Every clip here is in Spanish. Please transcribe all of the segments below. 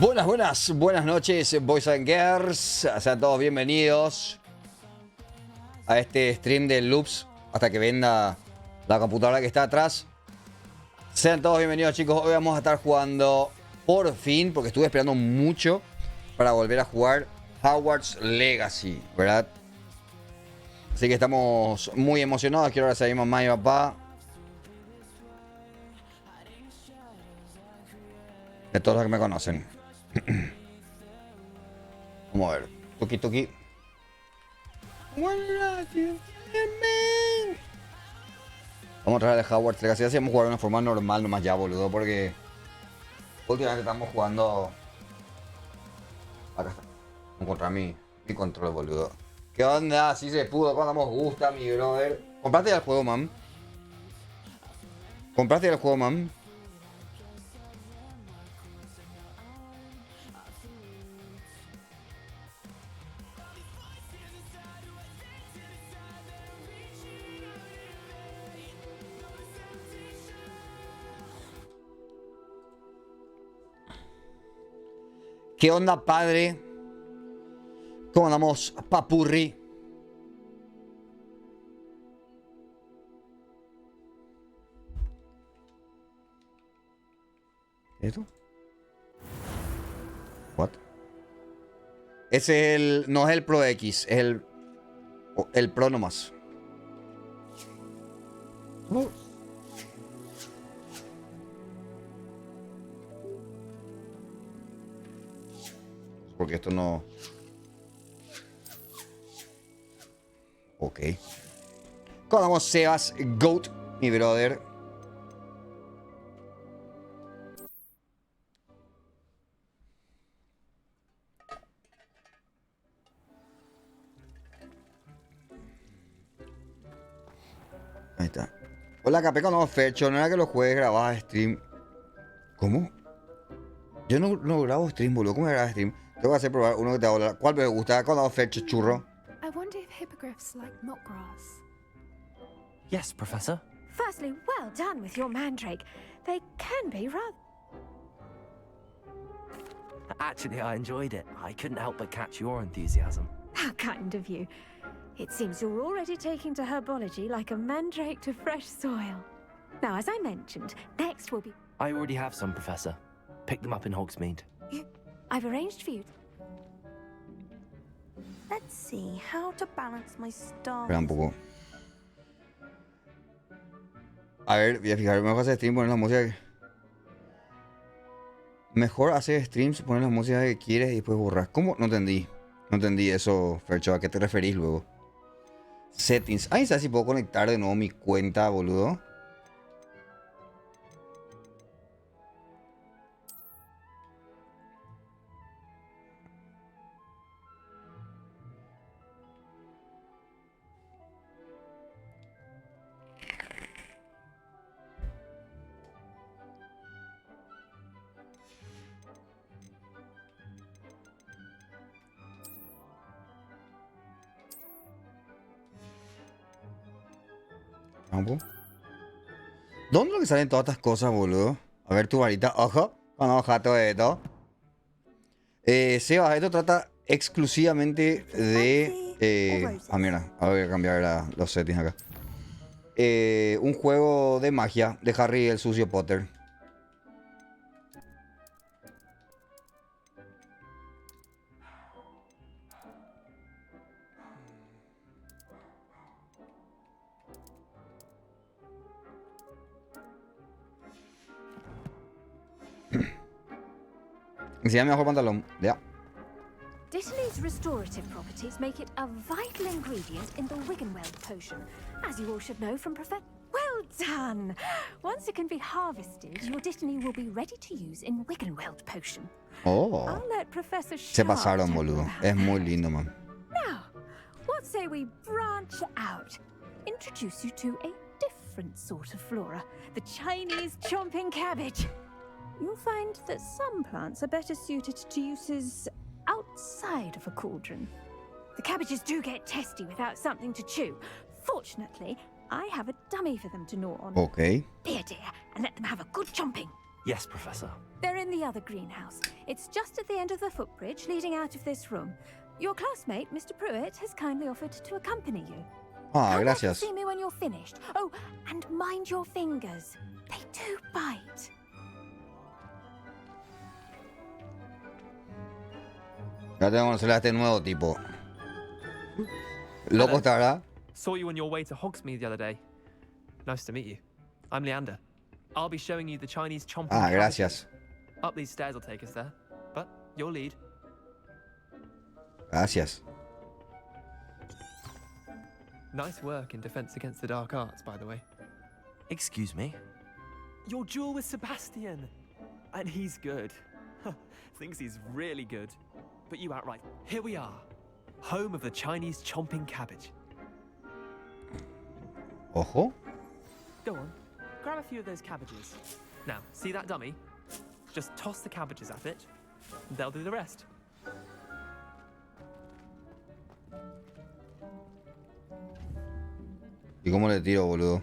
Buenas noches, boys and girls. Sean todos bienvenidos a este stream de Loops hasta que venda la computadora que está atrás. Sean todos bienvenidos, chicos. Hoy vamos a estar jugando por fin, porque estuve esperando mucho para volver a jugar Hogwarts Legacy, ¿verdad? Así que estamos muy emocionados. Quiero agradecer a mi mamá y papá, de todos los que me conocen. Vamos a ver. Tuki tuki. Vamos a traer de Hogwarts Legacy. Así vamos a jugar de una forma normal nomás ya, boludo. Porque últimamente estamos jugando. Acá está. Voy a encontrar mi control, boludo. ¿Qué onda? Si se pudo. Cuando nos gusta, mi brother. ¿Compraste ya el juego, man? ¿Compraste ya el juego, man? ¿Qué onda, padre? ¿Cómo andamos, papurri? ¿Esto? ¿What? Ese es el... No es el Pro X, es el Pro nomás. Porque esto no... Ok. ¿Cómo andamos, Sebas Goat, mi brother? Ahí está. Hola, Capé, cuando Fercho, no era que los jueves grababas stream. ¿Cómo? Yo no grabo stream, boludo. ¿Cómo grabas stream? Tengo que hacer probar uno que te habla. ¿Cuál me gusta? Cuando Fercho, churro. I wonder if hippogriffs like mock grass. Yes, Professor. Firstly, well done with your mandrake. They can be rather... Actually, I enjoyed it. I couldn't help but catch your enthusiasm. How kind of you. It seems you're already taking to herbology like a mandrake to fresh soil. Now, as I mentioned, next will be... I already have some, Professor. Pick them up in Hogsmeade. I've arranged for you. Let's see how to balance my stars. Espera un poco. A ver, voy a fijar. Mejor hacer stream, poner la música. Mejor hacer streams, poner la música que quieres y después borrar. ¿Cómo? No entendí. No entendí eso, Fercho. ¿A qué te referís luego? Settings. Ay, ¿sabes si puedo conectar de nuevo mi cuenta, boludo? ¿Dónde es lo que salen todas estas cosas, boludo? A ver tu varita. Ojo. Con ojo todo esto. Sebas, esto trata exclusivamente de... mira. Voy a cambiar los settings acá. Un juego de magia de Harry el sucio Potter. Enséñame mejor pantalón. Ya. Dittany's restorative properties make it a vital ingredient in the Wiggenweld potion, as you all should know from Professor... Well done! Once it can be harvested, your Dittany will be ready to use in Wiggenweld potion. Oh. I'll let Professor Se Sharp pasaron, tell you boludo. about Es that. muy lindo, man. Now, what say we branch out? Introduce you to a different sort of flora, the Chinese chomping cabbage. You'll find that some plants are better suited to uses outside of a cauldron. The cabbages do get testy without something to chew. Fortunately, I have a dummy for them to gnaw on. Ok. Dear, and let them have a good chomping. Yes, Professor. They're in the other greenhouse. It's just at the end of the footbridge leading out of this room. Your classmate, Mr. Pruitt, has kindly offered to accompany you. Ah, Come back and gracias. see me when you're finished. Oh, and mind your fingers. They do bite. Ya tengo que conocer a este nuevo tipo. Loco Hello. estará. Saw you on your way to Hogsmeade the other day. Nice to meet you. I'm Leander. I'll be showing you the Chinese chomping Ah, cabbages. gracias. Up these stairs will take us there. But your lead. Gracias. Nice work in Defense Against the Dark Arts, by the way. Excuse me? Your duel with Sebastian. And he's good. Thinks he's really good. But you outright. Here we are. Home of the Chinese chomping cabbage. Ojo. Go on. Grab a few of those cabbages. Now, see that dummy? Just toss the cabbages at it. They'll do the rest. ¿Y cómo le tiro, boludo?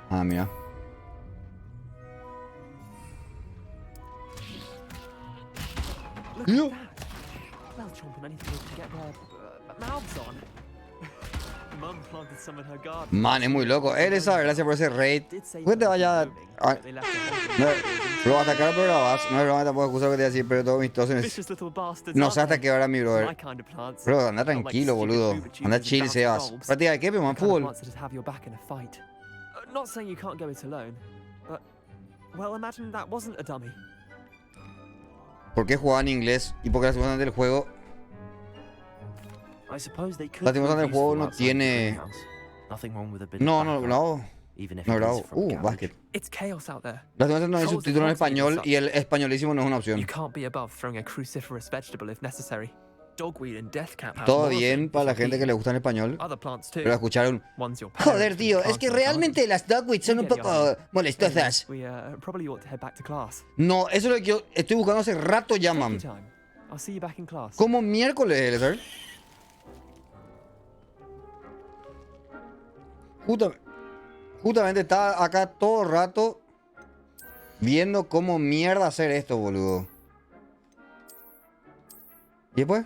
Ah, mira. Look Yo. at that. They'll chomp on anything they can get their mouths on. Mum planted some in her garden. Man, es muy loco. Elisa, gracias por ese raid. Did say ¿Por qué te something vaya a... booming, a- but they left their holding No, areas lo vas a atacar, pero la vas. No es broma, tampoco excusa lo que te voy a decir, pero todo amistoso. Vicious little bastards. No aren't sé hasta they? qué hora mi My brother. kind of plants. Bro, anda Not like tranquilo, stupid boludo. boober tubers Anda with chill, bouncing Sebas. bulbs. ¿Práctica de qué, pero más The kind of fútbol? plants that'd have your back in a fight. Not saying you can't go it alone, but well, imagine that wasn't a dummy. ¿Por qué jugaba en inglés? ¿Y por qué lastimosamente el juego? I suppose they could Lastimosamente el prove juego useful no outside the tiene... greenhouse. Nothing wrong with a bit No, of no, backup, no. even if No, it bravo. is from cabbage. Básquet. It's chaos out there. Lastimosamente no hay Trolls subtítulos en and hogs español and such. y el españolísimo no es una opción. You can't be above throwing a cruciferous vegetable if necessary. Dogweed and deathcap have Todo more of bien them para if la you gente eat que le them. gusta en español, Other plants too. pero escuchar un... One's your Joder, parents tío, and es que can't be realmente garden. las dogwits son You un get the poco idea. molestosas. We probably ought to head back to class. No, eso es lo que yo estoy buscando hace rato ya, Take mam. your time. I'll see you back in class. ¿Cómo miércoles, Eliezer? Justamente estaba acá todo el rato viendo cómo mierda hacer esto, boludo. ¿Y después?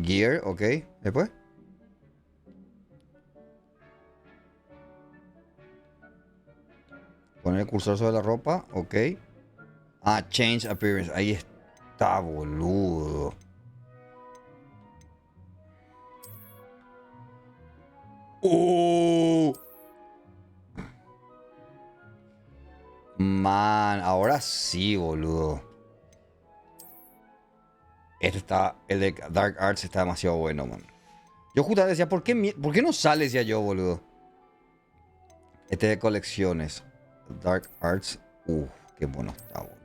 Gear, ok. ¿Después? Poner el cursor sobre la ropa, ok. Ah, change appearance. Ahí está, boludo. ¡Oh! Man, ahora sí, boludo. Este está, el de Dark Arts está demasiado bueno, man. Yo justamente decía, ¿por qué no sale? Decía yo, boludo. Este de colecciones. Dark Arts. Qué bueno está, boludo.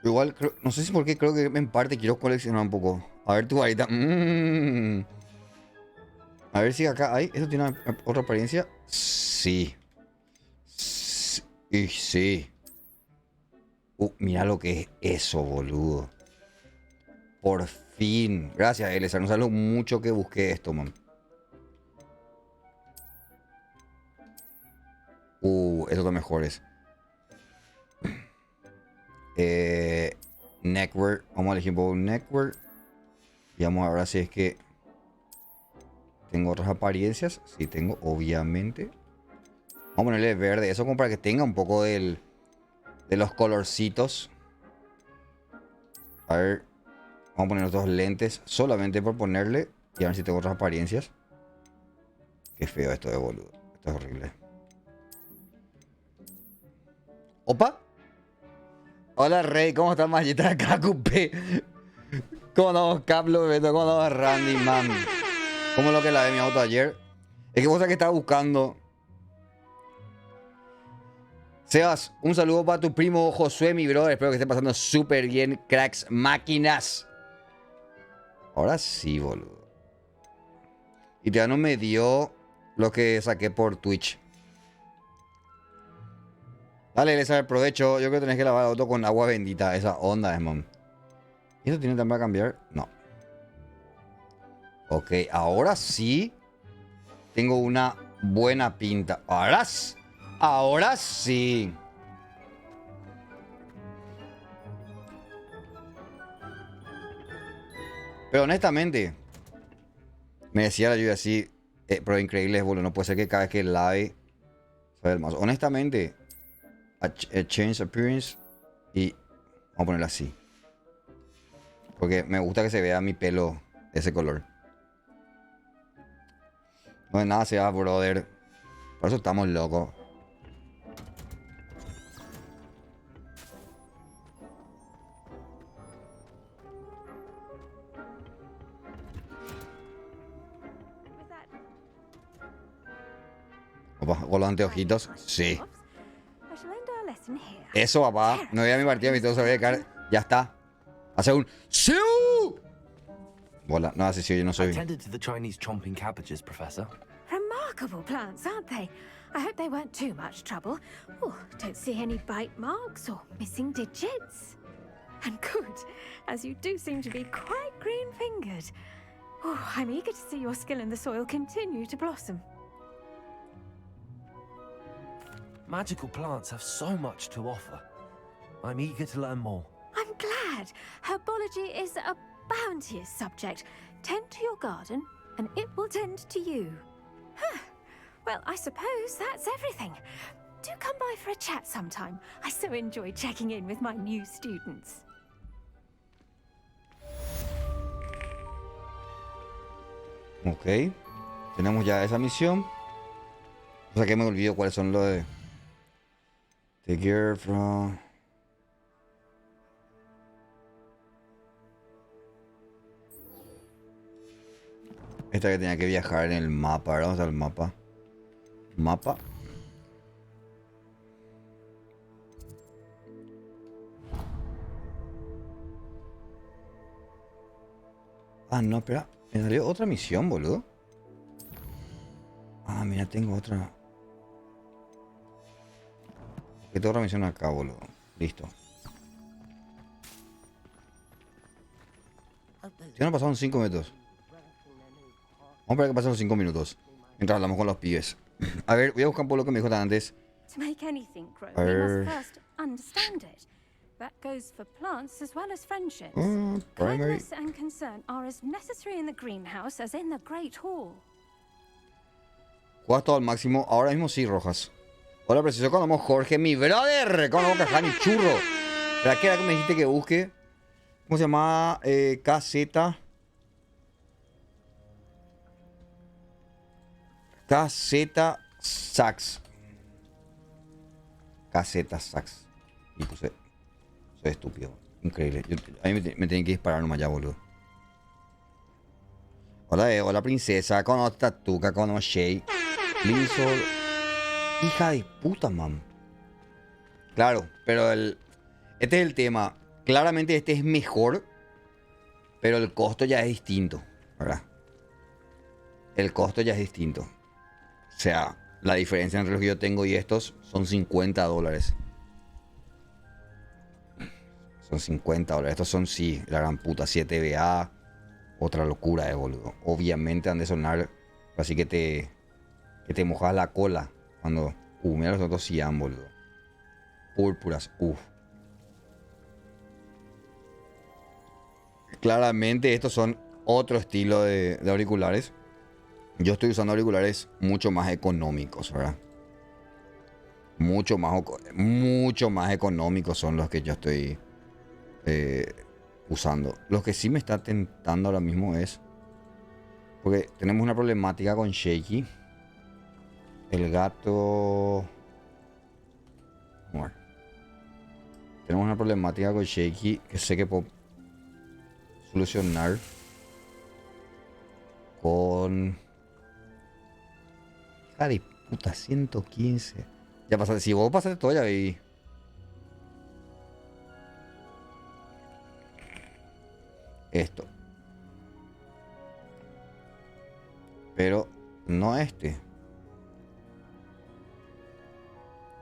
Igual, no sé si por qué creo que en parte quiero coleccionar un poco. A ver tu varita. A ver si acá hay. ¿Esto tiene otra apariencia? Sí. Sí. Mira lo que es eso, boludo. Por fin. Gracias, Elisa. No sabes lo mucho que busqué esto, man. Estos son mejores. Neckwear. Vamos a elegir un poco neckwear. Y vamos a ver si es que tengo otras apariencias. Sí, tengo, obviamente. Vamos a ponerle verde. Eso como para que tenga un poco de los colorcitos. A ver. Vamos a poner otros lentes. Solamente por ponerle. Y a ver si tengo otras apariencias. Qué feo esto de boludo. Esto es horrible. Opa. Hola Rey, ¿cómo estás, Mallita? Cacupé. ¿Cómo andamos, Caplo, Beto? ¿Cómo andamos, Randy, man? ¿Cómo es lo que la de mi auto ayer? Es que vos sabés que estaba buscando. Sebas, un saludo para tu primo Josué, mi brother. Espero que esté pasando súper bien, cracks, máquinas. Ahora sí, boludo. Y ya no me dio lo que saqué por Twitch. Dale, le sabe provecho. Yo creo que tenés que lavar el auto con agua bendita. Esa onda es, man. ¿Y eso tiene también para cambiar? No. Ok, ahora sí. Tengo una buena pinta. Ahora sí. Pero honestamente, me decía la lluvia así, pero increíble, boludo. No puede ser que cada vez que lave sabe el más. Honestamente, change appearance y vamos a ponerlo así. Porque me gusta que se vea mi pelo ese color. No es nada, se va, brother. Por eso estamos locos. With that Opa, con los anteojitos. Sí. I shall end our lesson here. Eso, papá. No veía mi partida, mi todo se veía caer. Ya está. Hace un ¡siu! Bola, no hace sí, yo no I soy. tended to the Chinese chomping cabbages, Professor. Remarkable plants, aren't they? I hope they weren't too much trouble. Oh, don't see any bite marks or missing digits. And good, as you do seem to be quite green-fingered. Oh, I'm eager to see your skill in the soil continue to blossom. Magical plants have so much to offer. I'm eager to learn more. I'm glad. Herbology is a bounteous subject. Tend to your garden, and it will tend to you. Huh. Well, I suppose that's everything. Do come by for a chat sometime. I so enjoy checking in with my new students. Ok. Tenemos ya esa misión. O sea que me olvido cuáles son los de... The gear from... Esta que tenía que viajar en el mapa. Ahora vamos al mapa. Mapa. Ah, no, espera. Me salió otra misión, boludo. Ah, mira, tengo otra. Que tengo otra misión acá, boludo. Listo. Ya no pasaron 5 minutos. Vamos a ver qué pasan los 5 minutos. Mientras hablamos con los pibes. A ver, voy a buscar un poco lo que me dijo antes. To make anything grow, Er. we must first understand it. That goes for plants as well as friendships. Primary. Kindness and concern are as necessary in the greenhouse as in the Great Hall. Juegas todo al máximo. Ahora mismo sí, Rojas. Hola, preciso cuando vamos Jorge, mi brother. ¿Cómo vamos a mi churro? ¿Para qué era que me dijiste que busque? ¿Cómo se llama? KZ. KZ Sax. KZ Sax. Y puse. Soy estúpido. Increíble. A mí me tienen que disparar nomás ya, boludo. Hola, hola, princesa. Con Tatuca, con Shay. Linsol. Hija de puta, mam. Claro, pero este es el tema. Claramente este es mejor. Pero el costo ya es distinto. ¿Verdad? El costo ya es distinto. O sea, la diferencia entre los que yo tengo y estos son $50. Son $50. Estos son, sí, la gran puta. 7BA. Otra locura, boludo. Obviamente han de sonar. Así que te mojas la cola. Cuando. Mira los otros cian, boludo. Púrpuras. Claramente estos son otro estilo de auriculares. Yo estoy usando auriculares mucho más económicos, ¿verdad? Mucho más económicos son los que yo estoy usando. Lo que sí me está tentando ahora mismo es... Porque tenemos una problemática con Shaky. El gato... Bueno. Tenemos una problemática con Shaky que sé que puedo solucionar con... de puta, 115. Ya pasaste. Si vos pasaste todo, ya vi. Esto. Pero no este.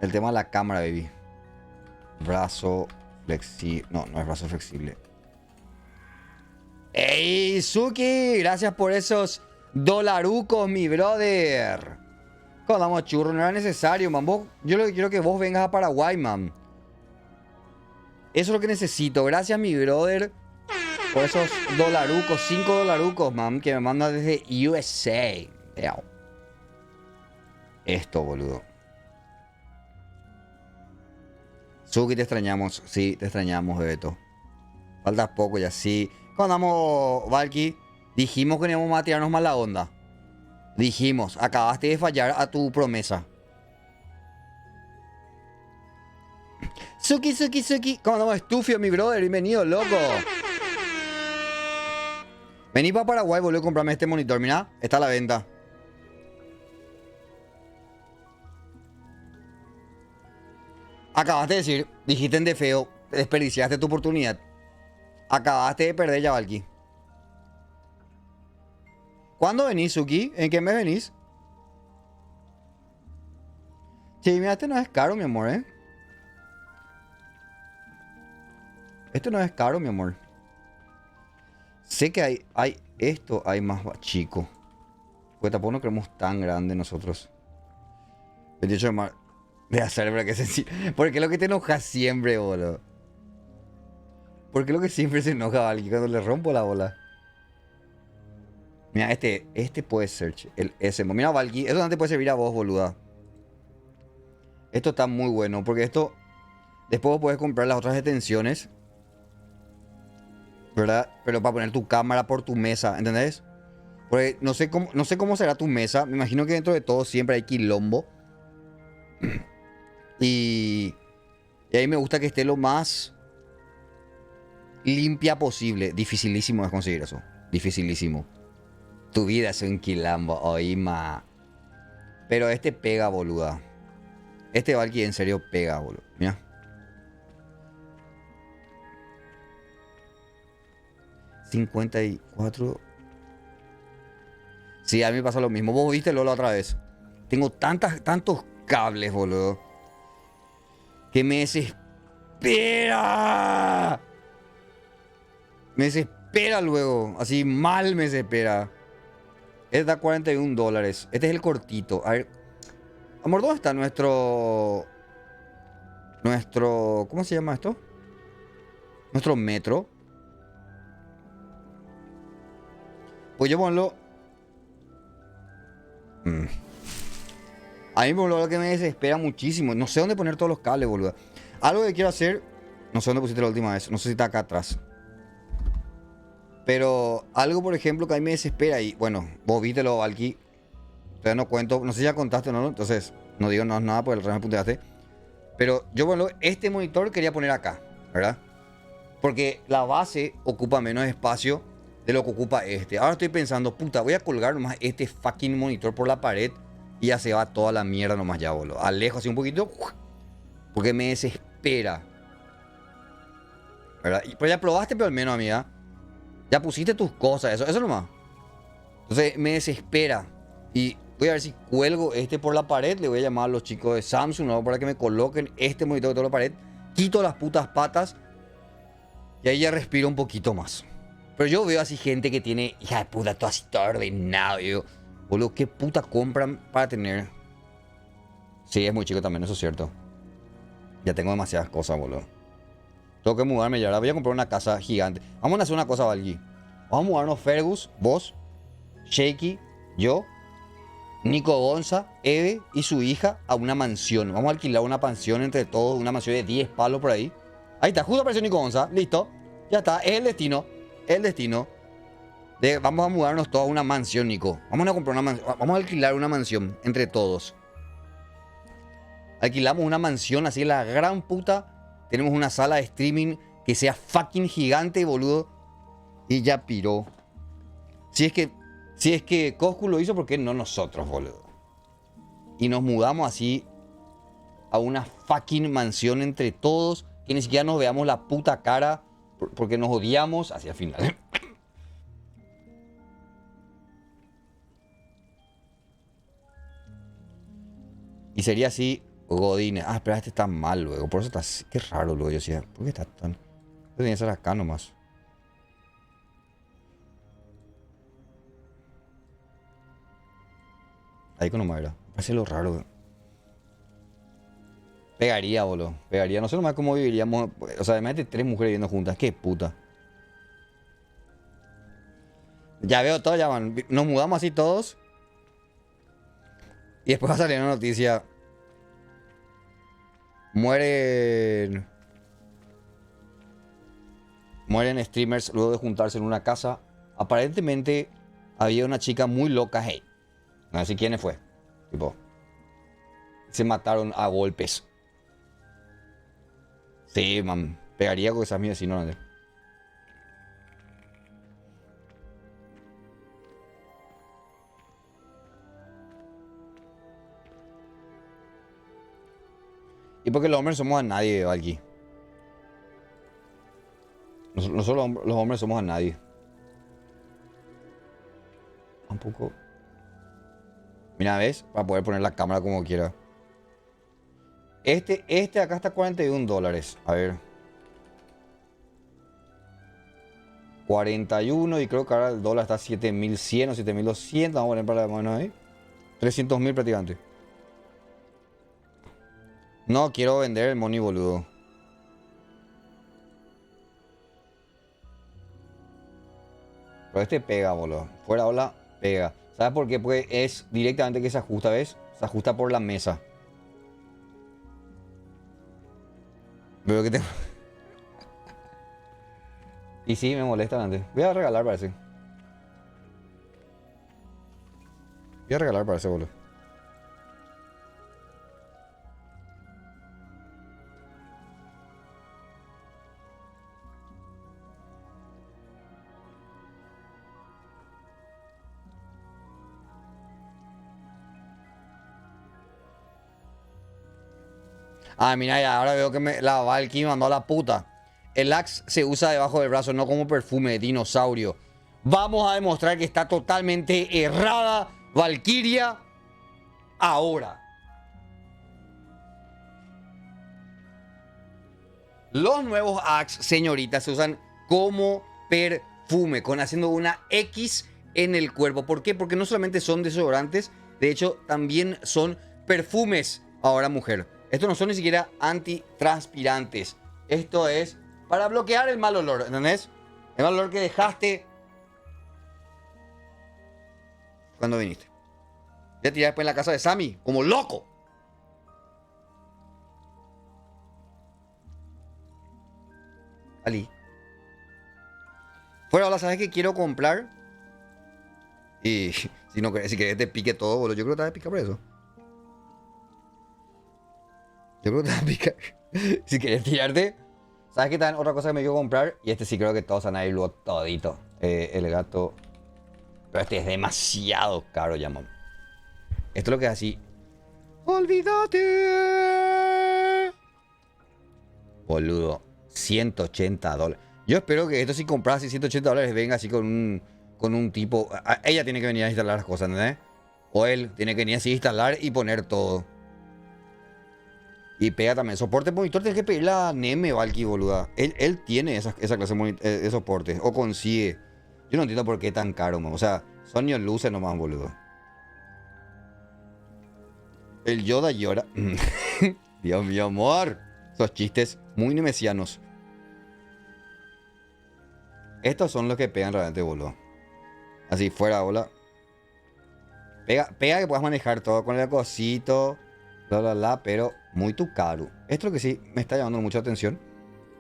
El tema de la cámara, baby. Brazo flexible. No, no es brazo flexible. ¡Ey, Suki! Gracias por esos dolarucos, mi brother. Cuando damos churro, no era necesario, man. Yo lo que quiero es que vos vengas a Paraguay, man. Eso es lo que necesito. Gracias, mi brother, por esos dolarucos, 5 dolarucos, man, que me mandan desde USA. Veao. Esto, boludo. Suki, te extrañamos. Sí, te extrañamos, Beto. Falta poco ya, sí. Cuando andamos, Valky, dijimos que no íbamos a tirarnos más la onda. Dijimos, acabaste de fallar a tu promesa. Suki, Suki, Suki. ¿Cómo andamos, Estufio, mi brother? Bienvenido, loco. Vení para Paraguay, boludo, a comprarme este monitor. Mirá, está a la venta. Acabaste de decir, dijiste en de feo, desperdiciaste tu oportunidad. Acabaste de perder ya, Valky. ¿Cuándo venís, Suki? ¿En qué mes venís? Sí, mira, este no es caro, mi amor, ¿eh? Este no es caro, mi amor. Sé que hay más chico. Porque tampoco no creemos tan grande nosotros. 28 de marzo. De hacer, pero que sencillo. ¿Por qué lo que te enoja siempre, boludo? ¿Por qué lo que siempre se enoja a alguien cuando le rompo la bola? Mira, este puede ser el S. Mira, Valky, esto no te puede servir a vos, boluda. Esto está muy bueno, porque esto... Después vos podés comprar las otras extensiones, ¿verdad? Pero para poner tu cámara por tu mesa, ¿entendés? Porque no sé cómo será tu mesa. Me imagino que dentro de todo siempre hay quilombo. Y ahí me gusta que esté lo más limpia posible. Dificilísimo es conseguir eso. Dificilísimo. Tu vida es un quilombo, oíma. Pero este pega, boluda. Este Valky en serio pega, boludo. Mira. $54. Sí, a mí me pasa lo mismo. Vos viste Lola otra vez. Tengo tantos cables, boludo, que me desespera. Me desespera luego. Así mal me desespera. Este da $41. Este es el cortito. A ver. Amor, ¿dónde está nuestro... ¿Cómo se llama esto? Nuestro metro. Pues yo ponlo... A mí, boludo, lo que me desespera muchísimo. No sé dónde poner todos los cables, boludo. Algo que quiero hacer... No sé dónde pusiste la última vez. No sé si está acá atrás. Pero algo, por ejemplo, que a mí me desespera. Y bueno, vos vítelo, Valky. Todavía no cuento. No sé si ya contaste o no. Entonces, no digo nada porque el resto me punteaste. Pero yo, bueno, este monitor quería poner acá, ¿verdad? Porque la base ocupa menos espacio de lo que ocupa este. Ahora estoy pensando, puta, voy a colgar nomás este fucking monitor por la pared y ya se va toda la mierda nomás ya, boludo. Alejo así un poquito, porque me desespera, ¿verdad? Pero ya probaste, pero al menos, amiga. Ya pusiste tus cosas, eso nomás. Entonces me desespera. Y voy a ver si cuelgo este por la pared. Le voy a llamar a los chicos de Samsung, ¿no? Para que me coloquen este monitor por la pared. Quito las putas patas. Y ahí ya respiro un poquito más. Pero yo veo así gente que tiene, hija de puta, todo así, todo ordenado. Y yo, boludo, ¿qué puta compran para tener? Sí, es muy chico también, eso es cierto. Ya tengo demasiadas cosas, boludo. Tengo que mudarme ya. Ahora voy a comprar una casa gigante. Vamos a hacer una cosa, Valky. Vamos a mudarnos Fergus, vos, Shaky, yo, Nico Gonza, Eve y su hija a una mansión. Vamos a alquilar una mansión entre todos, una mansión de 10 palos por ahí. Ahí está, justo apareció Nico Gonza. Listo. Ya está, es el destino. El destino. Vamos a mudarnos todos a una mansión, Nico. Vamos a comprar una mansión. Vamos a alquilar una mansión entre todos. Alquilamos una mansión así, la gran puta. Tenemos una sala de streaming que sea fucking gigante, boludo. Y ya piró. Si es que Coscu lo hizo, ¿por qué no nosotros, boludo? Y nos mudamos así a una fucking mansión entre todos, que ni siquiera nos veamos la puta cara porque nos odiamos hacia el final. Y sería así Godine. Ah, espera, este está mal luego. Por eso está así. Qué raro luego. Yo decía, ¿por qué está tan...? Yo tenía que ser acá nomás. Ahí con nomás era. Parece lo raro. Pegaría, boludo. Pegaría. No sé nomás cómo viviríamos. O sea, además de 3 mujeres viviendo juntas. Qué puta. Ya veo todo, ya van. Nos mudamos así todos. Y después va a salir una noticia. Mueren streamers luego de juntarse en una casa. Aparentemente había una chica muy loca, hey. No sé quién fue. Tipo. Se mataron a golpes. Sí, man. Pegaría con esas mi vecino, ¿no? Y porque los hombres somos a nadie, Valky. Nosotros los hombres somos a nadie. Tampoco. Mira, ¿ves? Para poder poner la cámara como quiera. Este acá está $41. A ver. 41 y creo que ahora el dólar está a 7.100 o 7.200. Vamos a poner para la mano ahí. 300.000 prácticamente. No quiero vender el money, boludo. Pero este pega, boludo. Fuera ola, pega. ¿Sabes por qué? Porque es directamente que se ajusta, ¿ves? Se ajusta por la mesa. Veo que te... Y sí, me molesta antes. Voy a regalar, parece. Voy a regalar, parece, boludo. Ah, mira, ya ahora veo que la Valky me mandó a la puta. El Axe se usa debajo del brazo, no como perfume de dinosaurio. Vamos a demostrar que está totalmente errada Valkyria ahora. Los nuevos Axe, señoritas, se usan como perfume, con haciendo una X en el cuerpo. ¿Por qué? Porque no solamente son desodorantes, de hecho también son perfumes ahora, mujer. Estos no son ni siquiera antitranspirantes. Esto es para bloquear el mal olor, ¿entendés? El mal olor que dejaste cuando viniste. Ya tiré después en la casa de Sammy, como loco. Ali. Fuera, hola, ¿sabes qué quiero comprar? Y si no si querés te pique todo, boludo. Yo creo que te vas a picar por eso. Yo creo que te vas a picar. Si querés tirarte. ¿Sabes qué también otra cosa que me quiero comprar? Y este sí creo que todos van a ir luego todito. El gato. Pero este es demasiado caro, ya, mam. Esto es lo que es así. ¡Olvídate! Boludo. $180. Yo espero que esto, si compras así $180, venga así con un tipo. Ella tiene que venir a instalar las cosas, ¿entendés? O él tiene que venir así a instalar y poner todo. Y pega también. Soporte monitor tienes que pedirle a Neme, Valky, boluda. Él tiene esa clase de soporte. O consigue. Yo no entiendo por qué es tan caro, man. O sea, son luces nomás, boludo. El Yoda llora. Dios mío, amor. Esos chistes muy nemesianos. Estos son los que pegan realmente, boludo. Así, fuera, bola. Pega que puedas manejar todo con el cosito. Pero muy tu caro. Esto es lo que sí me está llamando mucha atención.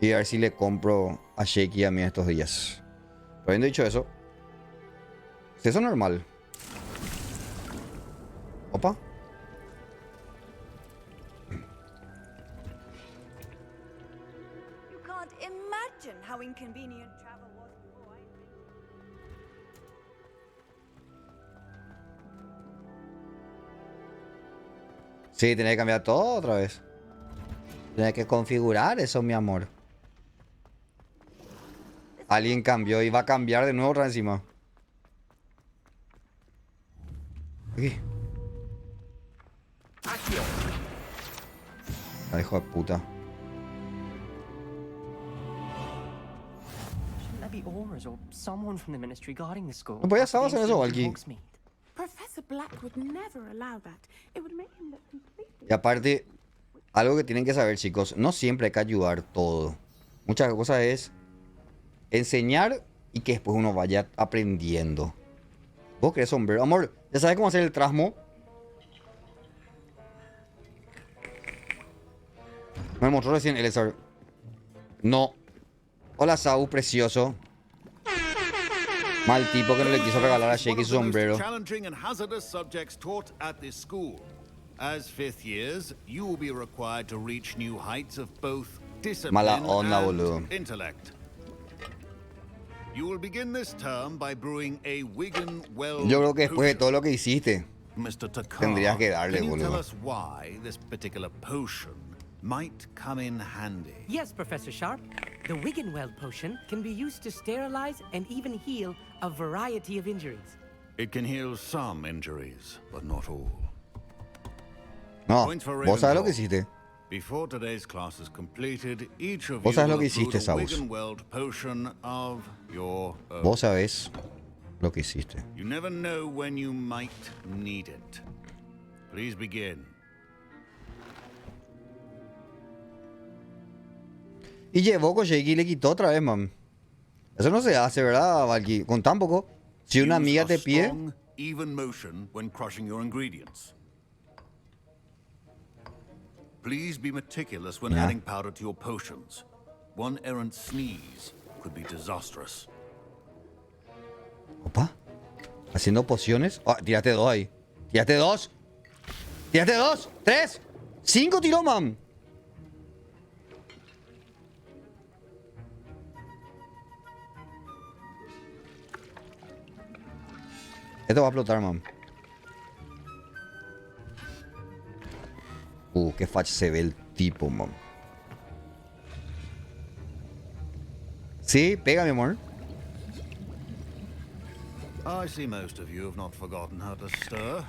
Y a ver si le compro a Shaky a mí estos días. Pero habiendo dicho eso, ¿es eso normal? Opa. You can't imagine how inconvenient travel was before I... Sí, tenés que cambiar todo otra vez. Tenés que configurar eso, mi amor. Alguien cambió y va a cambiar de nuevo otra vez encima. Aquí. Ah, hijo de puta. Shouldn't there be auras or someone from the ministry guarding the school? ¿No podías after the hacer eso, incident in Valky? Hogsmeade? Professor Black would never allow that. It would make him look completely... Y aparte, algo que tienen que saber, chicos, no siempre hay que ayudar todo. Muchas cosas es enseñar y que después uno vaya aprendiendo. ¿Vos querés sombrero? Amor, ¿ya sabes cómo hacer el trasmo? Me mostró recién el SR. No. Hola, Sau, precioso. Mal tipo que no le quiso regalar a Shakey su sombrero. Challenging and hazardous subjects taught at this school. As fifth years, you will be required to reach new heights of both Mala discipline onda, boludo. and intellect. You will begin this term by brewing a Wigan well. Yo creo que después de todo lo que hiciste, Mr. Takar, tendrías que darle, can you tell boludo. us why this particular potion might come in handy? Yes, Professor Sharp. The Wiggenweld potion can be used to sterilize and even heal a variety of injuries. It can heal some injuries, but not all. No, Point for vos sabés lo que Ravenclaw. hiciste. Before today's class is completed, each of you Vos sabés lo will que have brewed hiciste, a Saus. Wiggenweld potion of your own. Vos sabés lo que hiciste. You never know when you might need it. Please begin. Y llevó con Shakey y le quitó otra vez, man. Eso no se hace, ¿verdad, Valky? Con tan poco. Si una Use amiga a te pide, strong, even motion when crushing your ingredients. Please be meticulous when Yeah. adding powder to your potions. One errant sneeze could be disastrous. opa, haciendo pociones. Ah, tírate dos ahí. Tírate dos. Tírate dos. Tres. Cinco tiró, man. Esto va a explotar, man. Qué fach se ve el tipo, man. Sí, pega, mi amor. I see most of you have not forgotten how to stir.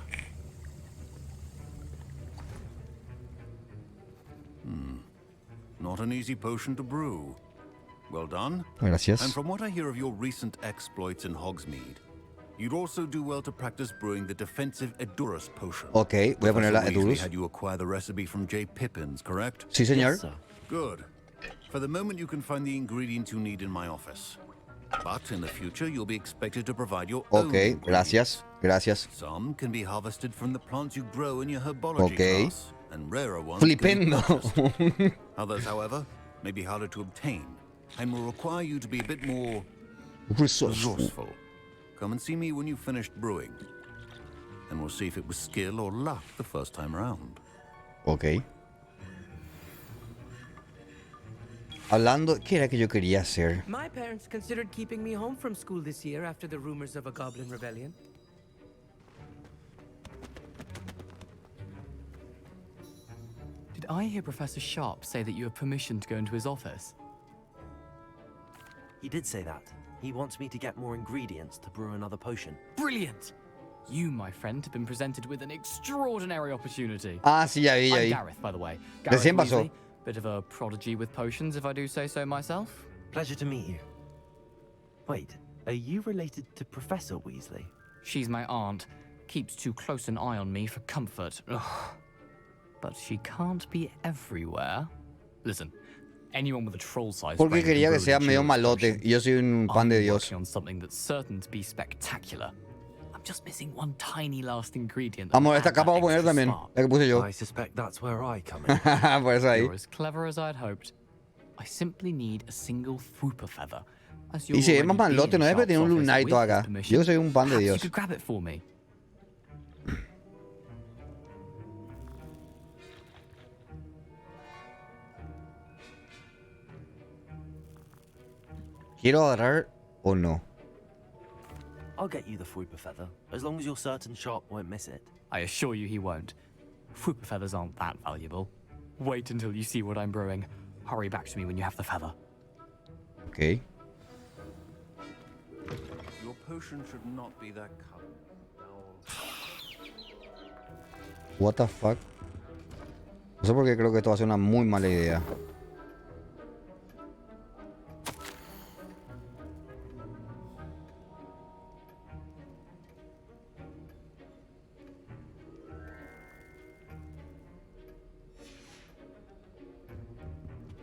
Not an easy potion to brew. Well done. Gracias. And from what I hear of your recent exploits in Hogsmeade, you'd also do well to practice brewing the defensive Edurus potion. Ok, voy a poner la Professor Weasley Edurus. had you acquire the recipe from J. Pippins, correct? Sí, señor. Yes, sir. Good. For the moment, you can find the ingredients you need in my office. But in the future, you'll be expected to provide your own Ok, ingredients. gracias. Gracias. Some can be harvested from the plants you grow in your herbology Ok. class, and rarer ones can be Flipendo. purchased. Others, however, may be harder to obtain, and will require you to be a bit more resourceful. Come and see me when you've finished brewing, and we'll see if it was skill or luck the first time round. Ok. Hablando, ¿qué era que yo quería hacer? My parents considered keeping me home from school this year after the rumors of a goblin rebellion. Did I hear Professor Sharp say that you have permission to go into his office? He did say that. He wants me to get more ingredients to brew another potion. Brilliant! You, my friend, have been presented with an extraordinary opportunity. Ah, sí, ya vi, ya I'm vi. Gareth, by the way. Gareth Recién pasó. Weasley, bit of a prodigy with potions, if I do say so myself. Pleasure to meet you. Wait, are you related to Professor Weasley? She's my aunt. Keeps too close an eye on me for comfort. Ugh. But she can't be everywhere. Listen, anyone with a troll-sized Porque brain can quería que brew sea an medio endurance malote. potion. Y yo soy un pan de I'm Dios. working on something that's certain to be spectacular. I'm just missing one tiny last ingredient. that Amor, will esta add capa voy that a poner extra también. spark. La que puse yo. I suspect that's where I come in. Por eso ahí. You're as clever as I'd hoped. I simply need a single Fwooper feather. As Y si es already más malote, being no debe Sharp's tener un office lunarito with his acá. permission, Yo soy un pan de perhaps Dios. You could grab it for me. ¿Quiero agarrar o no? I'll get you the Fwooper feather, as long as you're certain Sharp won't miss it. I assure you he won't. Fwooper feathers aren't that valuable. Wait until you see what I'm brewing. Hurry back to me when you have the feather. Ok. Your potion should not be that color. What the fuck? No sé por qué creo que esto va a ser una muy mala idea.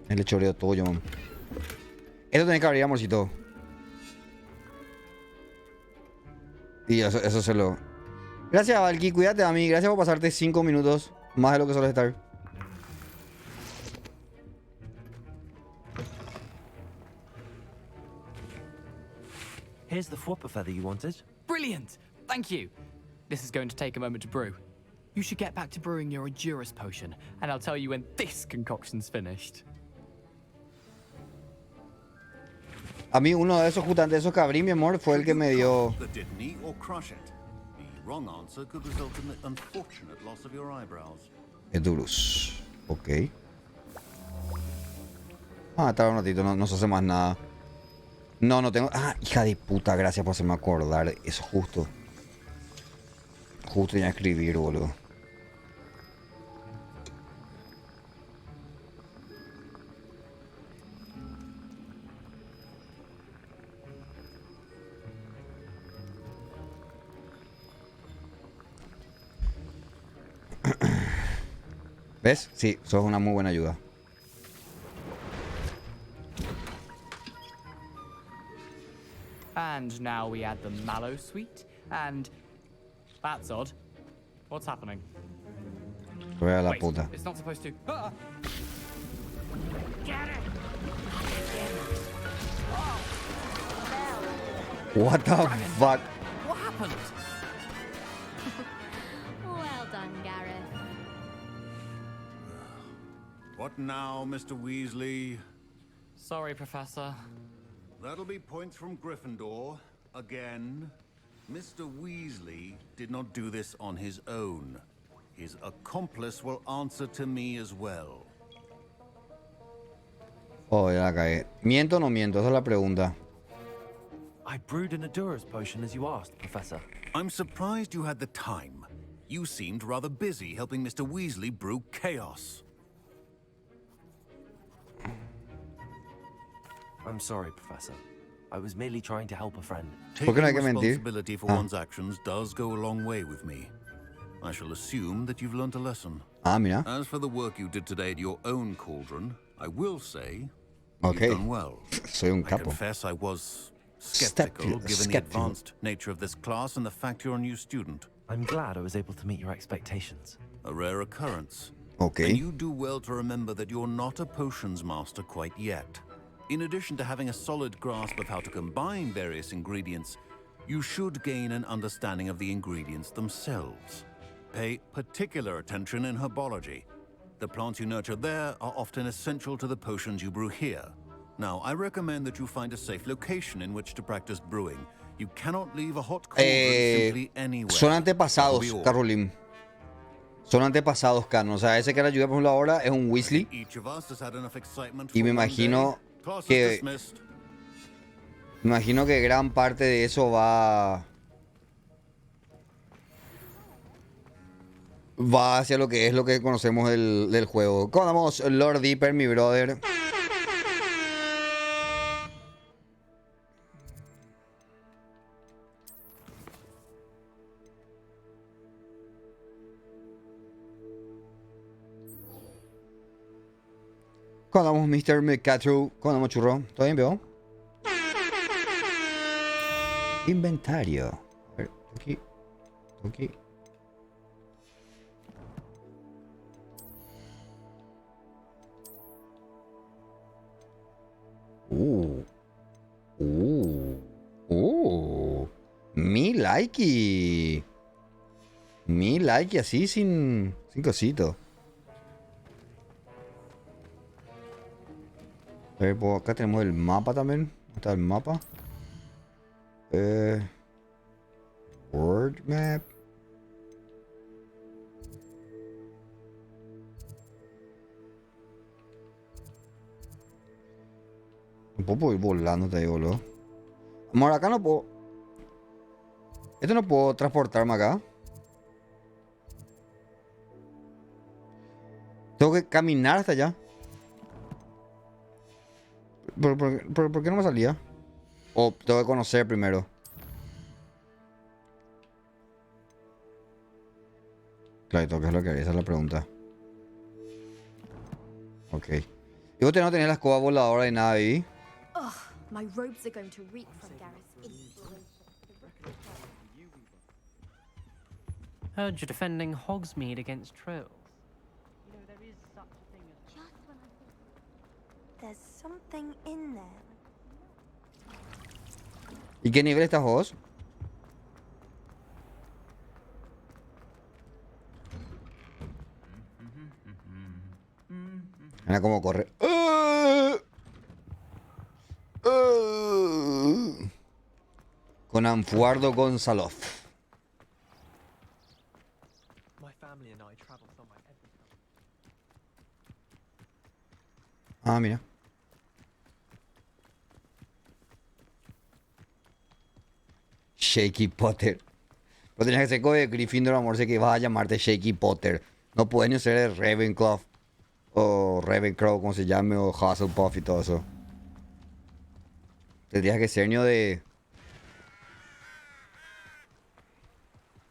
El choreo todo yo, man. Esto tiene que abrir, amorcito. Y eso se lo... Gracias, Valky. Cuídate a mí. Gracias por pasarte 5 minutos. Más de lo que suele estar. Here's the whopper feather you wanted. Brilliant! Thank you! This is going to take a moment to brew. You should get back to brewing your Endurance potion, and I'll tell you when this concoction's finished. A mí uno de esos, justamente esos que abrí, mi amor, fue el que me dio... Edurus. Ok. Ah, tarda un ratito, no se hace más nada. No tengo... Ah, hija de puta, gracias por hacerme acordar. Eso justo. Justo tenía que escribir, boludo. ¿Ves? Sí, sos una muy buena ayuda. And now we add the mallow sweet, and... That's odd. What's happening? Voy a la Wait, puta. it's not supposed to... Ah! What the fuck? What happened? Well done, Gareth. What now, Mr. Weasley? Sorry, Professor. That'll be points from Gryffindor. Again. Mr. Weasley did not do this on his own. His accomplice will answer to me as well. Oh, ya la cagué. ¿Miento o no miento? Esa es la pregunta. I brewed an Endurance potion as you asked, Professor. I'm surprised you had the time. You seemed rather busy helping Mr. Weasley brew chaos. I'm sorry, Professor. I was merely trying to help a friend. ¿Por qué no hay que Taking mentir? responsibility for one's actions does go a long way with me. I shall assume that you've learnt a lesson. Ah, mira. As for the work you did today at your own cauldron, I will say Okay. you've done well. Soy un I capo. confess I was skeptical given the Skeptical. advanced nature of this class and the fact you're a new student. I'm glad I was able to meet your expectations. A rare occurrence. Okay. And you do well to remember that you're not a potions master quite yet. In addition to having a solid grasp of how to combine various ingredients, you should gain an understanding of the ingredients themselves. Pay particular attention in herbology. The plants you nurture there are often essential to the potions you brew here. Now, I recommend that you find a safe location in which to practice brewing. You cannot leave a hot cauldron simply anywhere. Son antepasados, That'll be all. Carolín. Son antepasados, canon. O sea, ese que la ayuda por ejemplo ahora es un Weasley. Each of us has had enough excitement Y for me one imagino day. Class is que dismissed. gran parte de eso va hacia lo que es lo que conocemos del juego. ¿Cómo andamos, Lord Dipper, mi brother? ¿Cómo andamos, Mr. McCatru? ¿Cómo andamos, churro? ¿Todo bien, veo? Inventario. A ver, aquí. Aquí. Mi likey. Mi likey así sin cosito. A ver, pues acá tenemos el mapa también. ¿Dónde está el mapa? World map. No puedo ir volando, te digo, boludo. Amor, acá no puedo. Esto no puedo transportarme acá. Tengo que caminar hasta allá. ¿Por qué no me salía? O tengo que conocer primero. Claro, ¿qué es lo que hay? Esa es la pregunta. Ok. ¿Y vos no tenés la escoba voladora y nada ahí? Ugh, my robes are going to reek from Gareth's influence. Heard you're defending Hogsmeade against trolls. Just when I think there's something in there. ¿Y qué nivel estás vos? Mira cómo corre. Con AnFuardo Gonzalov. My family and I travel somewhere every summer. Ah, mira. Shaky Potter. Pero tenías que ser de Gryffindor, amor, sé que vas a llamarte Shaky Potter. No puedes ni ser el Ravenclaw o Ravenclaw, como se llame, o Hufflepuff y todo eso. Tendrías que ser niño de...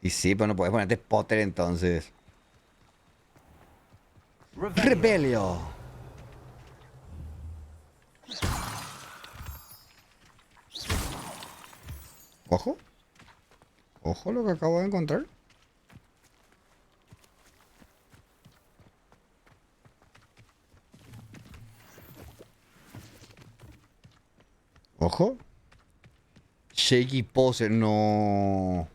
Y sí, pero no puedes ponerte Potter entonces. Rebelio. Ojo. Ojo lo que acabo de encontrar. Ojo. Shaky Poser, no.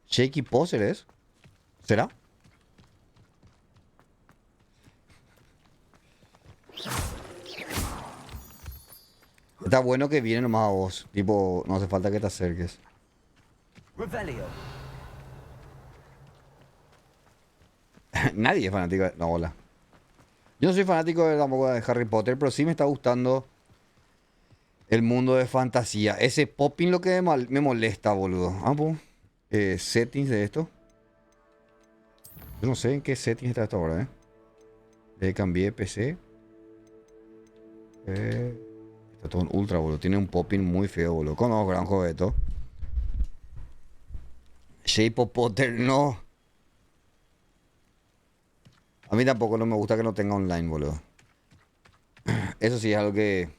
Shaky Poser es. ¿Será? Está bueno que viene nomás a vos. Tipo, no hace falta que te acerques. Revelio. Nadie es fanático de... No, hola. Yo no soy fanático tampoco de Harry Potter, pero sí me está gustando el mundo de fantasía. Ese popping lo que me molesta, boludo. Ah, pues. Settings de esto. Yo no sé en qué settings está esto ahora, cambié PC. Está todo en ultra, boludo. Tiene un popping muy feo, boludo. Conozco gran juego de esto. Shape of Potter, no. A mí tampoco no me gusta que no tenga online, boludo. Eso sí es algo que...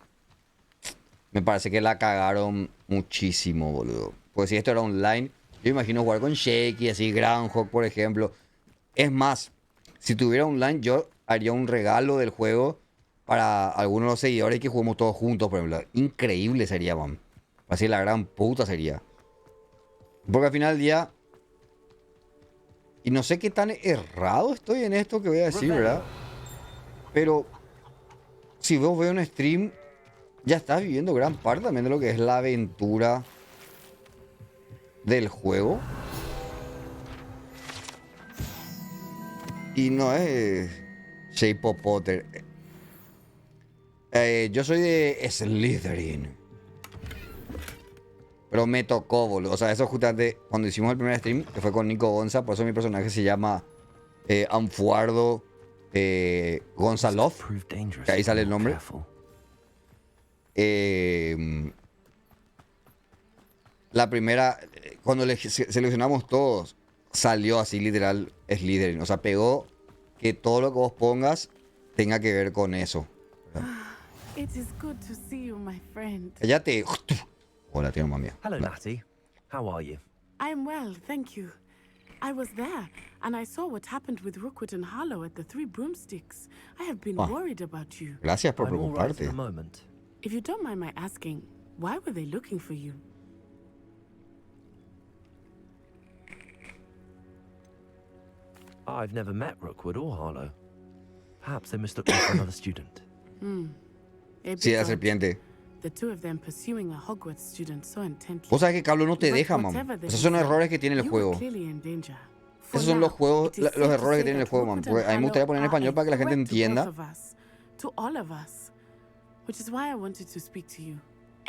Me parece que la cagaron muchísimo, boludo. Pues si esto era online, yo imagino jugar con Shaky, así, Groundhog, por ejemplo. Es más, si tuviera online, yo haría un regalo del juego para algunos de los seguidores que juguemos todos juntos, por ejemplo. Increíble sería, man. Así la gran puta sería. Porque al final del día... Y no sé qué tan errado estoy en esto que voy a decir, ¿verdad? Pero... Si vos ves un stream... Ya estás viviendo gran parte también de lo que es la aventura del juego. Y no es Shape of Potter. Yo soy de Slytherin. Pero me tocó, boludo. O sea, eso justamente cuando hicimos el primer stream, que fue con Nico Gonza. Por eso mi personaje se llama AnFuardo Gonzalov. Que ahí sale el nombre. La primera, cuando seleccionamos todos, salió así literal Slytherin. O sea, pegó que todo lo que vos pongas tenga que ver con eso. It is good to see you, my friend. Cállate. Hola, tío, mamá mía. Hello, Natty. How are you? I'm well, thank you. I was there, and I saw what happened with Rookwood and Harlow at the Three Broomsticks. I have been worried about you. Gracias por I'm all right preocuparte. for the moment. If you don't mind my asking, why were they looking for you? I've never met Rookwood or Harlow. Perhaps they mistook me for another student. Sí, la serpiente. The two of them pursuing a Hogwarts student so intently. Vos sabés que Carlos no te But deja, mamá. whatever the Esos son reason, errores que tiene el you were juego. clearly in danger. For Esos son now, los juegos, it is los safe to errores que say tiene el that juego, mamá. Rookwood Porque a mí me and gustaría poner en Harlow español are para que la gente a threat to both entienda. of us, to all of us. Which is why I wanted to speak to you.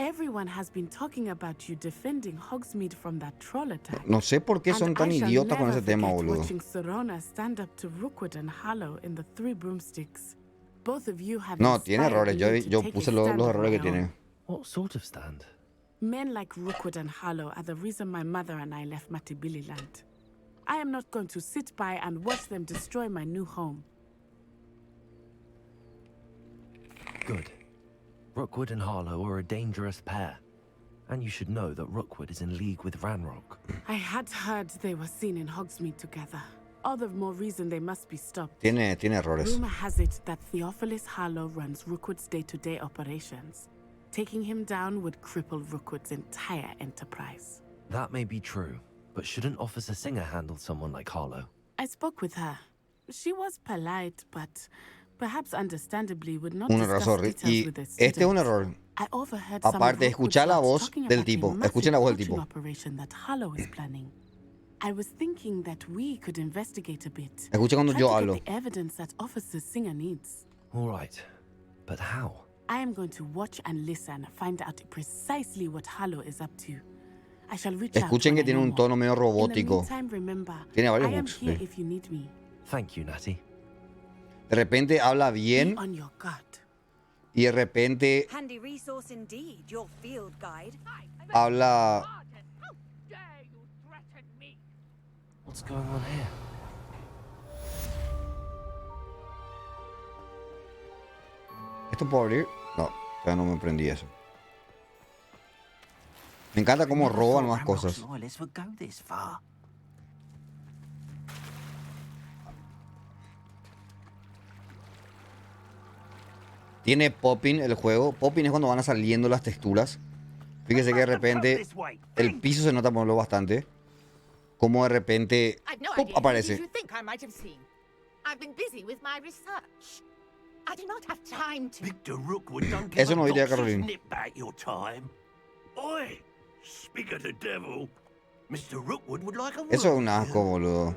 Everyone has been talking about you defending Hogsmeade from that troll attack. No sé por qué son tan idiotas con ese tema, boludo. Watching Serona stand up to Rookwood and Harlow in the Three Broomsticks. Both of you have No, tiene errores. Yo puse los errores que tiene. What sort of stand? Men like Rookwood and Harlow are the reason my mother and I left Matabeleland. I am not going to sit by and watch them destroy my new home. Good. Rookwood and Harlow are a dangerous pair. And you should know that Rookwood is in league with Ranrock. I had heard they were seen in Hogsmeade together. All the more reason they must be stopped. Tiene errores. Rumor has it that Theophilus Harlow runs Rookwood's day-to-day operations. Taking him down would cripple Rookwood's entire enterprise. That may be true, but shouldn't Officer Singer handle someone like Harlow? I spoke with her. She was polite, but perhaps understandably would not Un discuss error. details Y with the este es un student. error. I overheard some Aparte, of Rookwood's escuchá la guards voz talking del about a tipo. massive Escuchen la voz del poaching tipo. operation that Harlow is planning. I was thinking that we could investigate a bit. Escucha cuando Try yo to hablo. get the evidence that Officer Singer needs. All right, but how? I am going to watch and listen, find out precisely what Harlow is up to. I shall reach out Escuchen when que I tiene know un more. tono medio In the robótico. meantime, remember, Tiene I varios am bugs, here sí. if you need me. Thank you, Natty. De repente habla Be bien on your guard. y de repente Handy resource indeed, your field guide. habla. What's going on here? ¿Esto puedo abrir? No, todavía no me prendí eso. Me encanta cómo roban más cosas. Tiene popping el juego. Popping es cuando van saliendo las texturas. Fíjese que de repente el piso se nota ponerlo bastante. Como de repente ¡pum! Aparece. Victor Rookwood don't Eso no give a diría doxy's Caroline. nip back your time. Oi, speak of the devil. Mr. Rookwood would like a word. Eso es un asco, boludo.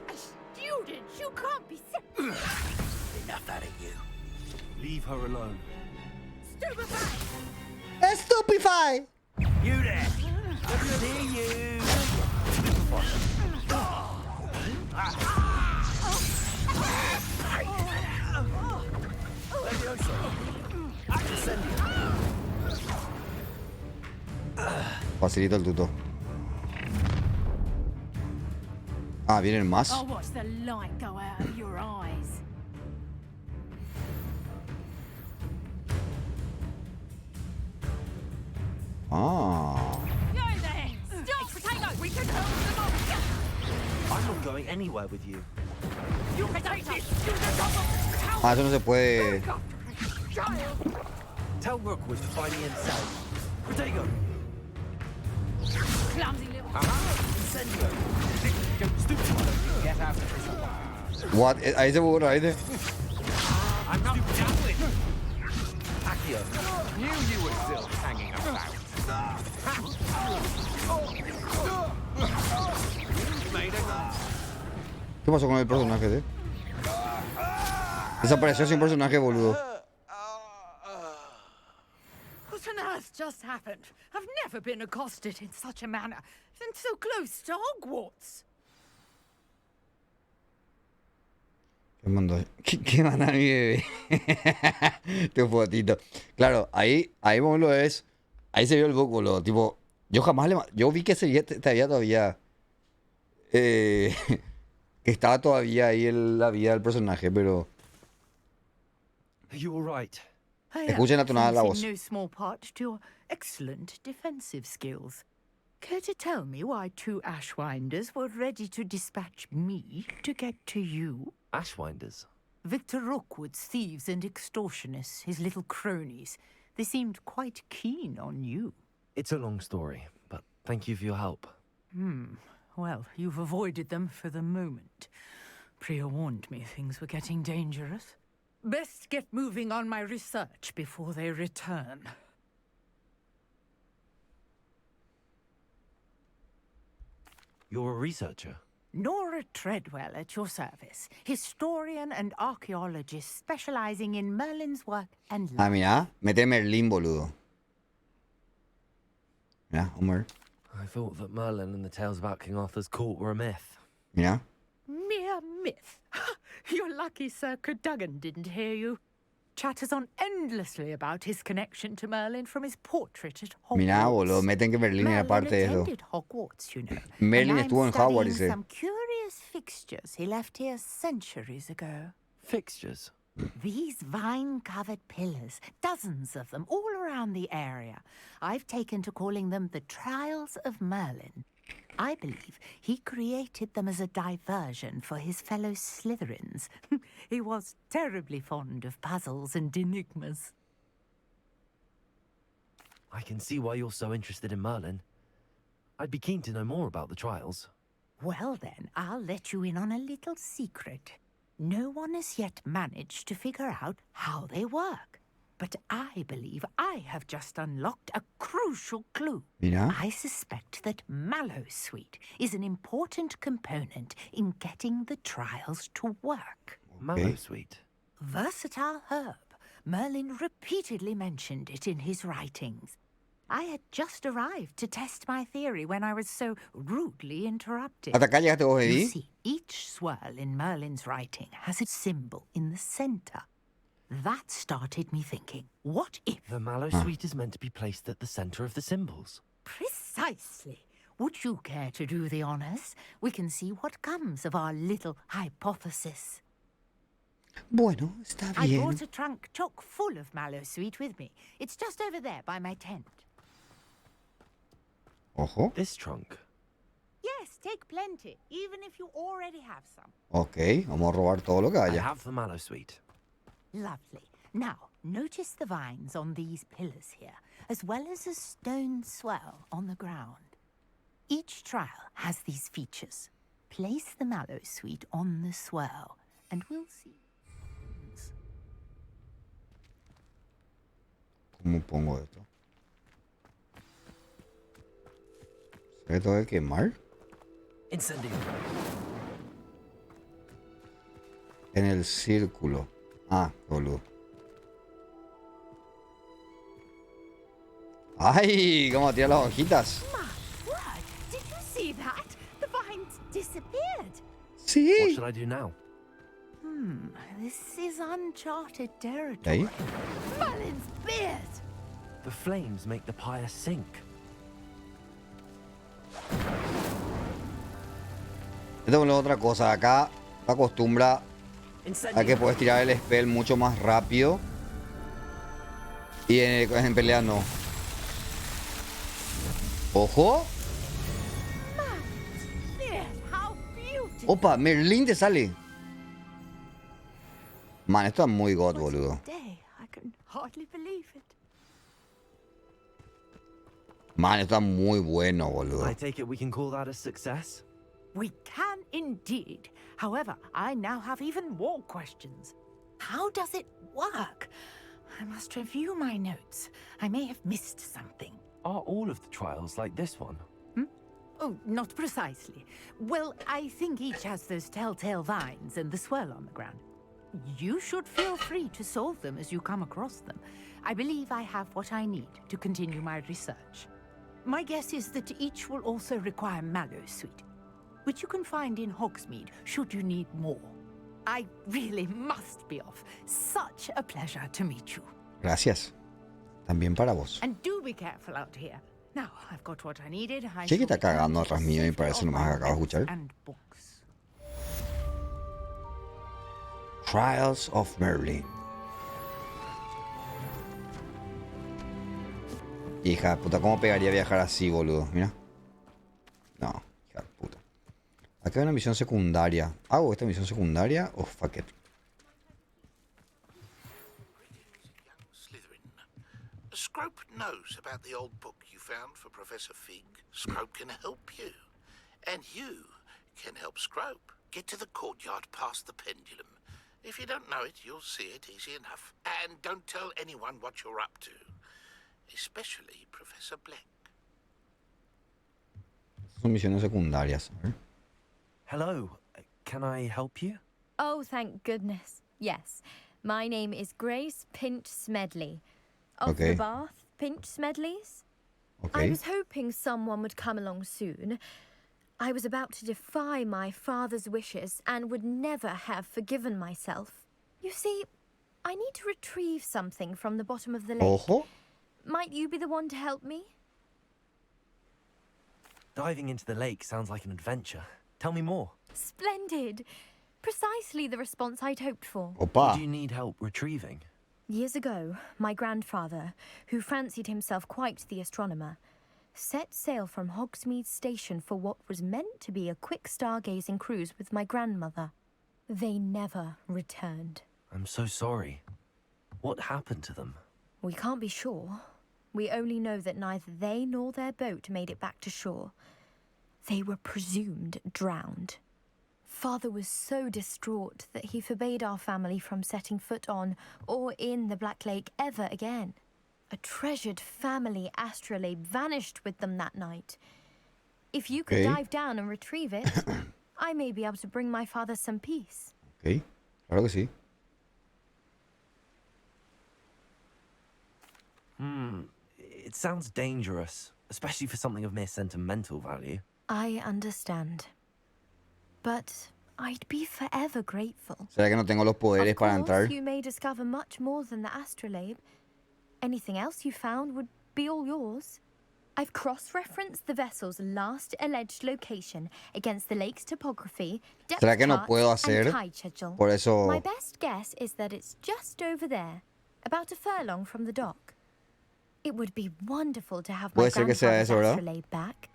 Students, you can't be Enough out of you. Leave her alone. Stupefy. You there. I see you. Facilita el tuto. Ah, vienen más. I'll watch the light go out of your eyes. Ah. You're in there! Stop, potato! We can help them all! I'm not going anywhere with you. You potato! Ah, eso no se puede. Tell Rookwood to find me inside. Protego! Clumsy little... Incendio! Get out of this. What? Ahí se borra, ahí se. I'm not done with Accio. Knew you were still hanging about. ¿Qué pasó con el personaje, Desapareció sin personaje, boludo. What on earth just happened? I've never been accosted in such a manner, and so close to Hogwarts. ¿Qué mandó? ¿Qué manda mi bebé? Tu fotito. Claro, ahí boludo es. Ahí se vio el bug, boludo. Tipo, yo jamás le. Yo vi que había todavía. Que estaba todavía ahí la vida del personaje, pero. You're right. Escuchen la tonada de la voz. No small part to your excellent defensive skills. Care to tell me why two Ashwinders were ready to dispatch me to get to you? Ashwinders? Victor Rookwood's thieves and extortionists, his little cronies. They seemed quite keen on you. It's a long story, but thank you for your help. Well, you've avoided them for the moment. Priya warned me things were getting dangerous. Best get moving on my research before they return. You're a researcher? Nora Treadwell at your service, historian and archaeologist specializing in Merlin's work and Ah, life. mira, mete Merlín, boludo. Mira, Homer. I thought that Merlin and the tales about King Arthur's court were a myth. Mira. Mere myth. You're lucky Sir Cadogan didn't hear you. Chatters on endlessly about his connection to Merlin from his portrait at Hogwarts. Mira, boludo, meten que Merlin era parte de eso. Attended Hogwarts, you know. Merlin and estuvo en I'm studying Hogwarts, dice. some curious fixtures he left here centuries ago. Fixtures? These vine-covered pillars, dozens of them, all around the area. I've taken to calling them the Trials of Merlin. I believe he created them as a diversion for his fellow Slytherins. He was terribly fond of puzzles and enigmas. I can see why you're so interested in Merlin. I'd be keen to know more about the trials. Well then, I'll let you in on a little secret. No one has yet managed to figure out how they work. But I believe I have just unlocked a crucial clue. Mira. I suspect that Mallowsweet is an important component in getting the trials to work. Mallowsweet? Versatile herb. Merlin repeatedly mentioned it in his writings. I had just arrived to test my theory when I was so rudely interrupted. Hasta acá llegaste vos, You Eddie. see, each swirl in Merlin's writing has a symbol in the center. That started me thinking, what if... The Mallowsweet is meant to be placed at the center of the symbols. Precisely. Would you care to do the honors? We can see what comes of our little hypothesis. Bueno, está I bien. brought a trunk chock full of Mallowsweet with me. It's just over there by my tent. Ojo. This trunk? Yes, take plenty, even if you already have some. Ok, vamos a robar todo lo que I haya. have the Mallowsweet. Lovely. Now, notice the vines on these pillars here, as well as a stone swell on the ground. Each trial has these features. Place the Mallowsweet on the swell, and we'll see. ¿Cómo pongo esto? ¿Se tengo que quemar? Incendio. En el círculo. Ah, boludo. ¡Ay! ¿Cómo tirar las hojitas? My word! Did you see that? The vines disappeared. Sí. What should I do now? This is uncharted ¿Ahí? territory. Merlin's beard! The flames make the pyre sink. Esto es otra cosa. Acá se acostumbra a Incendio. que puedes tirar el spell mucho más rápido. Y en pelea no. ¡Ojo! Merlin's beard! How beautiful! ¡Opa! Merlín te sale. Man, esto es muy god, boludo. Day, I can hardly believe it. Man, esto es muy bueno, boludo. I take it we can call that a success? We can indeed. However, I now have even more questions. How does it work? I must review my notes. I may have missed something. Are all of the trials like this one? Oh, not precisely. Well, I think each has those telltale vines and the swirl on the ground. You should feel free to solve them as you come across them. I believe I have what I need to continue my research. My guess is that each will also require Mallowsweet, which you can find in Hogsmeade should you need more. I really must be off. Such a pleasure to meet you. Gracias. También para vos. And do be careful out here. Now, I've got what I needed. I Sí que shall está cagando return to atrás mío y the parece safety nomás que of my acabo de notes escuchar. and books. Trials of Merlin. Hija de puta, ¿cómo pegaría viajar así, boludo? Mira. No, hija de puta. Acá hay una misión secundaria. ¿Hago esta misión secundaria o fuck it? Slytherin. Scrope knows about the old book you found for Professor Fig. Scrope can help you. And you can help Scrope get to the courtyard past the pendulum. If you don't know it, you'll see it easy enough. And don't tell anyone what you're up to. Especially Professor Black. Son misiones secundarias. A ver. Hello, can I help you? Oh, thank goodness. Yes. My name is Grace Pinch Smedley. Of Okay. the Bath Pinch Smedleys. I was hoping someone would come along soon. I was about to defy my father's wishes and would never have forgiven myself. You see, I need to retrieve something from the bottom of the lake. Ojo. Might you be the one to help me? Diving into the lake sounds like an adventure. Tell me more. Splendid. Precisely the response I'd hoped for. What do you need help retrieving? Years ago, my grandfather, who fancied himself quite the astronomer, set sail from Hogsmeade Station for what was meant to be a quick stargazing cruise with my grandmother. They never returned. I'm so sorry. What happened to them? We can't be sure. We only know that neither they nor their boat made it back to shore. They were presumed drowned. Father was so distraught that he forbade our family from setting foot on or in the Black Lake ever again. A treasured family astrolabe vanished with them that night. If you could dive down and retrieve it, I may be able to bring my father some peace. Ok, claro que sí. It sounds dangerous, especially for something of mere sentimental value. I understand. But I'd be forever grateful. ¿Será que no tengo los poderes para entrar? You may discover much more than the astrolabe. Anything else you found would be all yours. I've cross-referenced the vessel's last alleged location against the lake's topography, depth ¿Será que no charts, puedo and hacer? tide schedule. Por eso... My best guess is that it's just over there, about a furlong from the dock. It would be wonderful to have my Puede ser que sea grandfather's eso, ¿verdad? astrolabe back.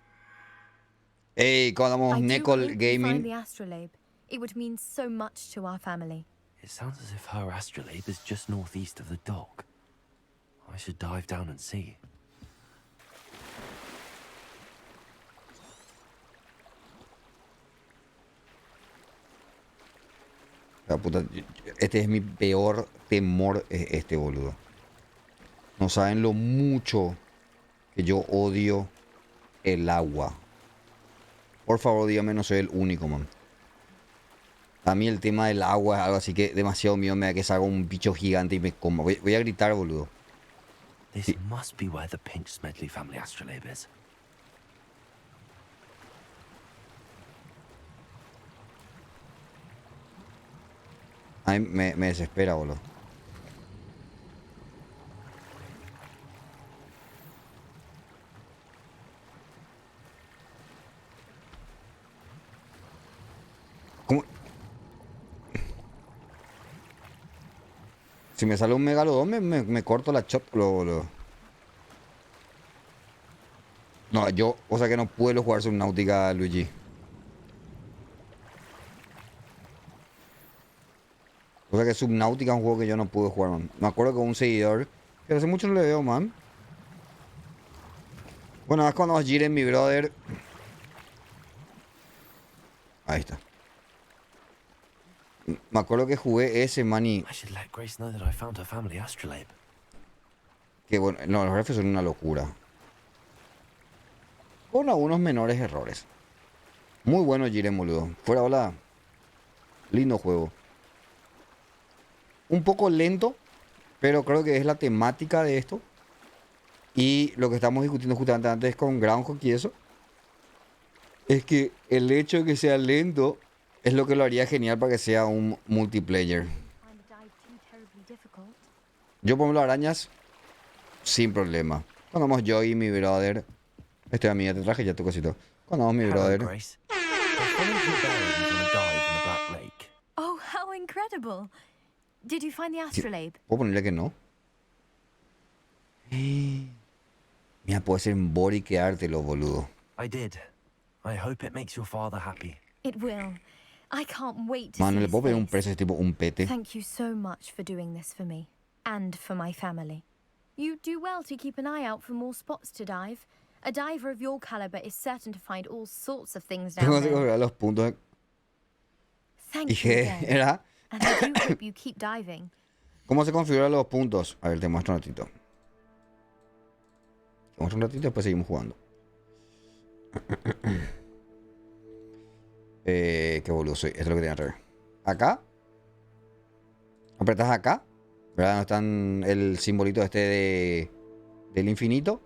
Hey, ¿cómo andamos? I do Necol hope you find Gaming. the astrolabe. It would mean so much to our family. It sounds as if her astrolabe is just northeast of the dock. I should dive down and see. La puta, este es mi peor temor, es este, boludo. No saben lo mucho que yo odio el agua. Por favor, dígame, no soy el único, man. A mí el tema del agua es algo así que demasiado miedo me da que salga un bicho gigante y me coma. Voy a gritar, boludo. This must be where the Pinch Smedley family astrolabe is. A mí me desespera, boludo. ¿Cómo? Si me sale un megalodón, me corto la chop, boludo. No, o sea que no puedo jugar Subnautica, Luigi. O sea que Subnautica es un juego que yo no pude jugar, man. Me acuerdo que un seguidor, que hace mucho no le veo, man. Bueno, es cuando Jiren, mi brother. Ahí está. Me acuerdo que jugué ese, man, y... I should let Grace know that I found her family astrolabe. Que bueno, no, los refs son una locura. Con algunos menores errores. Muy bueno Jiren, boludo. Fuera hola. Lindo juego. Un poco lento, pero creo que es la temática de esto. Y lo que estamos discutiendo justamente antes con Groundhog y eso, es que el hecho de que sea lento es lo que lo haría genial para que sea un multiplayer. Yo por ejemplo arañas, sin problema. Cuando vamos yo y mi brother, este amiga te traje ya tu cosito. Cuando vamos mi brother. Oh, how incredible! Did you find the astrolabe? ¿Puedo ponerle que no? Mira, puede ser en body quedártelo, boludo. I did. I hope it makes your father happy. It will. I can't wait to Mano, see le his puedo pedir un face. precio tipo un pete. Thank you so much for doing this for me and for my family. You do well to keep an eye out for more spots to dive. A diver of your caliber is certain to find all sorts of things down Tengo que there. configurar los puntos. Thank ¿Y you qué again. era? And I do hope you keep diving. ¿Cómo se configuran los puntos? A ver, te muestro un ratito. Te muestro un ratito y después seguimos jugando. Qué boludo soy. Esto es lo que tenía que ver. Acá. Apretas acá. ¿Verdad? No están el simbolito este del infinito.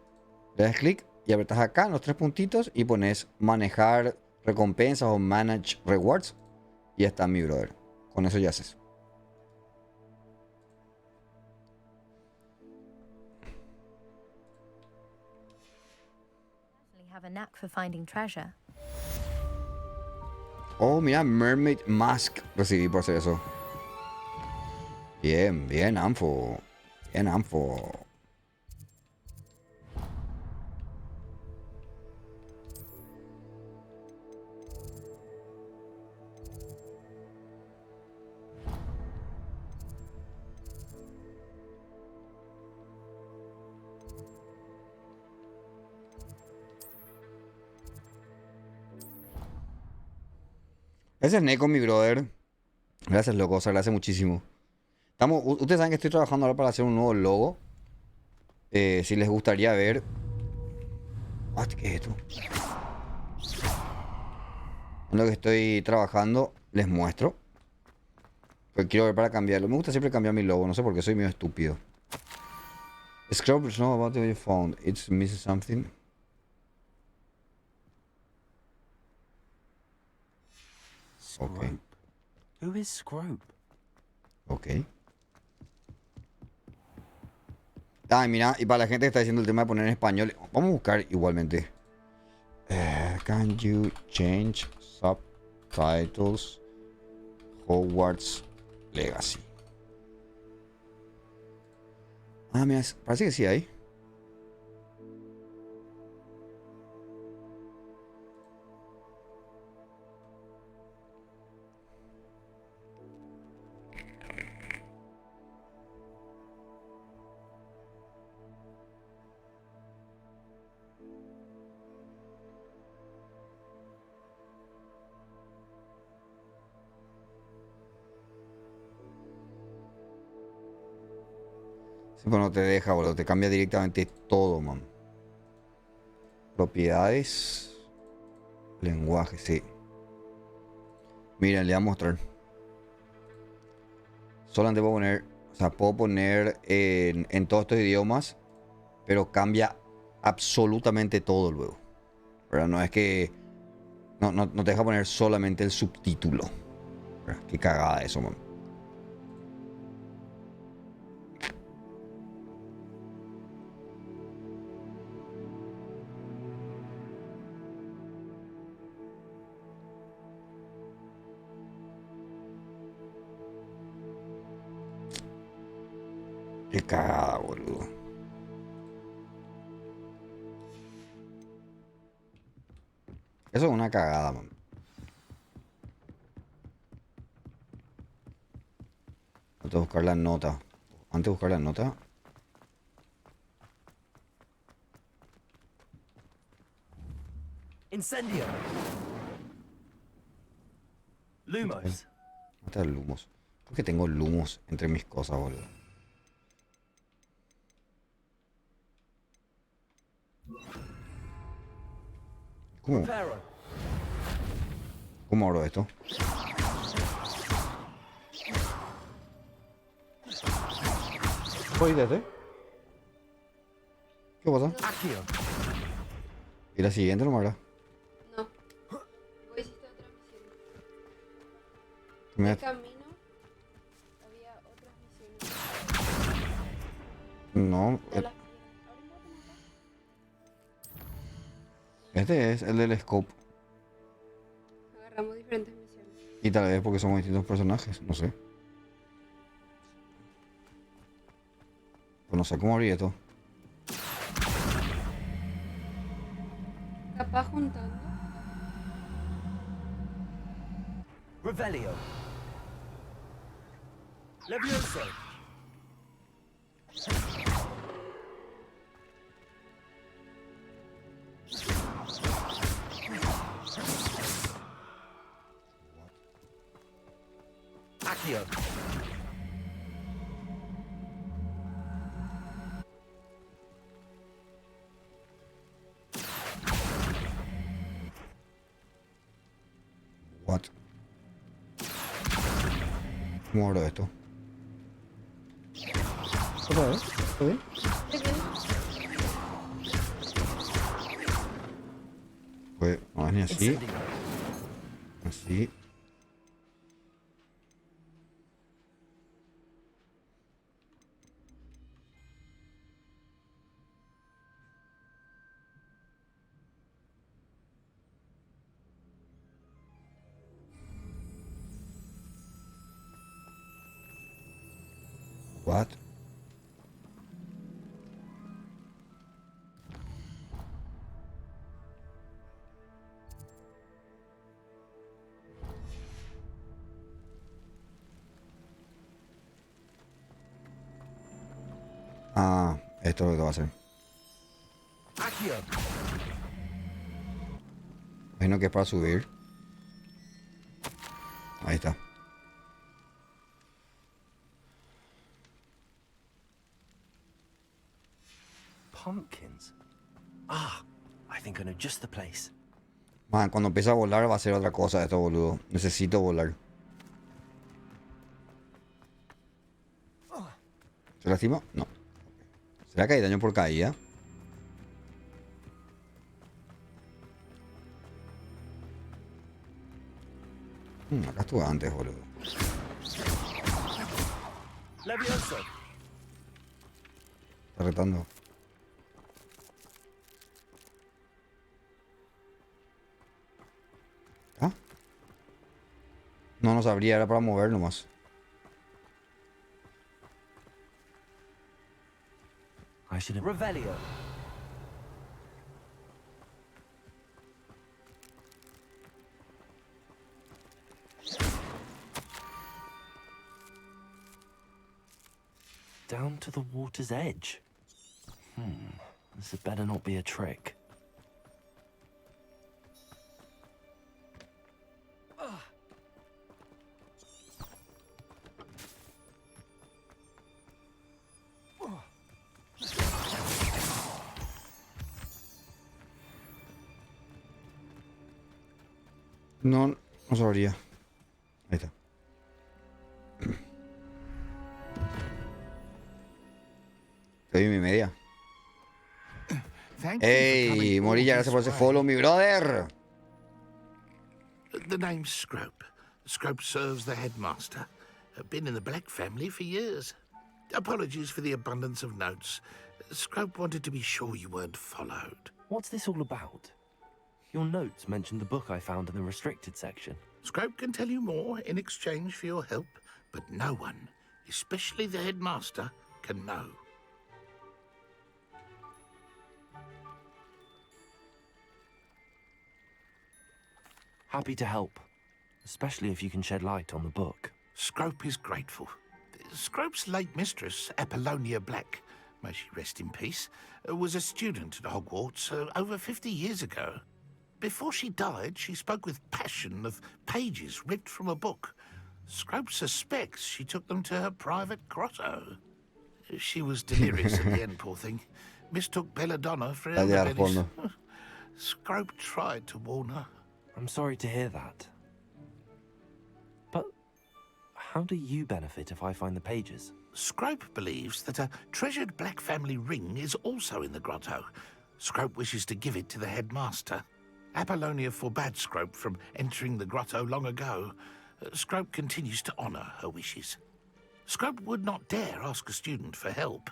Le das clic y apretas acá en los 3 puntitos y pones manejar recompensas o manage rewards. Y ya está, mi brother. Con eso ya haces. Have a knack for finding treasure. Oh, mira, Mermaid Mask recibí por hacer eso. Bien, bien, Anfu. Bien, Anfu. Ese es Neko, mi brother. Gracias, loco. Se agradece muchísimo. Ustedes saben que estoy trabajando ahora para hacer un nuevo logo. Si les gustaría ver. ¿Qué es esto? En lo que estoy trabajando, les muestro. Pero quiero ver para cambiarlo. Me gusta siempre cambiar mi logo. No sé por qué soy medio estúpido. Scrub know about what you found. It's missing something. Scrope. Who is Scrope? Ok. Mira, y para la gente que está diciendo el tema de poner en español, vamos a buscar igualmente. Can you change subtitles? Hogwarts Legacy. Mira, parece que sí hay. Sí, pero no te deja, boludo. Te cambia directamente todo, man. Propiedades. Lenguaje, sí. Miren, le voy a mostrar. Solamente puedo poner. O sea, puedo poner en todos estos idiomas. Pero cambia absolutamente todo luego. ¿Verdad? No es que. No te deja poner solamente el subtítulo. ¿Verdad? Qué cagada eso, man. Qué cagada, boludo. Eso es una cagada, man. Antes de buscar la nota. Antes de buscar la nota. Incendio. Lumos. ¿Dónde está el lumos? ¿Por qué tengo lumos entre mis cosas, boludo? ¿Cómo? ¿Cómo abro esto? ¿Puedes irte? ¿Qué pasa? ¿Y la siguiente no me hará? No. Vos hiciste otra misión. Me- En camino había otras misiones. No. Te las- Este es el del scope. Agarramos diferentes misiones. Y tal vez porque somos distintos personajes, no sé. Pues no sé cómo abrir esto. Capaz juntando. Revelio. Levioso. Accio. What? ¿Cómo abro esto? ¿Otra vez? ¿Está bien? Pues, no es ni así. Así. What? Ah, esto es lo que va a hacer. Imagino que es para subir. Ahí está. Pumpkins. Ah, I think I know just the place. Man, cuando empiece a volar va a ser otra cosa esto, boludo. Necesito volar. ¿Se lastimó? No. ¿Será que hay daño por caída? Acá estuve antes, boludo. Está retando. ¿Ah? No, no sabría, era para mover nomás. I should have... Revelio. Down to the water's edge. This had better not be a trick. No, no sabría. Ahí está. Estoy en mi media. Hey, Morilla, gracias por ese follow, mi brother. The name's Scrope. Scrope serves the headmaster. Been in the Black family for years. Apologies for the abundance of notes. Scrope wanted to be sure you weren't followed. What's this all about? Your notes mentioned the book I found in the restricted section. Scrope can tell you more in exchange for your help, but no one, especially the headmaster, can know. Happy to help, especially if you can shed light on the book. Scrope is grateful. Scrope's late mistress, Apollonia Black, may she rest in peace, was a student at Hogwarts over 50 years ago. Before she died, she spoke with passion of pages ripped from a book. Scrope suspects she took them to her private grotto. She was delirious at the end, poor thing. Mistook belladonna for elderberries. Scrope tried to warn her. I'm sorry to hear that. But how do you benefit if I find the pages? Scrope believes that a treasured Black family ring is also in the grotto. Scrope wishes to give it to the headmaster. Apollonia forbade Scrope from entering the grotto long ago. Scrope continues to honor her wishes. Scrope would not dare ask a student for help,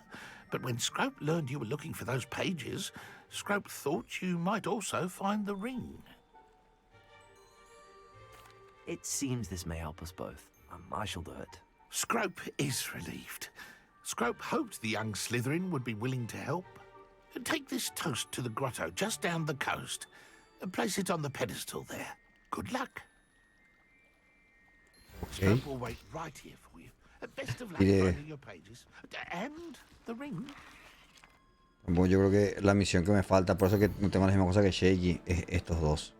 but when Scrope learned you were looking for those pages, Scrope thought you might also find the ring. It seems this may help us both. I shall do it. Scrope is relieved. Scrope hoped the young Slytherin would be willing to help. Take this toast to the grotto just down the coast. Place it on the pedestal there. Good luck. Okay. Scrope will wait right here for you. Best of luck finding your pages. And the ring. Bueno, yo creo que la misión que me falta, por eso que no tengo la misma cosa que Shaky, es estos dos.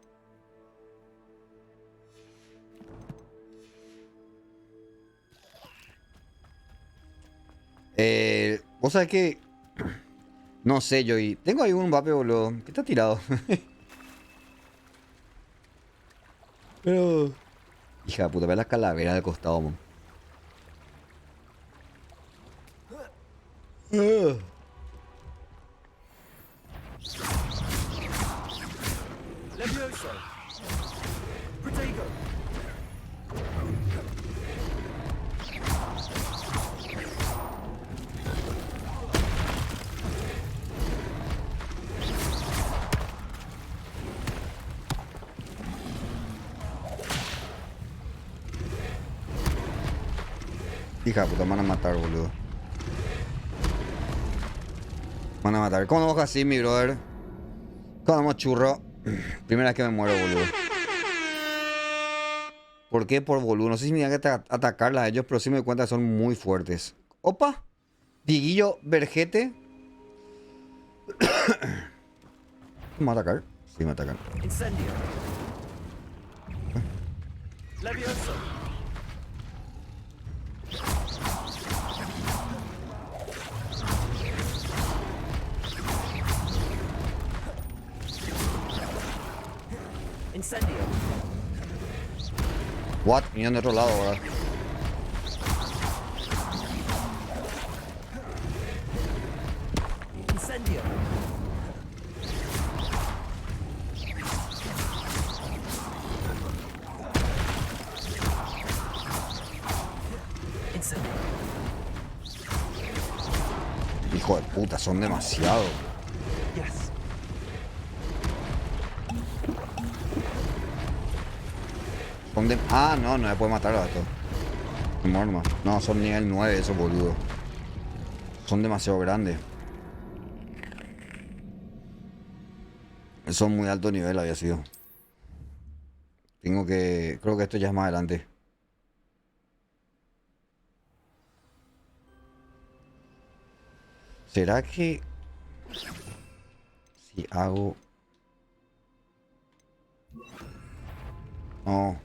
Vos sabés que... No sé, Joey. Tengo ahí un vape, boludo. Que está tirado. Pero... Hija de puta, ve la calavera del costado, man. Hija de puta, me van a matar, boludo. Me van a matar. ¿Cómo no así, mi brother? ¿Cómo no churro? Primera vez que me muero, boludo. ¿Por qué por boludo? No sé si me tienen que atacarlas a ellos, pero sí me doy cuenta que son muy fuertes. ¡Opa! Diguillo Vergete. ¿Me va a atacar? Sí, me atacan. Incendio. Levioso. Incendio. What? Vinieron de otro lado ahora. Incendio. Incendio. Hijo de puta, son demasiados. Yes. Son de... Ah, no, no me puede matar a esto. Norma. No, son nivel 9 esos boludos. Son demasiado grandes. Son muy alto nivel había sido. Tengo que... Creo que esto ya es más adelante. ¿Será que... Si hago... No.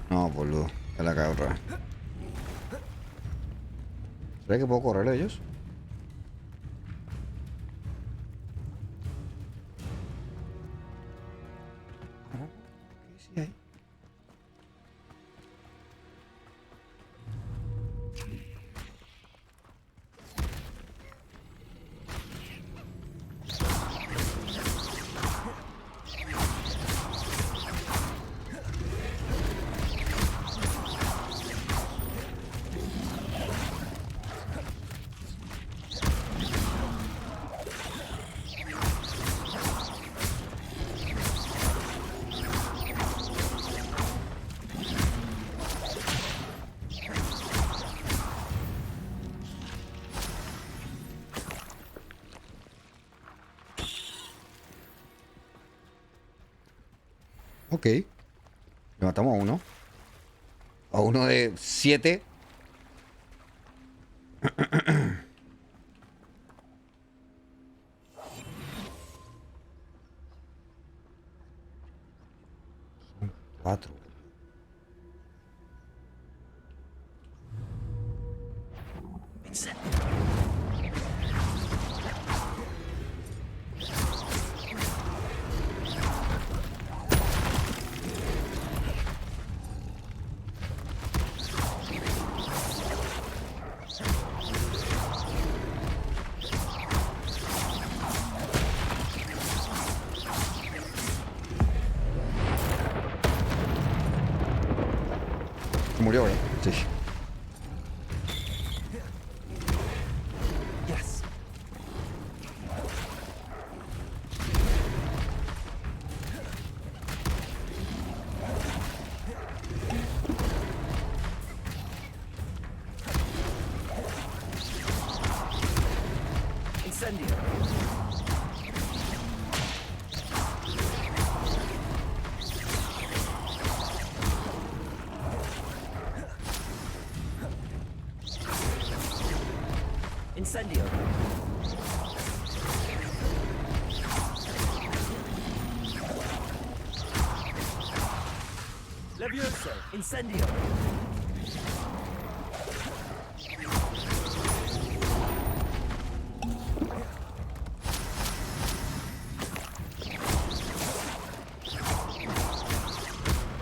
No, boludo. Ya la cago otra vez. ¿Será que puedo correr a ellos? ¿Qué hay? Ok. Le matamos a uno. A uno de 7. Son 4. Murió, ¿verdad? Sí. Yes. Incendio. Incendio. Levioso. Incendio.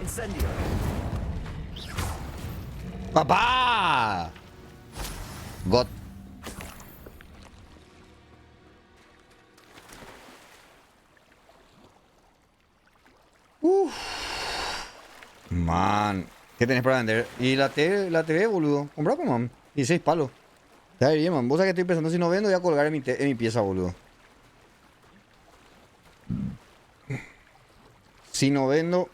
Incendio. ¡Papá! God. Man. ¿Qué tenés para vender? Y la TV, boludo. Comprá, pues, man. 16 palos. Está bien, man. Vos sabés que estoy pensando, si no vendo, voy a colgar en mi pieza, boludo. Si no vendo...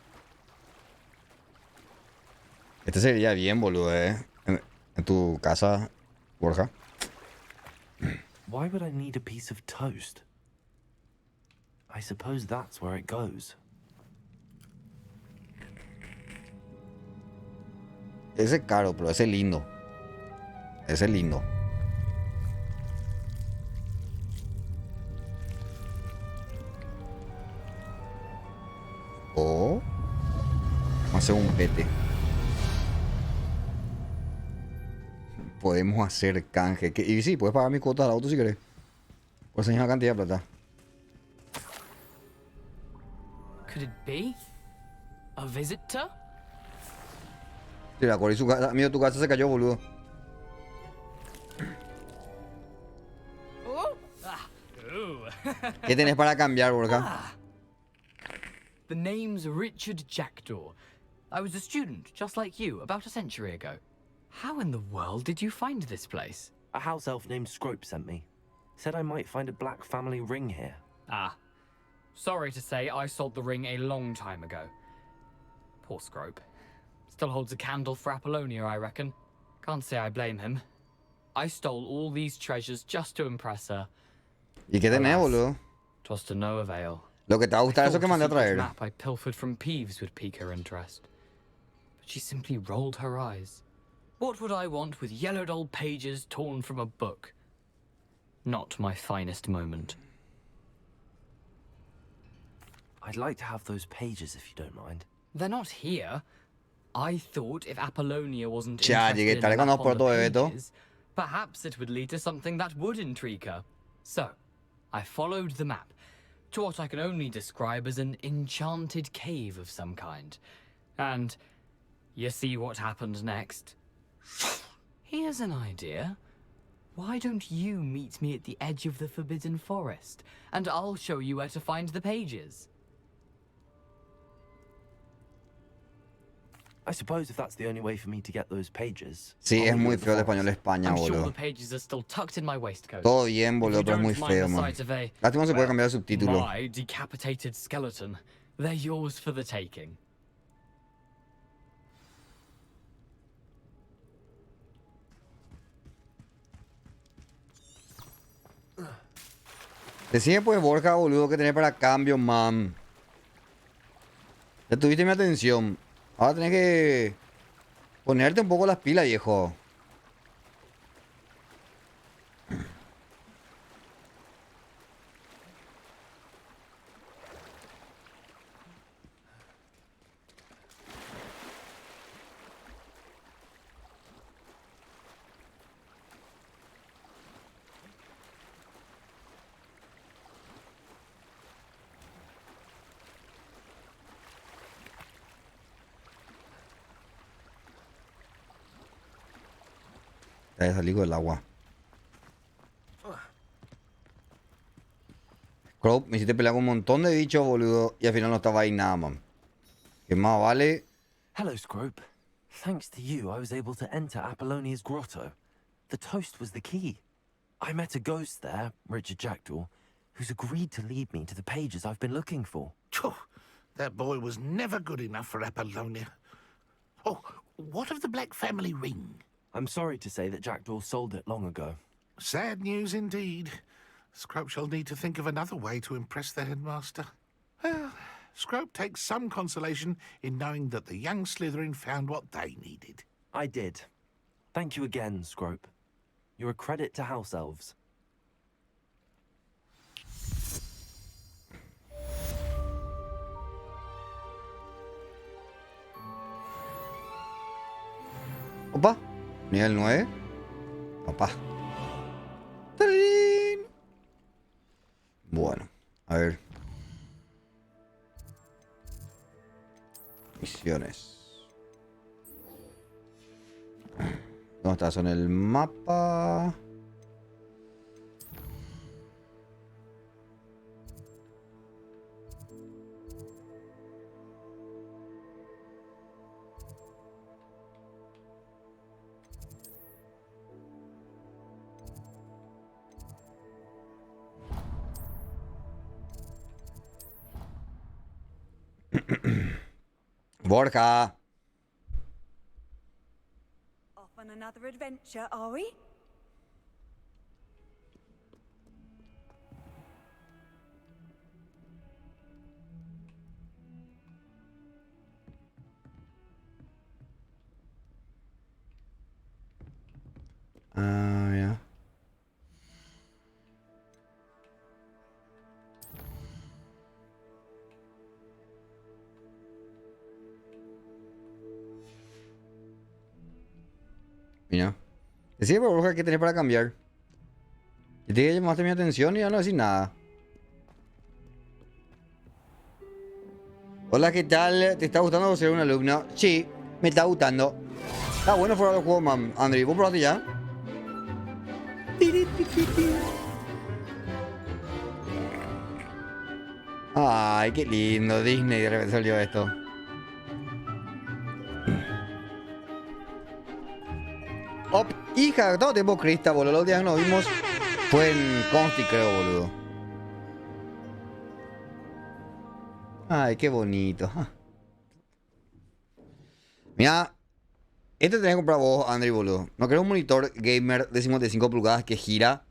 Este sería bien, boludo, en tu casa, Borja. Why would I need a piece of toast? I suppose that's where it goes. Ese es caro, pero ese es lindo. Ese es lindo. O... Vamos a hacer un pete. Podemos hacer canje. Y sí, puedes pagar mi cuota del auto si querés. Pues enseñar una cantidad de plata. Could it be? A visitor? Sí, la Cori, su casa, amigo, tu casa se cayó, boludo. ¿Qué tenés para cambiar, Borja? The name's Richard Jackdaw. I was a student, just like you, about a century ago. How in the world did you find this place? A house elf named Scrope sent me. Said I might find a black family ring here. Ah. Sorry to say, I sold the ring a long time ago. Poor Scrope. Still holds a candle for Apollonia, I reckon. Can't say I blame him. I stole all these treasures just to impress her. ¿Y qué tenés, boludo? 'Twas to no avail. Lo que te va a gustar es eso que mandé a The traer. map I pilfered from Peeves would pique her interest. But she simply rolled her eyes. What would I want with yellowed old pages torn from a book? Not my finest moment. I'd like to have those pages if you don't mind. They're not here. I thought if Apollonia wasn't Ya, interested llegué in tarde the cuando map por on the todo esto. pages, perhaps it would lead to something that would intrigue her. So, I followed the map to what I can only describe as an enchanted cave of some kind. And you see what happened next? Here's an idea. Why don't you meet me at the edge of the Forbidden Forest, and I'll show you where to find the pages? I suppose if that's the only way for me to get those pages. Sí, I'll es meet you muy at the feo el forest. español de España, I'm sure boludo. the pages are still tucked in my waistcoat. Todo bien, boludo, If you pero es muy don't mind feo, the man. sight of a, Lástima no se puede cambiar el subtítulo. my decapitated skeleton, they're yours for the taking. Decime pues, Borja, boludo, que tenés para cambio, man. Ya tuviste mi atención. Ahora tenés que ponerte un poco las pilas, viejo. Ya salí del agua. Crow, me hiciste pelear con un montón de bichos, boludo. Y al final no estaba ahí nada, man. Que más vale. Hello, Scrope. Thanks to you, I was able to enter Apollonia's grotto. The toast was the key. I met a ghost there, Richard Jackdaw, who's agreed to lead me to the pages I've been looking for. Phew, that boy was never good enough for Apollonia. Oh, what of the Black family ring? I'm sorry to say that Jackdaw sold it long ago. Sad news indeed. Scrope shall need to think of another way to impress the headmaster. Well, Scrope takes some consolation in knowing that the young Slytherin found what they needed. I did. Thank you again, Scrope. You're a credit to house elves. Opa, nivel 9. Opa. ¡Tarín! Bueno, a ver. Misiones. ¿Dónde estás? En el mapa. Borja. Off on another adventure, are we? Ah, ya. Mira. Decía, pero Borja, ¿qué tenés para cambiar? Y te llamaste mi atención y ya no decís nada. Hola, ¿qué tal? ¿Te está gustando ser un alumno? Sí, me está gustando. Está bueno fuera del juego, man. Andri, ¿vos probaste ya? Ay, qué lindo. Disney de repente salió esto. Oh, hija, todo tiempo Crista, boludo. Los días que nos vimos fue en Consti, creo, boludo. Ay, qué bonito. Mira, este tenés que comprar vos, Andri, boludo. ¿No querés un monitor gamer de 55 pulgadas que gira?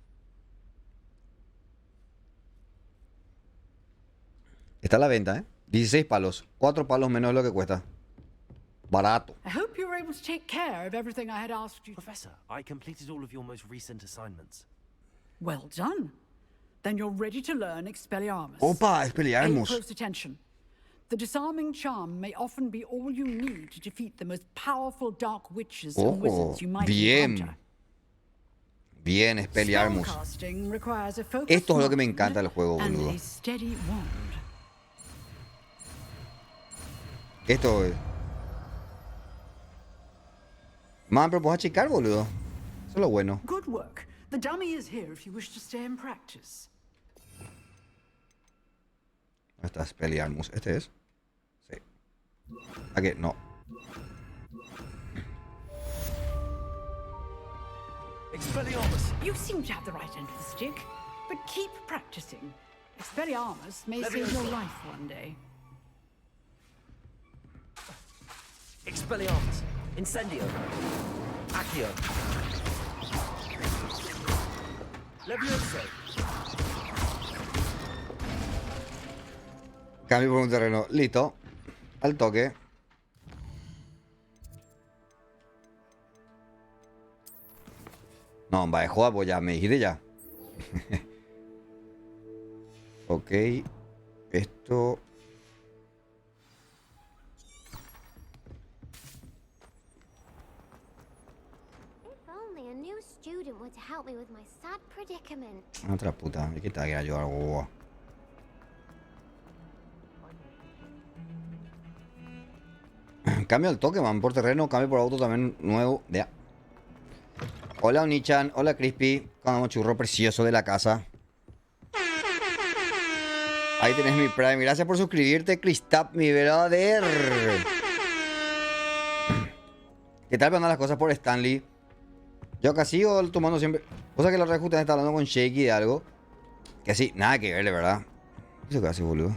Está a la venta, ¿eh? 16 palos. 4 palos menos de lo que cuesta. Barato. I hope you were able to take care of everything I had asked you. Professor, I completed all of your most recent assignments. Well done. Then you're ready to learn Expelliarmus. Opa, Pay Expelliarmus. close attention. The disarming charm may often be all you need to defeat the most powerful dark witches and wizards you might encounter. Bien, Expelliarmus. Spellcasting requires a focused Esto es lo que me mind encanta del juego, and boludo. a steady wand. Esto es. Man, pero puedes achicar, boludo. Eso es lo bueno. Good work. The dummy is here if you wish to stay and practice. ¿Dónde está Expelliarmus? ¿Este es? Sí. Aquí, no. Expelliarmus. You seem to have the right end of the stick, but keep practicing. Expelliarmus may save your life one day. Expelliarmus. Incendio. Accio. Levioso. Cambio por un terreno. Listo. Al toque. No, va de joda, pues ya me dijiste ya. Ok. Esto. Only a new student were to help me with my sad predicament. Otra puta. ¿Y qué tal que ayudar, boba? Cambio al toque, man. Por terreno, cambio por auto también nuevo. Ya. Hola, Onichan. Hola, Crispy. Con churro precioso de la casa. Ahí tenés mi Prime. Gracias por suscribirte, Cristap, mi brother. ¿Qué tal andan las cosas por Stanley? Yo acá sigo tomando siempre. Cosa que la red justamente está hablando con Shaky de algo. Que sí, nada que verle, ¿verdad? Eso que hace, boludo.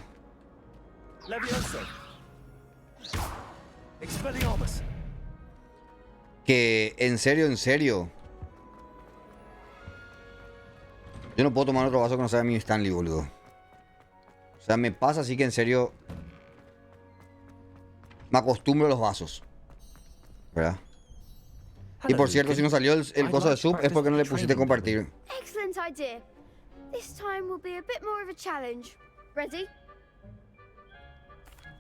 Levioso. Expelliarmus. Que en serio. Yo no puedo tomar otro vaso que no sea mi Stanley, boludo. O sea, me pasa así que en serio. Me acostumbro a los vasos. ¿Verdad? Y por cierto, si no salió el coso de sub es porque no le pusiste compartir. Excellent idea. This time will be a bit more of a challenge. Ready?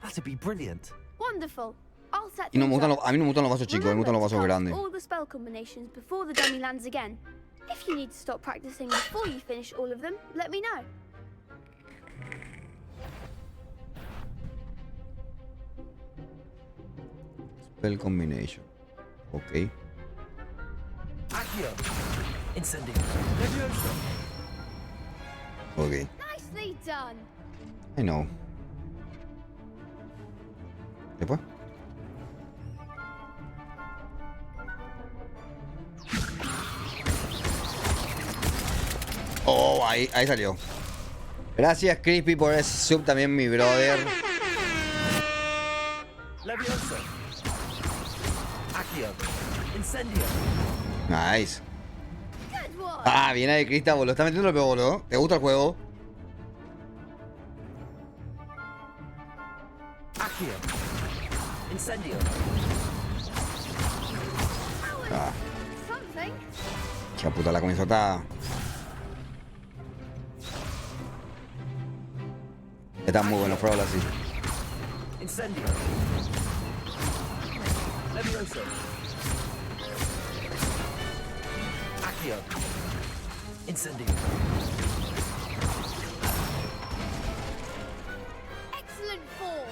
That'd be brilliant. Wonderful. I'll set Y no me things gustan up. a mí no me gustan los vasos chicos, me gustan los vasos grandes. All the spell combinations before the dummy lands again. If you need to stop practicing before you finish all of them, let me know. Spell combination. Ok. Accio. Incendio. Levioso. Ok. Nicely done. I know. Después. Oh, ahí salió. Gracias, Crispy, por ese sub también, mi brother. Levioso. Accio. Incendio. Nice. Good one. Ah, viene de Crista, boludo. Está metiendo lo peor, boludo. ¿Te gusta el juego? Accio. Incendio. Ah, Something. hija puta, la comenzó está. Está muy bueno, pruébalo así. Incendio. Levioso. Accio. Incendio. Excellent fall.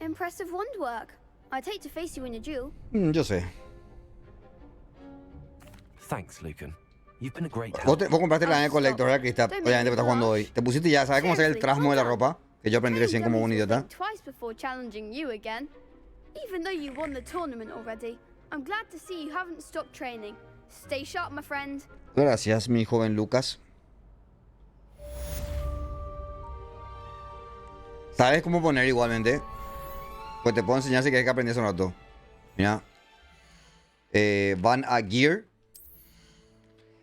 Impressive wand work. I'd hate to face you in a duel. Yo sé. Thanks, Lucan. You've been a great help. Vos compraste la de Collector, ¿verdad, Crista? Obviamente, estás jugando hoy. Te pusiste ya, ¿sabes cómo hacer el trasmo de la ropa? Que yo aprendí recién como un idiota. Twice before challenging you again. Even though you won the tournament already, I'm glad to see you haven't stopped training. Stay sharp, my friend. Gracias, mi joven Lucas. ¿Sabes cómo poner igualmente? Pues te puedo enseñar si quieres que aprendas un rato. Mira. Van a Gear.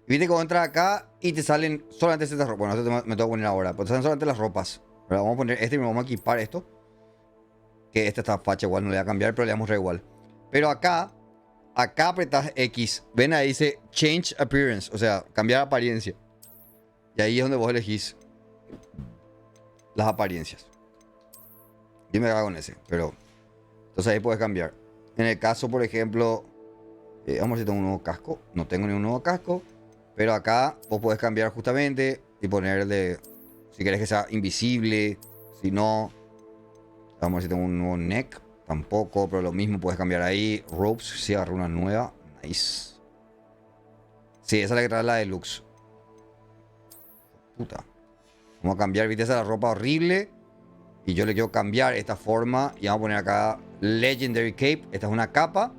Viste que vos entras acá y te salen solamente estas ropas. Bueno, esto me tengo que poner ahora. Pero te salen solamente las ropas. Pero vamos a poner este y vamos a equipar esto. Que este está facha igual, no le voy a cambiar, pero le vamos a mostrar igual. Pero acá apretas X. Ven ahí dice Change Appearance. O sea, cambiar apariencia. Y ahí es donde vos elegís las apariencias. Yo me cago con ese, pero entonces ahí puedes cambiar. En el caso, por ejemplo, vamos a ver si tengo un nuevo casco. No tengo ni un nuevo casco. Pero acá vos podés cambiar justamente y ponerle, si querés que sea invisible, si no. Vamos a ver si tengo un nuevo neck. Tampoco, pero lo mismo puedes cambiar ahí. Ropes, si agarré una nueva. Nice. Sí, esa es la que trae la deluxe. Puta. Vamos a cambiar, viste, esa es la ropa horrible. Y yo le quiero cambiar esta forma. Y vamos a poner acá Legendary Cape. Esta es una capa.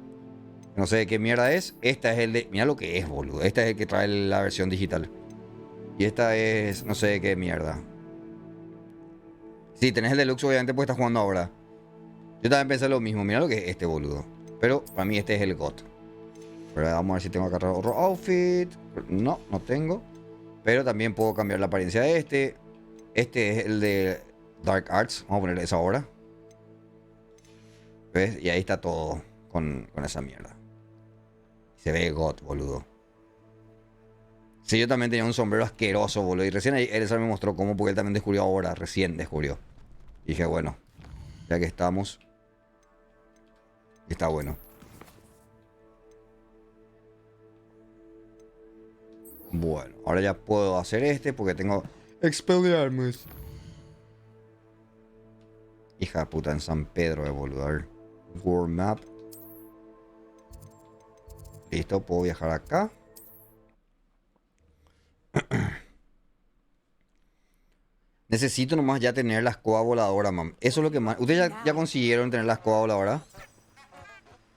No sé de qué mierda es. Esta es el de... Mira lo que es, boludo. Esta es el que trae la versión digital. Y esta es... No sé de qué mierda. Si tenés el deluxe, obviamente pues estás jugando ahora. Yo también pensé lo mismo. Mira lo que es este, boludo. Pero para mí este es el GOT. Pero vamos a ver si tengo acá otro outfit. No, no tengo. Pero también puedo cambiar la apariencia de este. Este es el de Dark Arts. Vamos a ponerle esa ahora. ¿Ves? Y ahí está todo con esa mierda. Se ve GOT, boludo. Sí, yo también tenía un sombrero asqueroso, boludo. Y recién ahí Elsa me mostró cómo, porque él también descubrió ahora. Recién descubrió. Y dije, bueno, ya que estamos. Está bueno. Bueno, ahora ya puedo hacer este porque tengo Expelliarmus. Hija de puta, en San Pedro de boludo. A ver. World Map. Listo, puedo viajar acá. Necesito nomás ya tener la escoba voladora, mam. Eso es lo que más... ¿Ustedes ya consiguieron tener la escoba voladora?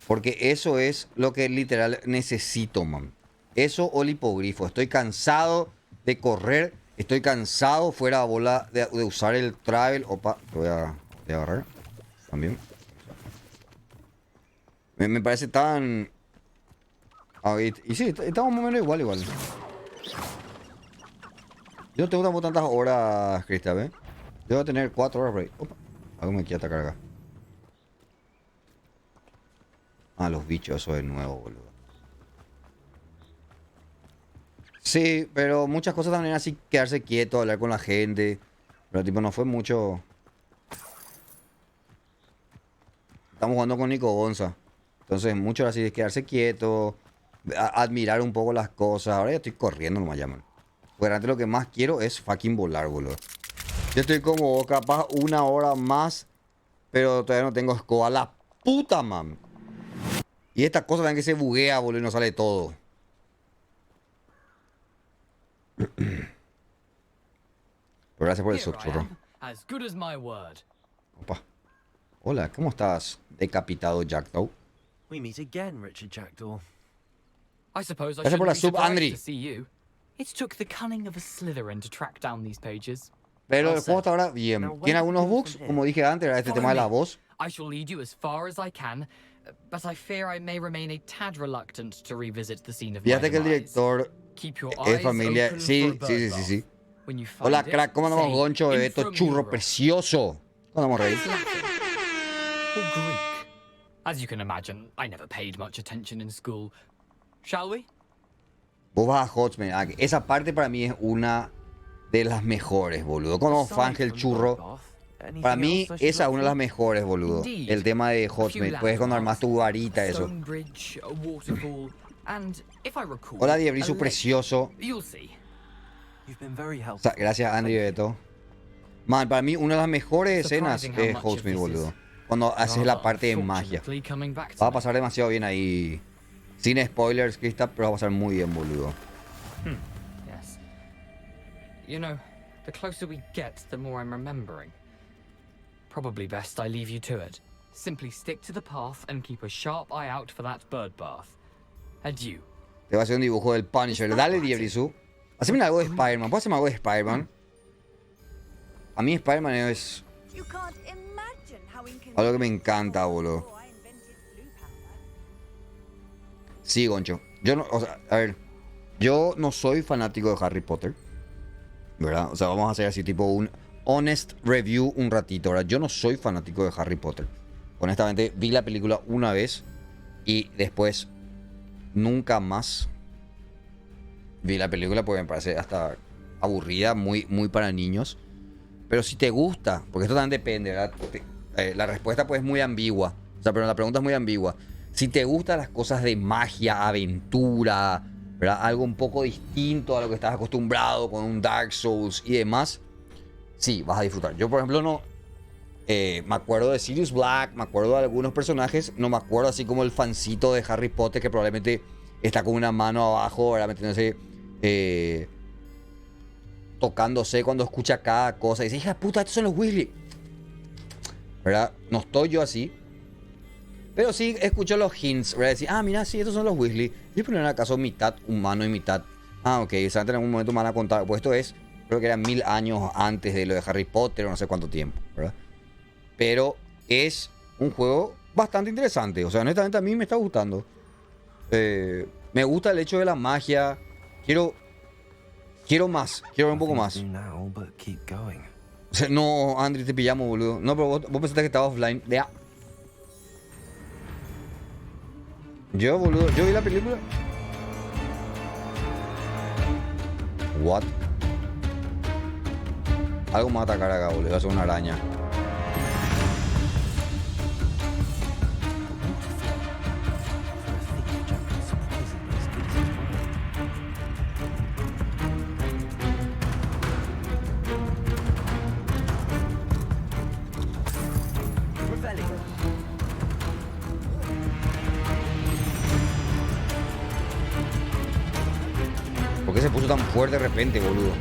Porque eso es lo que literal necesito, mam. Eso o el hipogrifo. Estoy cansado de correr. Estoy cansado fuera de bola de usar el travel. Opa, lo voy a agarrar. También. Me parece tan... y sí, estamos más o menos igual. Yo no tengo tantas horas, Cristian, ¿eh? Debo tener 4 horas por ahí. Opa, algo me quiere atacar acá. Ah, los bichos, eso de nuevo, boludo. Sí, pero muchas cosas también así, quedarse quieto, hablar con la gente. Pero tipo, no fue mucho. Estamos jugando con Nico Gonza. Entonces, mucho así de quedarse quieto, admirar un poco las cosas. Ahora ya estoy corriendo, no me llaman. Porque antes lo que más quiero es fucking volar, boludo. Yo estoy como capaz 1 hora más, pero todavía no tengo escoba. La puta, man. Y esta cosa también que se buguea, boludo, y no sale todo. Pero gracias por el susurro. Opa. Hola, ¿cómo estás, decapitado Jackdaw? We meet again, Richard Jackdaw. I suppose I Gracias por la shouldn't be sub, Andri. surprised to see you. It took the cunning of a Slytherin to track down these pages. Pero el juego está ahora bien. Tiene algunos bugs, como dije antes, era este tema de la voz. I shall lead you as far as I can, but I fear I may remain a tad reluctant to revisit the scene of my Fíjate que el demise. director Keep your es eyes familia. open Sí, for a sí, bird sí, sí, sí. bath. When you find Hola, it, crack, ¿cómo andamos, say, Goncho, Bebeto? Churro "Inframuros." precioso. ¿Cómo andamos, Rey? Or Greek. As you can imagine, I never paid much attention in school. Shall we? Vos vas a Hotsman. Esa parte para mí es una de las mejores, boludo. Como fan del churro. Para mí, esa es una de las mejores, boludo. El tema de Hotsman. Puedes cuando armas tu varita, eso. Bridge, a waterfall, and if I recall, Hola, a Diebrisu lake. precioso. You'll see. You've been very O helpful. sea, gracias, Andy Beto. Man, para mí, una de las mejores escenas Surprising how es much of Hotsman, this boludo. is Cuando haces la parte de rather magia. unfortunately coming back to Va a me. pasar demasiado bien ahí. Sin spoilers, Krista, pero va a pasar muy bien, boludo. Yes. You know, the closer we get, the more I'm remembering. Probably best I leave you to it. Simply stick to the path and keep a sharp eye out for that bird bath. Adieu. Te va a hacer un dibujo del Punisher. Dale, Diebrisu. Haceme algo de Spider-Man. ¿Puedo hacerme algo de Spider-Man? A mí Spider-Man es You can't imagine how algo que me encanta, boludo. Sí, Goncho. Yo no, o sea, a ver, yo no soy fanático de Harry Potter, ¿verdad? O sea, vamos a hacer así tipo un honest review un ratito, ¿verdad? Yo no soy fanático de Harry Potter. Honestamente, vi la película una vez y después nunca más vi la película porque me parece hasta aburrida, muy, muy para niños. Pero si te gusta, porque esto también depende, ¿verdad? La respuesta pues es muy ambigua. O sea, pero la pregunta es muy ambigua. Si te gustan las cosas de magia, aventura, ¿verdad? Algo un poco distinto a lo que estás acostumbrado con un Dark Souls y demás, sí, vas a disfrutar. Yo, por ejemplo, no... me acuerdo de Sirius Black, me acuerdo de algunos personajes, no me acuerdo así como el fancito de Harry Potter que probablemente está con una mano abajo, ¿verdad? Metiéndose... tocándose cuando escucha cada cosa y dice, hija de puta, estos son los Weasley, ¿verdad? No estoy yo así, pero sí escucho los hints, ¿verdad? Decir, ah, mira, sí, estos son los Weasley. Y poner acaso mitad humano y mitad, ah, ok, en algún momento me van a contar, pues esto es, creo que eran 1000 años antes de lo de Harry Potter o no sé cuánto tiempo, ¿verdad? Pero es un juego bastante interesante, o sea, honestamente a mí me está gustando. Me gusta el hecho de la magia, quiero más, quiero ver un poco más. O sea, no, Andri, te pillamos, boludo. No, pero vos pensaste que estaba offline. Ya. Yo, boludo, yo vi la película. What? Algo me va a atacar acá, boludo. Va a ser una araña. ¿Por qué se puso tan fuerte de repente, boludo?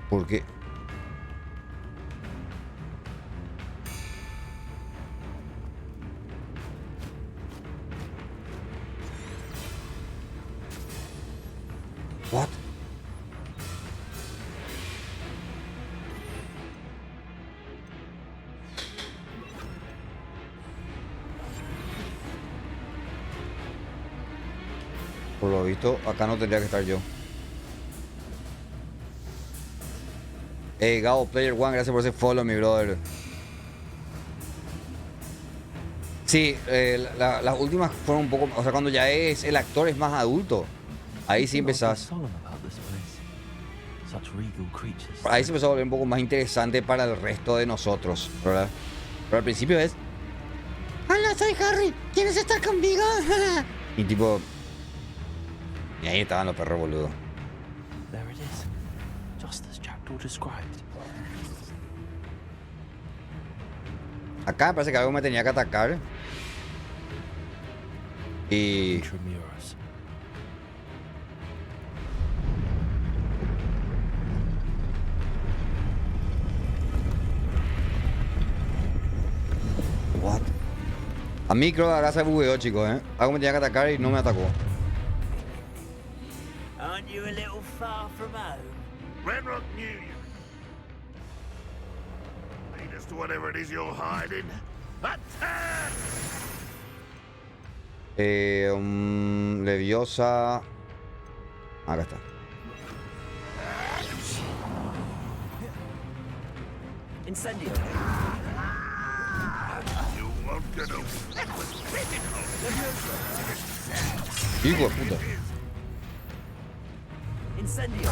¿Por qué? What? Por lo visto, acá no tendría que estar yo. Gabo Player One, gracias por ese follow, mi brother. Sí, las últimas fueron un poco... O sea, cuando ya es el actor es más adulto. Ahí sí empezás. Ahí se empezó a volver un poco más interesante para el resto de nosotros, ¿verdad? Pero al principio es... ¡Hola, soy Harry! ¿Quieres estar conmigo? Y tipo... Y ahí estaban los perros, boludo. There it is. Just as Jackdaw described. Acá me parece que algo me tenía que atacar. Y... What? A mí creo que acá se bugueó, chicos, Algo me tenía que atacar y no me atacó. Aren't you a little far from home? Renrock knew you. Lead us to whatever it is you're hiding. Attack! Leviosa. Acá está. Incendio. You won't get away. That was physical. Hijo de puta. Incendio.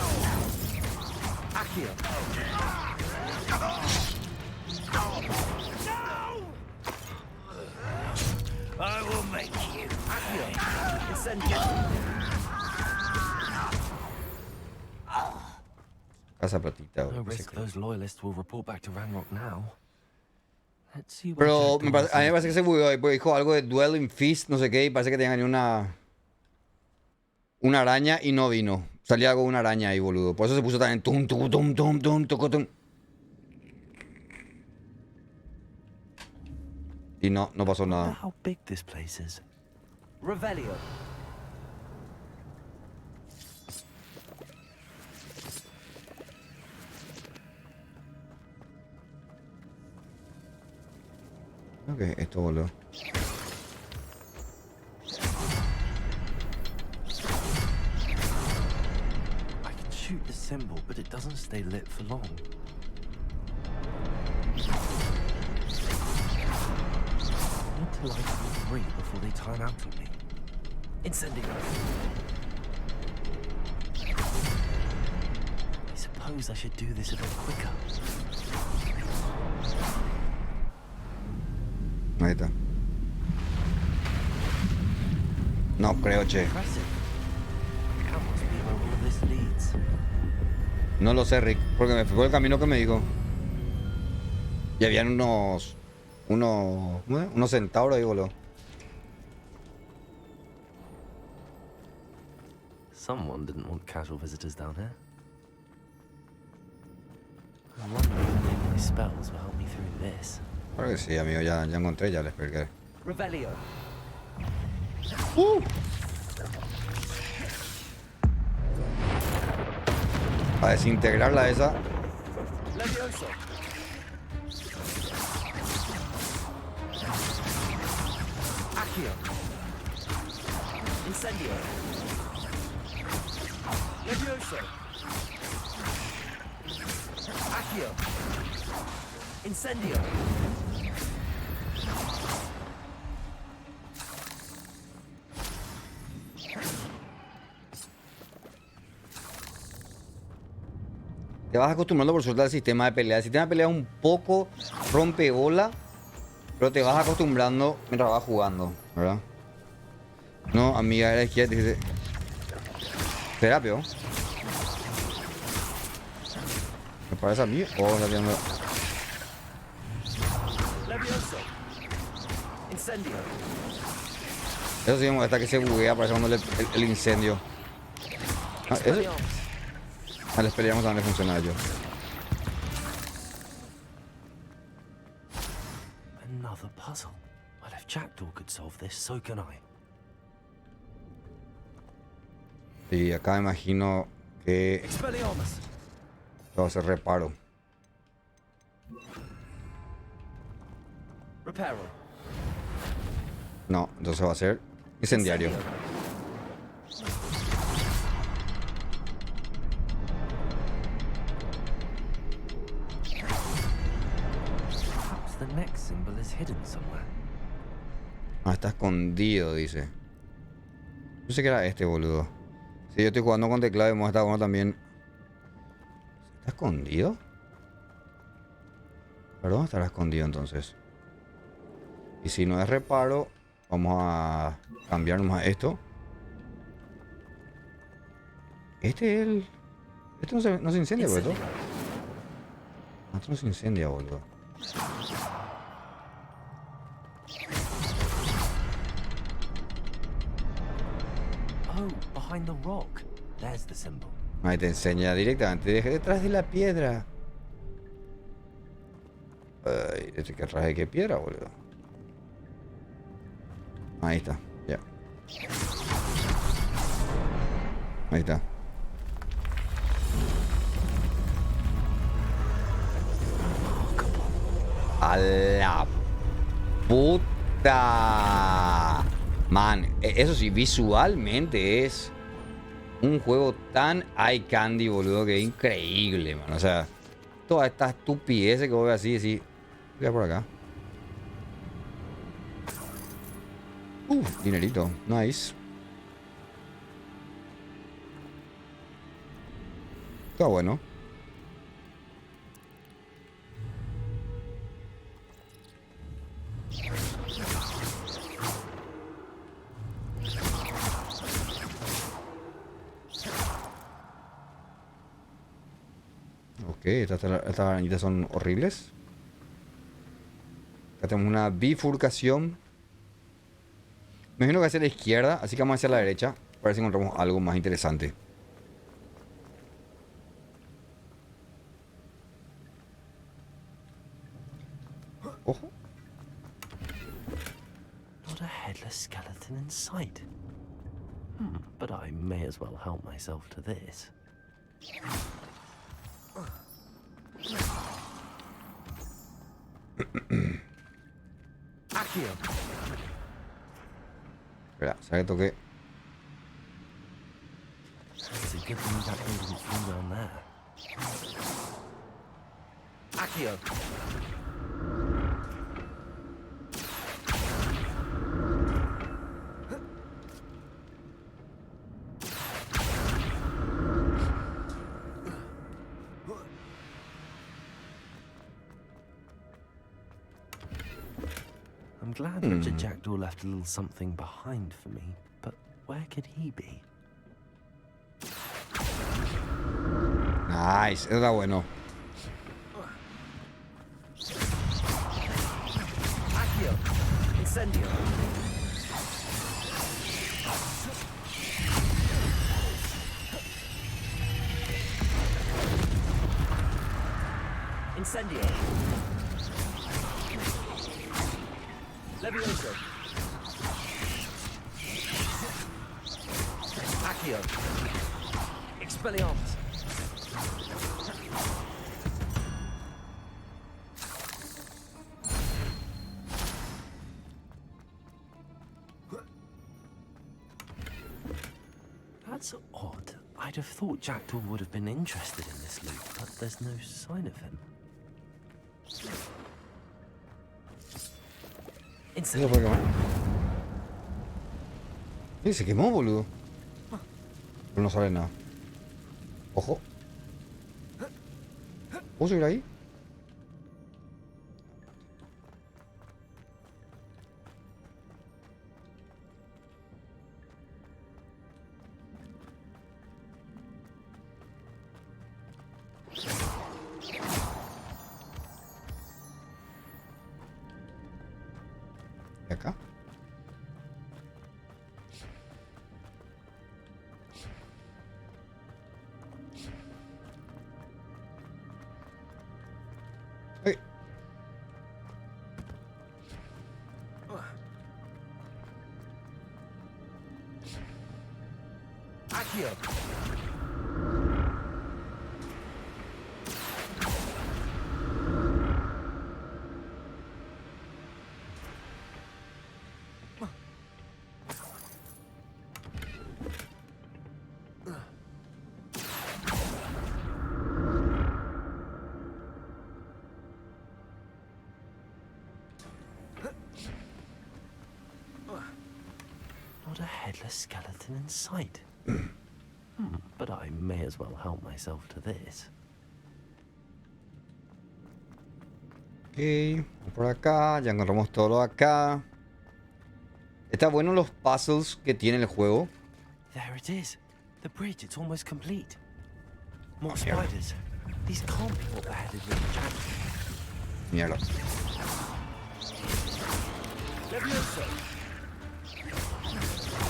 Accio. I will make you. Accio. Incendio. Casa platita. No risk those loyalists will report back to Ranrock now. Let's see what Pero Jack a mí me parece que se bugueó ahí, porque dijo algo de Dwelling Feast, no sé qué, y parece que tenían una araña y no vino. Salía algo de una araña ahí, boludo. Por eso se puso también tum, tum, tum, tum, tum, tum, tum. Y no pasó nada. How big this place is. Revelio. Ok, esto, boludo. I can shoot the symbol, but it doesn't stay lit for long. I need to light all three before they time out on me. Incendio. I suppose I should do this a bit quicker. Ahí está. No creo, che. No lo sé, Rick, porque me fijó el camino que me dijo. Y habían unos centauros ahí, boludo. Someone didn't want casual visitors down here. I wonder if my spells will help me through this. Claro que sí, amigo, ya encontré, ya les expliqué. Revelio. A desintegrarla esa. Levioso. Accio. Incendio. Levioso. Accio. Incendio. Te vas acostumbrando por suerte al sistema de pelea. El sistema de pelea es un poco rompeola, pero te vas acostumbrando mientras vas jugando, ¿verdad? No, amiga de la izquierda, dice. ¿Será peor? ¿Me parece a mí? O está viendo. Levioso. Incendio. Eso sí me molesta que se buguea, parece cuando el incendio. Ah, eso. Ah, les peleamos a donde funciona yo. Another puzzle. Well, if Jackdaw could solve this, so can I. Y acá me imagino que Expelliarmus. va a hacer reparo. Reparo. No, entonces va a ser incendiario. The next symbol is hidden somewhere. Ah, está escondido, dice. Yo sé que era este, boludo. Si yo estoy jugando con teclado y vamos a estar bueno también. ¿Está escondido? ¿Pero dónde estará escondido entonces? Y si no es reparo, vamos a cambiar nomás esto. Este es el... Esto no se incendia, boludo. Esto no se incendia, boludo. Oh, behind the rock. There's the symbol. Ahí te enseña directamente. Deje detrás de la piedra. Ay, ¿qué traje qué piedra, boludo? Ahí está, ya. Ahí está. A la puta. Man, eso sí, visualmente es un juego tan eye candy, boludo, que es increíble, man. O sea, toda esta estupidez que voy así, sí. Voy a por acá. Dinerito, nice. Está bueno. Ok, estas arañitas son horribles. Acá tenemos una bifurcación. Me imagino que hacia la izquierda, así que vamos hacia la derecha. Para ver si encontramos algo más interesante. Ojo. Not a headless skeleton in sight. But I may as well help myself to this. Accio. Espera, ¿sabes que toqué? It's a good thing that thing didn't fall down there. Accio. I'm glad Richard Jackdaw left a little something behind for me, but where could he be? Nice, eso está bueno. Accio. Incendio. Incendio. Levioso. Accio. Expelliarmus. That's odd. I'd have thought Jackdaw would have been interested in this loot, but there's no sign of him. Eso fue quemar. Sí, se quemó, boludo. Pero no sale nada. Ojo. ¿Puedo subir ahí? ¿Y acá? ¡Ay! Accio. Not a headless skeleton in sight. But I may as well help myself to this. Ok, por acá, ya encontramos todo acá. Está bueno los puzzles que tiene el juego. There it is. The bridge, it's almost complete. More spiders. These can't be what beheaded Richard Jackdaw. Mierda. Levioso.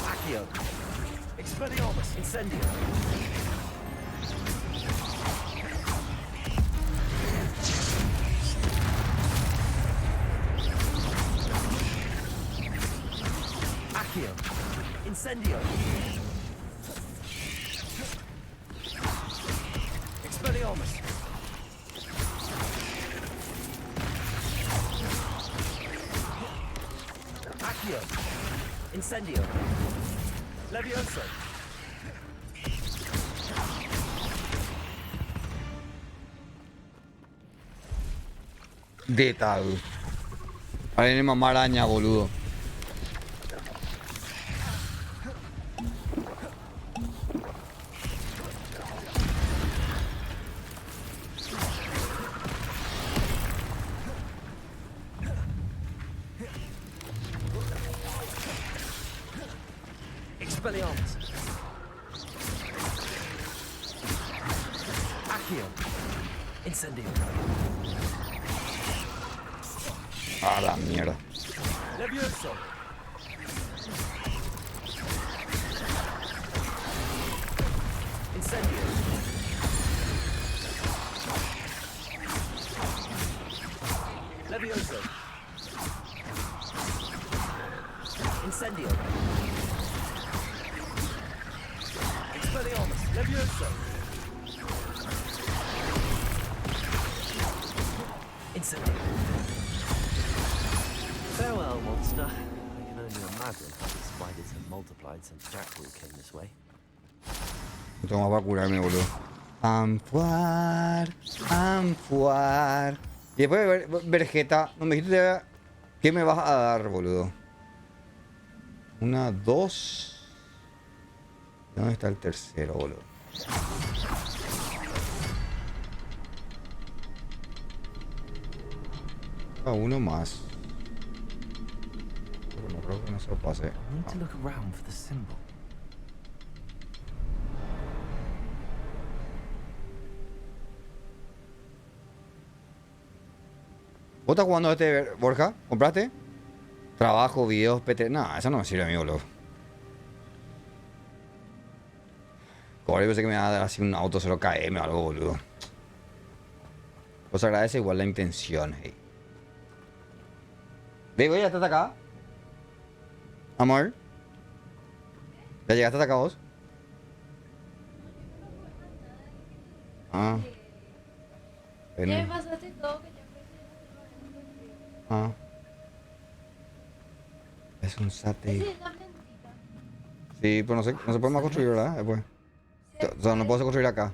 Accio. Expelliarmus. Incendio. Accio. Incendio. Expelliarmus. Accio. Incendio. Levioso. De tal. Ahora viene mamá araña, boludo. Expelliarmus. Accio. Incendio. A la mierda. Levioso. Incendio. Levioso. Incendio. Expelliarmus. Levioso. Incendio. Farewell, monster. I can only imagine how the spiders have multiplied since Jackdaw came this way. No tengo más para curarme, boludo. AnFuAr, AnFuAr. Y después de ver Vegeta, no me dijiste qué me vas a dar, boludo. Una, dos. ¿Dónde está el tercero, boludo? Uno más. Pero no creo que no se lo pase. I need to look around for the symbol. ¿Vos estás jugando este, Borja? ¿Compraste? Trabajo, videos, PT. No, eso no me sirve a mí, boludo. Como yo pensé que me iba a dar así un auto 0KM o algo, boludo. Pues agradece igual la intención, hey. Digo, ¿ya estás acá? Amor. ¿Ya llegaste hasta acá vos? Ah. Ya Bueno. me pasaste todo que ya Ah. Es un satélite. sí, está plantita. Sí, pero no se puede más construir, ¿verdad? Después. O sea, no puedo construir acá.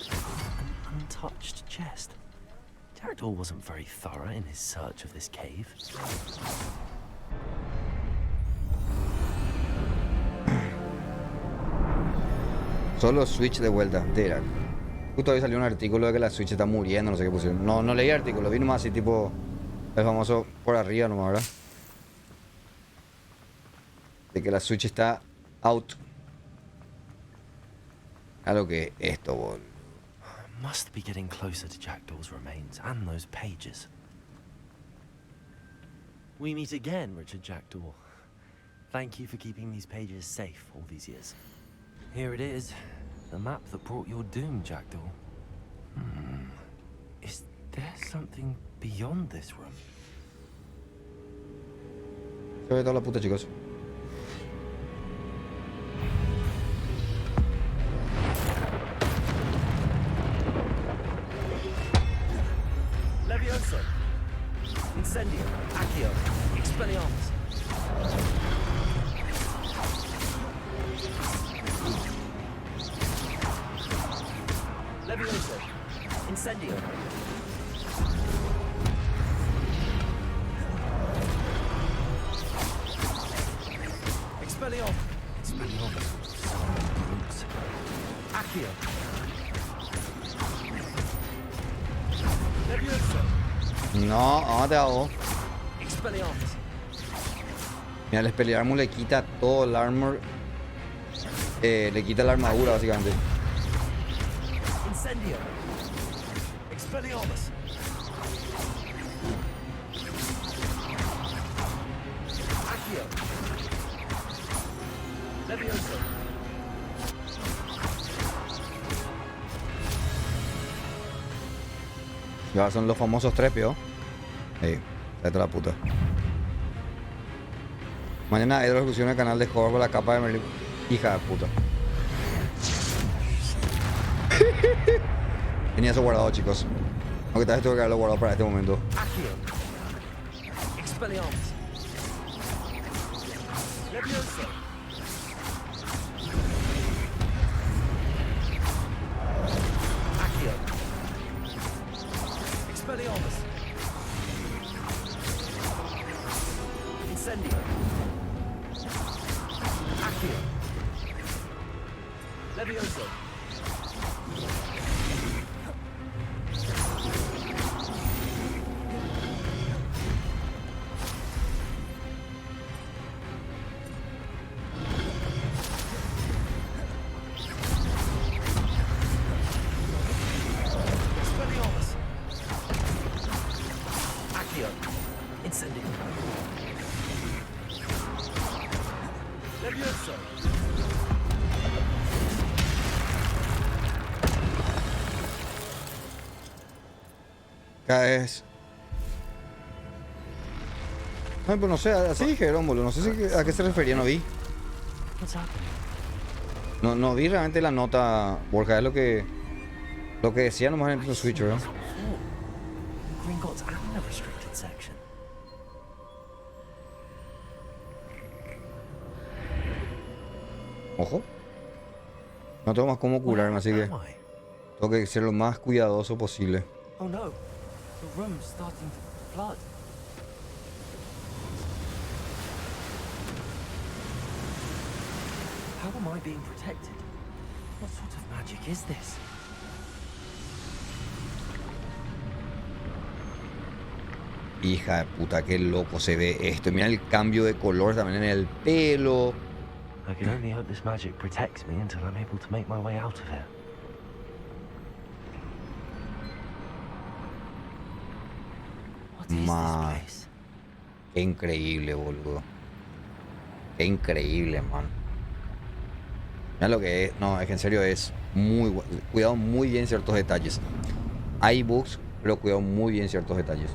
An untouched chest. Jackdaw wasn't very thorough in his search of this cave. Solo Switch de vuelta. Tira. Justo hoy salió un artículo de que la Switch está muriendo, no sé qué pusieron. No leí el artículo, vi nomás así tipo el famoso por arriba nomás, ¿verdad? De que la Switch está out. A lo que esto, boludo. Must be getting closer to Jackdaw's remains and those pages. We meet again, Richard Jackdaw. Thank you for keeping these pages safe all these years. Here it is, the map that brought your doom, Jackdaw. Is there something beyond this room? Se ve toda la puta, chicos. Levioso. Incendio. Accio. Expelliarmus. Levioso. Incendio. Expelliarmus. Expelliarmus. Brutes. Accio. Levioso. No, ¿dónde te hago? Expelliarmus. Mira, el Expelliarmus le quita todo el armor. Le quita la armadura, básicamente. Incendio. Expelliarmus. Accio. Levioso. Y ahora son los famosos trepios. Vete a la puta. Mañana hay discusión en el canal de Hogwarts por la capa de Merlin. Hija de puta. Tenía eso guardado, chicos. Aunque tal vez tuve que haberlo guardado para este momento. Expelliarmus. Levioso. Accio. Expelliarmus. Incendio. Accio. Levioso. Es. Ay, pues no sé, así dijeron, boludo. No sé si, a qué se refería, no vi. No vi realmente la nota, Borja, es lo que decía nomás en el Switch, ¿verdad? Ojo. No tengo más cómo curarme, así que tengo que ser lo más cuidadoso posible. Oh no, the room's starting to flood. How am I being protected? What sort of magic is this? Hija de puta, qué loco se ve esto. Mira el cambio de color también en el pelo. I can only hope this magic protects me until I'm able to make my way out of here. Man, qué increíble, boludo. Qué increíble, man. Mira lo que es. No, es que en serio es muy cuidado muy bien ciertos detalles. Hay bugs, pero cuidado muy bien ciertos detalles.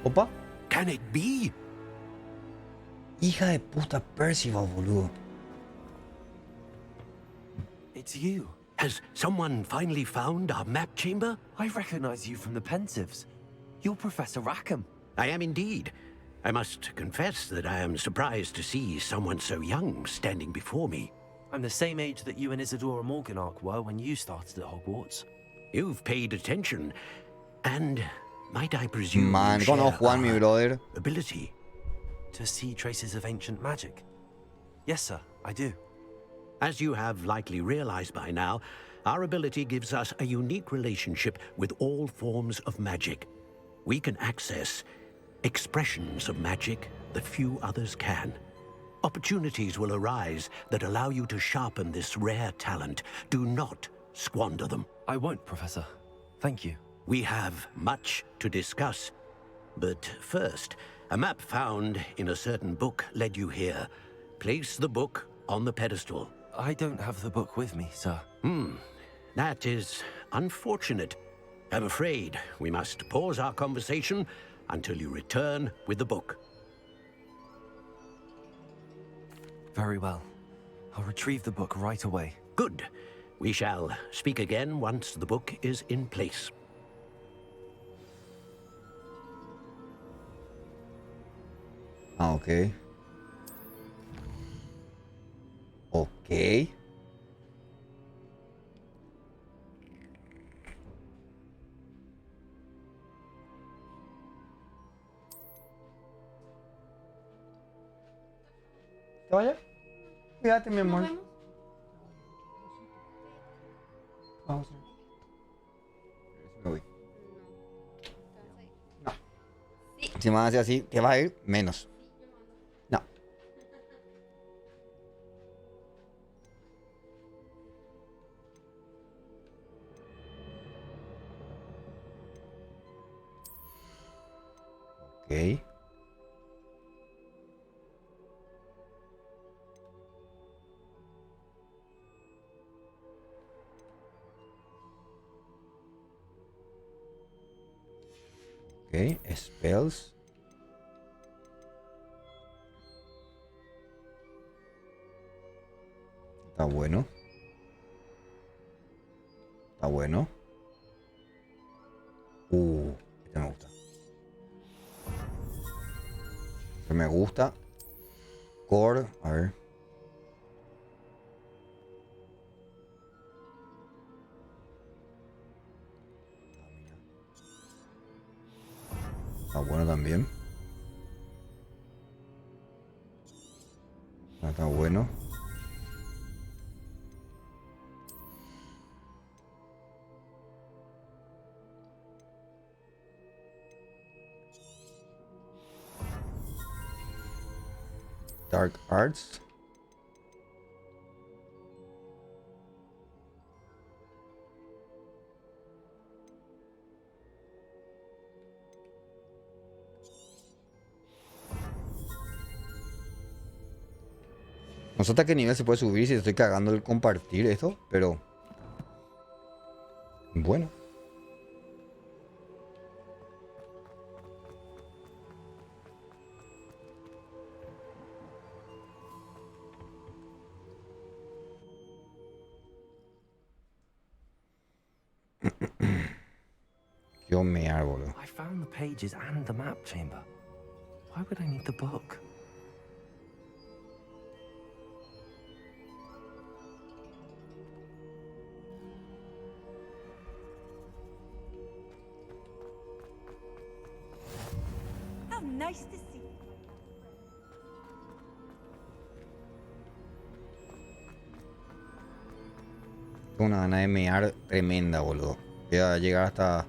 Opa. Can it be? Hija de puta, Percival, boludo. It's you. Has someone finally found our map chamber? I recognize you from the Pensives. You're Professor Rackham. I am indeed. I must confess that I am surprised to see someone so young standing before me. I'm the same age that you and Isadora Morganach were when you started at Hogwarts. You've paid attention, and might I presume Man, you share conozco a mi brother. ability? To see traces of ancient magic? Yes, sir, I do. As you have likely realized by now, our ability gives us a unique relationship with all forms of magic. We can access expressions of magic that few others can. Opportunities will arise that allow you to sharpen this rare talent. Do not squander them. I won't, Professor. Thank you. We have much to discuss. But first, a map found in a certain book led you here. Place the book on the pedestal. I don't have the book with me, sir. That is unfortunate. I'm afraid we must pause our conversation until you return with the book. Very well. I'll retrieve the book right away. Good. We shall speak again once the book is in place. Ah, ok. Ok. ¿Te vayas? Cuídate, mi amor. Vamos. Me voy. No. Si me hace así, te vas a ir menos. No. Ok. Ok, spells. Está bueno. Está bueno. Este me gusta. Este me gusta. Core, a ver. Está bueno también. Está bueno. Dark Arts. No sé hasta qué nivel se puede subir si estoy cagando el compartir esto, pero bueno. Yo me árbol. I found the pages and the map chamber. Why would I need the book? How nice to see you. Tengo una gana de mear tremenda, boludo. Voy a llegar hasta...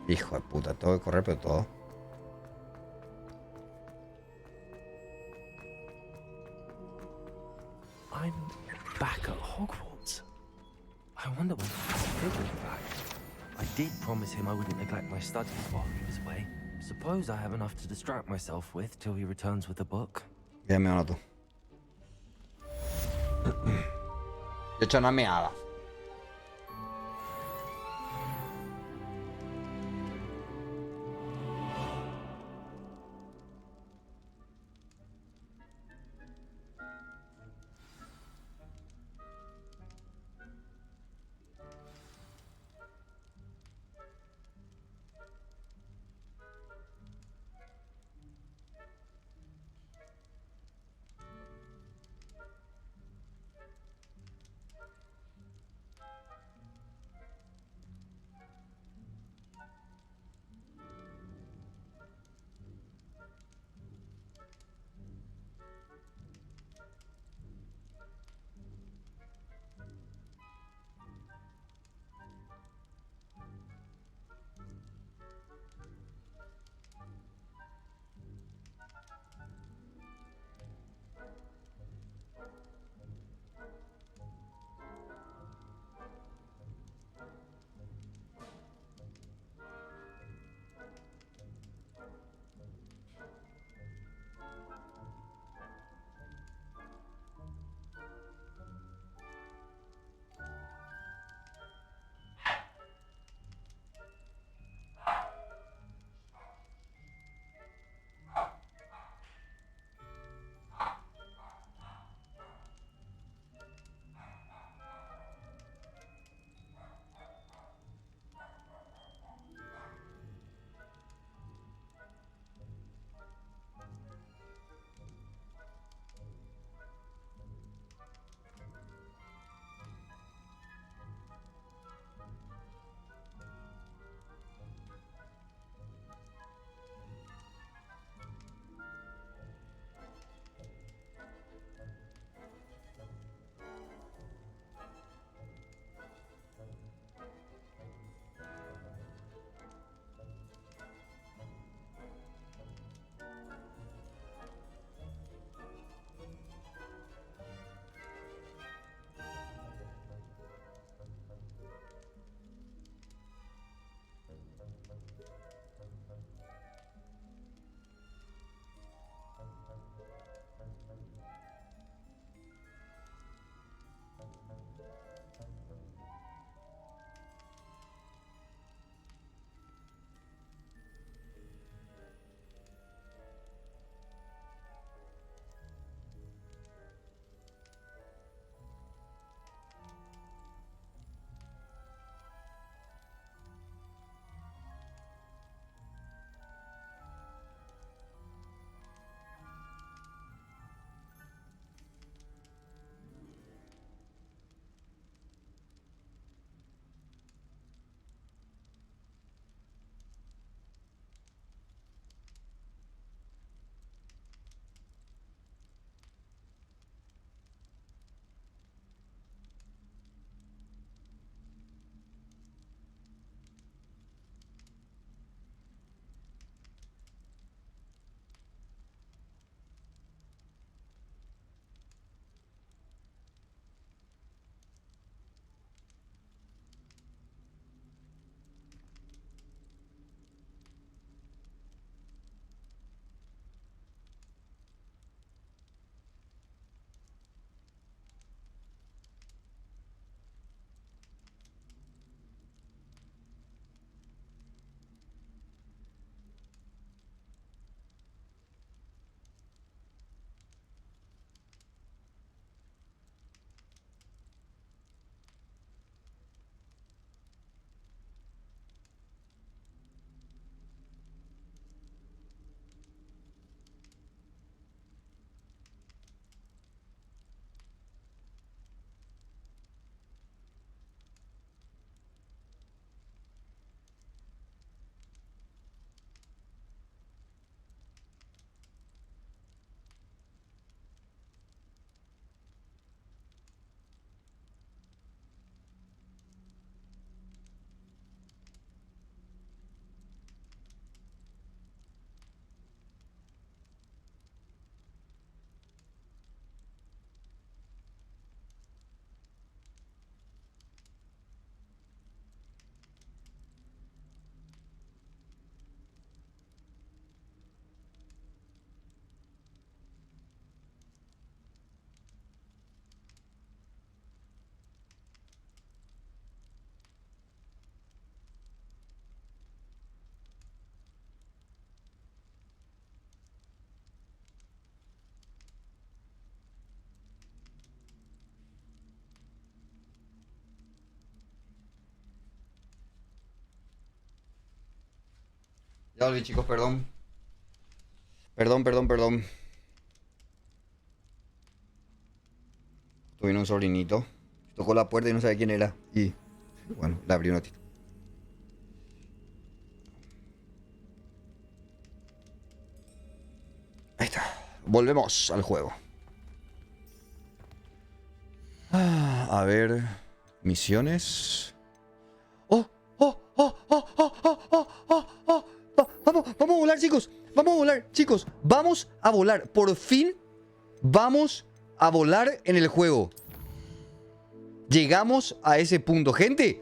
Hijo de puta, tengo que correr pero todo. I'm back at Hogwarts. I wonder when Fig will be back. I did promise him I wouldn't neglect my studies while he was away. Suppose I have enough to distract myself with till he returns with the book. Ya me anoto. Yo he hecho una meada. Ya volví, chicos, perdón. Perdón. Tuvieron un sobrinito. Tocó la puerta y no sabía quién era. Y bueno, la abrió un ratito. Ahí está. Volvemos al juego. A ver. Misiones. Vamos a volar, chicos. Vamos a volar. Por fin vamos a volar en el juego. Llegamos a ese punto. Gente.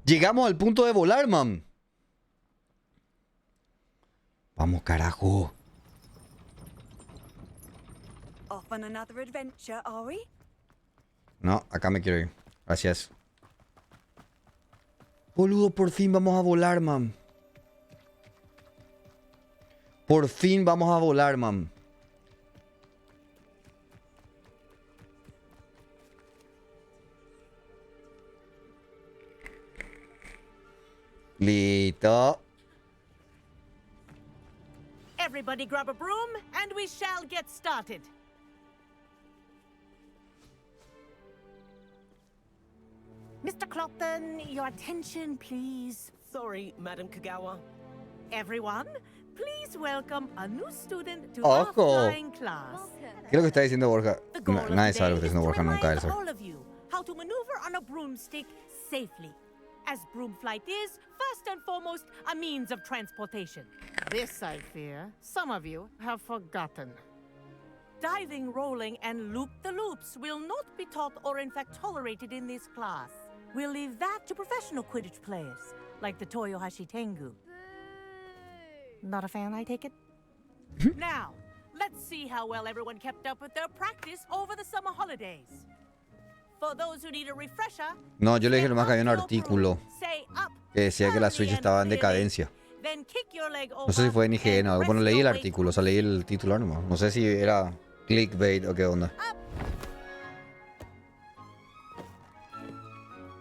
Llegamos al punto de volar, man. Vamos, carajo. Off on another adventure, are we? No, acá me quiero ir. Gracias. Boludo, por fin vamos a volar, man. Por fin vamos a volar, man. Listo. Everybody grab a broom and we shall get started. Mr. Clopton, your attention, please. Sorry, Madam Kagawa. Everyone, please welcome a new student to our flying class. ¿Qué es lo que está diciendo Borja? Nadie sabe lo que está diciendo Borja nunca. Él sabe. All of you how to maneuver on a broomstick safely. As broom flight is, first and foremost, a means of transportation. This, I fear, some of you have forgotten. Diving, rolling, and loop-the-loops will not be taught or in fact tolerated in this class. We'll leave that to professional Quidditch players, like the Toyohashi Tengu. Not a fan, I take it? Now, let's see how well everyone kept up with their practice over the summer holidays. For those who need a refresher, No, yo le dije nomás que había un artículo que decía que la Switch estaba en decadencia. then kick your leg over. No sé si fue en IGN o algo. Bueno, leí el artículo, o sea, leí el titular nomás. No sé si era clickbait o qué onda.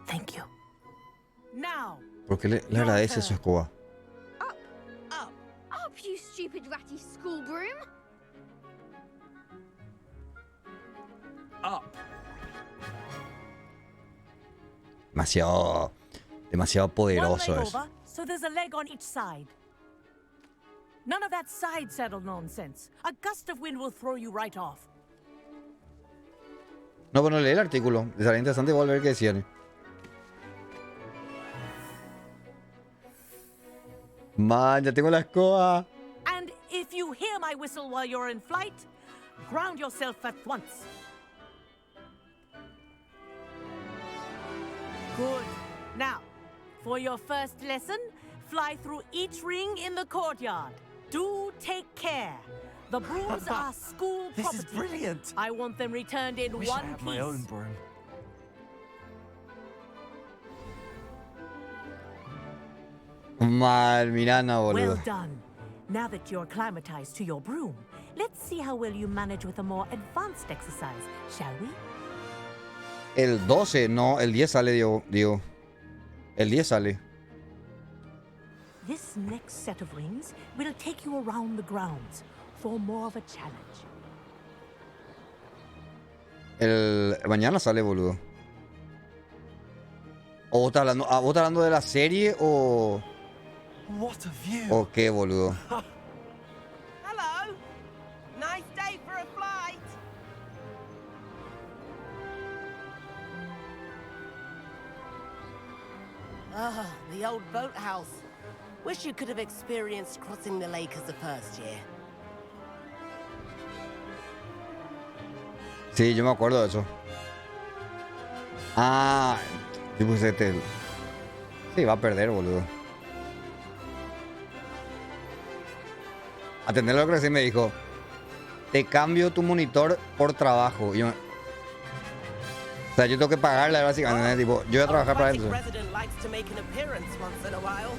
Thank you. Now, ¿Por qué le agradece su escoba? Up, you stupid ratty school broom! Up. Demasiado poderoso one leg es. over, so there's a leg on each side. None of that side saddle nonsense. A gust of wind will throw you right off. No, bueno, leí el artículo. Sería interesante igual ver qué decían. Man, ya tengo la escoba. And if you hear my whistle while you're in flight, ground yourself at once. Good. Now, for your first lesson, fly through each ring in the courtyard. Do take care. The brooms are school This property. is brilliant. I want them returned in Wish I one had piece. my own broom. Mal, Mirana, Well boludo. done. Now that you're acclimatized to your broom, let's see how well you manage with a more advanced exercise, shall we? El 12, no, el 10 sale, digo. El 10 sale. This next set of rings will take you around the grounds for more of a challenge. El mañana sale, boludo. ¿O vos estás hablando de la serie o What a view. o qué, boludo? Hello. Nice day for a flight. Ah, the old boathouse. Wish you could have experienced crossing the lake as the first year. Sí, yo me acuerdo de eso. Ah, yo puse este. Sí, va a perder, boludo. Atender lo que recién me dijo. Te cambio tu monitor por trabajo. O sea, yo tengo que pagarle básicamente. Tipo, yo voy a trabajar para eso. Resident likes to make an appearance once in a while.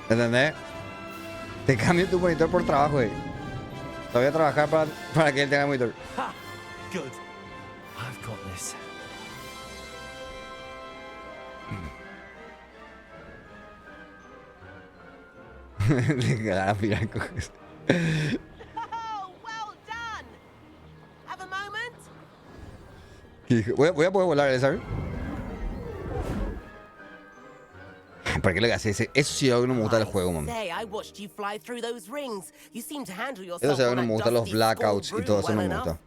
¿Entendés? Te cambio tu monitor por trabajo, Te voy a trabajar para que él tenga monitor. Ha! Good. I've got this. Mira, Oh, well done! Have a moment? voy a poder volar, ¿sabes? ¿Para qué le haces ese? Eso sí es algo que no me gusta del juego, man. Say, I watched you fly through those rings. You seem to handle Eso yourself sí es algo que no on me that gusta, los dusty blackouts school y todo eso broom no me well gusta. enough.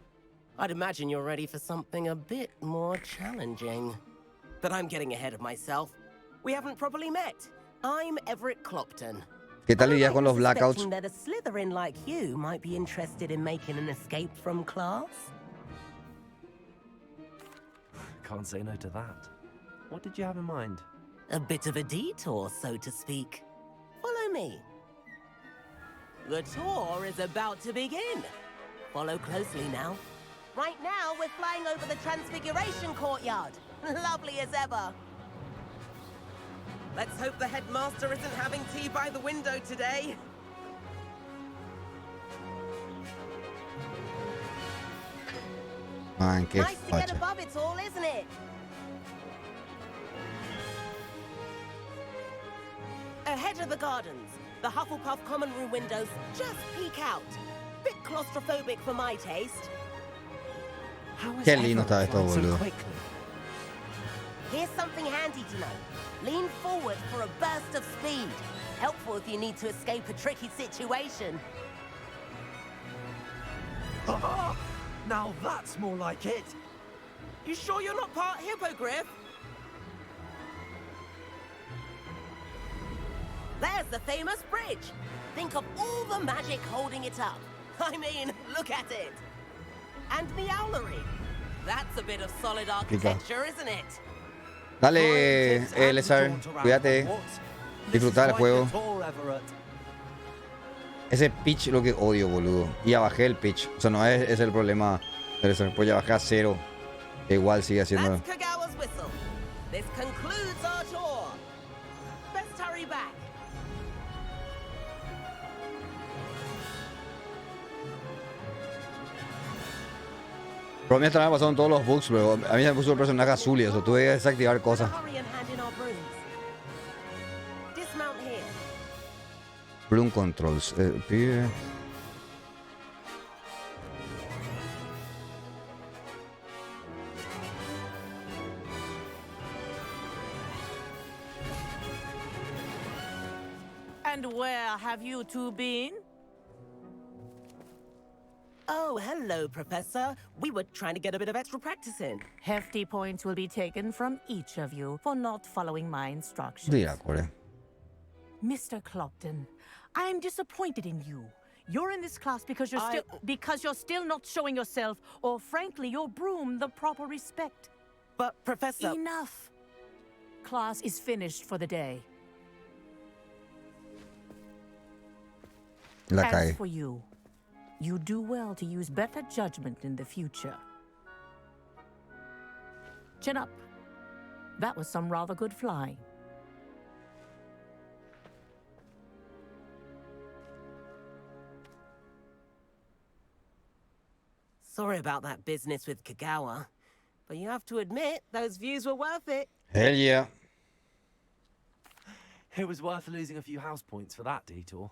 I'd imagine you're ready for something a bit more challenging. But I'm getting ahead of myself. We haven't properly met. I'm Everett Clopton. ¿Qué tal lidias con los blackouts? Suspecting that a Slytherin like you might be interested in making an escape from class. Can't say no to that. What did you have in mind? A bit of a detour, so to speak. Follow me. The tour is about to begin. Follow closely now. Right now, we're flying over the Transfiguration Courtyard. Lovely as ever. Let's hope the headmaster isn't having tea by the window today. Man, qué Nice to get facha. above it all, isn't it? Ahead of the gardens, the Hufflepuff common room windows just peek out. Bit claustrophobic for my taste. Qué lindo está esto, boludo. Here's something handy to know. Lean forward for a burst of speed. Helpful if you need to escape a tricky situation. Now that's more like it. You sure you're not part hippogriff? There's the famous bridge. Think of all the magic holding it up. I mean, look at it. And the owlery. That's a bit of solid architecture, isn't it? Dale, Lezar, cuídate. Disfruta del juego. Ese pitch lo que odio, boludo. Y ya bajé el pitch. O sea, no es el problema de Lezar. Pues ya bajé a 0. Igual sigue haciendo. That's Kagawa's whistle. This concludes our tour. Best hurry back. Pero a mí esta vez me pasaron todos los bugs luego. A mí se me puso el personaje azul y eso. Tuve que desactivar cosas. Hurry and hand in our brooms. Dismount here. Bloom controls. Pibe. And where have you two been? Oh, hello, Professor. We were trying to get a bit of extra practice in. Hefty points will be taken from each of you for not following my instructions. Mira, core. Mr. Clopton, I am disappointed in you. You're in this class because you're still not showing yourself, or frankly, your broom, the proper respect. But, Professor... Enough. Class is finished for the day. La As cae. for you, you do well to use better judgment in the future. Chin up. That was some rather good flying. Sorry about that business with Kagawa, but you have to admit, those views were worth it. Hell yeah. It was worth losing a few house points for that detour.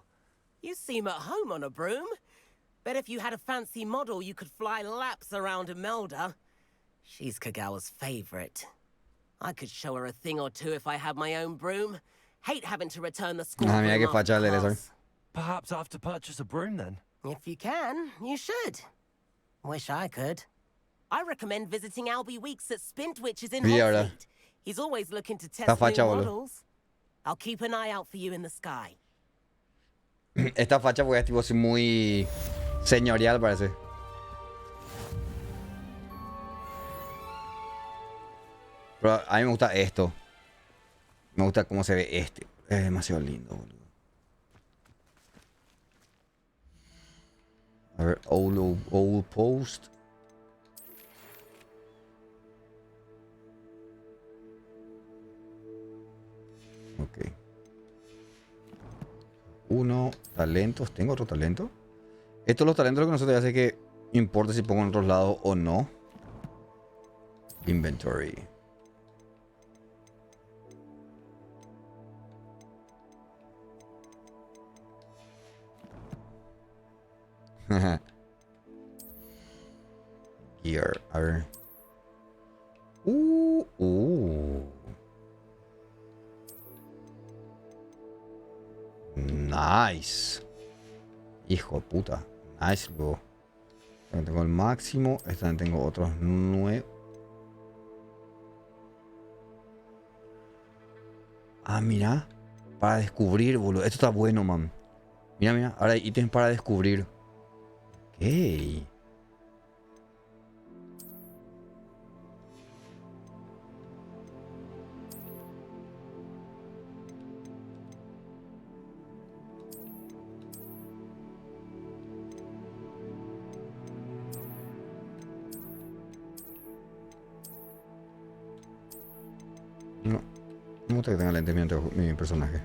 You seem at home on a broom. Bet if you had a fancy model, you could fly laps around Imelda. She's Kagawa's favorite. I could show her a thing or two if I had my own broom. Hate having to return the school Ah, mira broom qué facha after el de class. Lezar. Perhaps I have to purchase a broom then. If you can, you should. Wish I could. I recommend visiting Albie Weeks at Spintwitches in Sí, ahora. Hogsmeade. He's always looking to test Está facha, new boludo. models. I'll keep an eye out for you in the sky. Esta facha porque es tipo así muy señorial, parece. Pero a mí me gusta esto. Me gusta cómo se ve este. Es demasiado lindo, boludo. A ver, old post. Ok. Uno, talentos. ¿Tengo otro talento? Estos los talentos lo que nosotros hace que importa si pongo en otros lados o no. Inventory. Gear. A ver. Nice. Hijo de puta. Nice, luego. Tengo el máximo. Esta tengo otros 9. Ah, mira. Para descubrir, boludo. Esto está bueno, man. Mira, mira. Ahora hay ítems para descubrir. Ok. No. No me gusta que tenga lente mi personaje.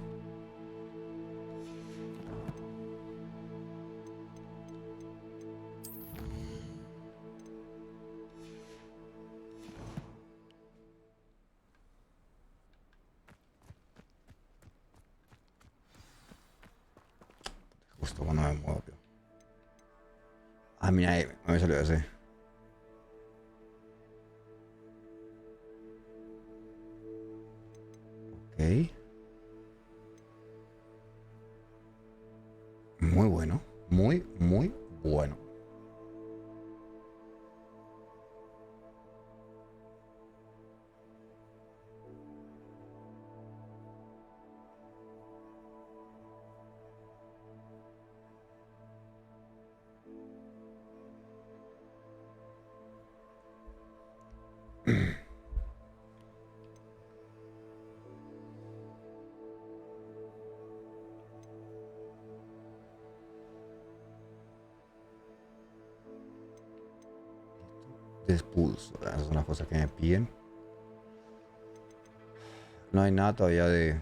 Justo cuando me muevo. Ah, mira, me salió ese. Ok. Muy bueno. Muy, muy bueno. Despulso. Esas son las cosas que me piden. No hay nada todavía de...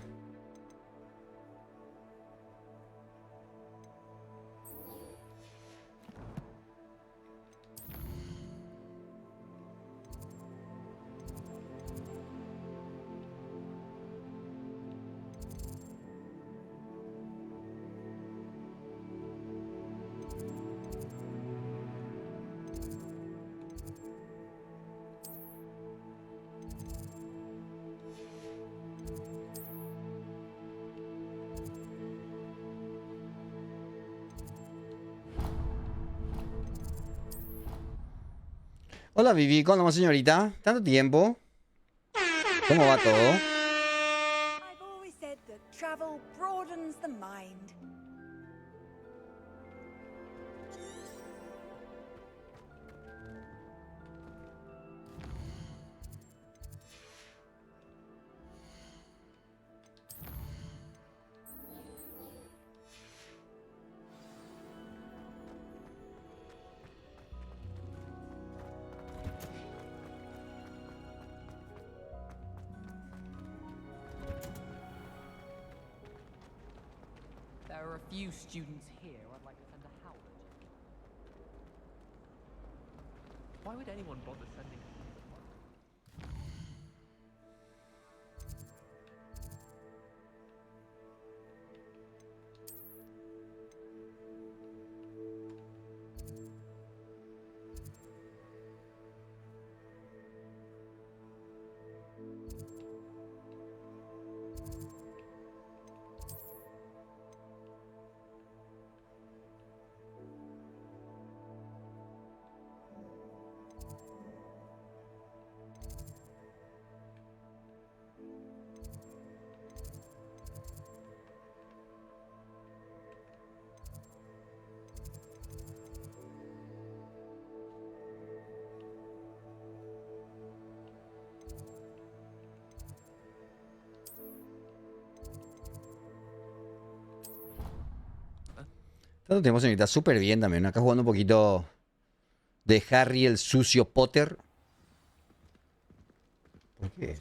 Hola Vivi, ¿cómo andamos, señorita? ¿Tanto tiempo? ¿Cómo va todo? I've always said that travel broadens the mind. There are a few students here I'd like to send a howler to. Why would anyone bother sending a Tanto tiempo, señorita. Súper bien también. Acá jugando un poquito de Harry el sucio Potter. ¿Por qué?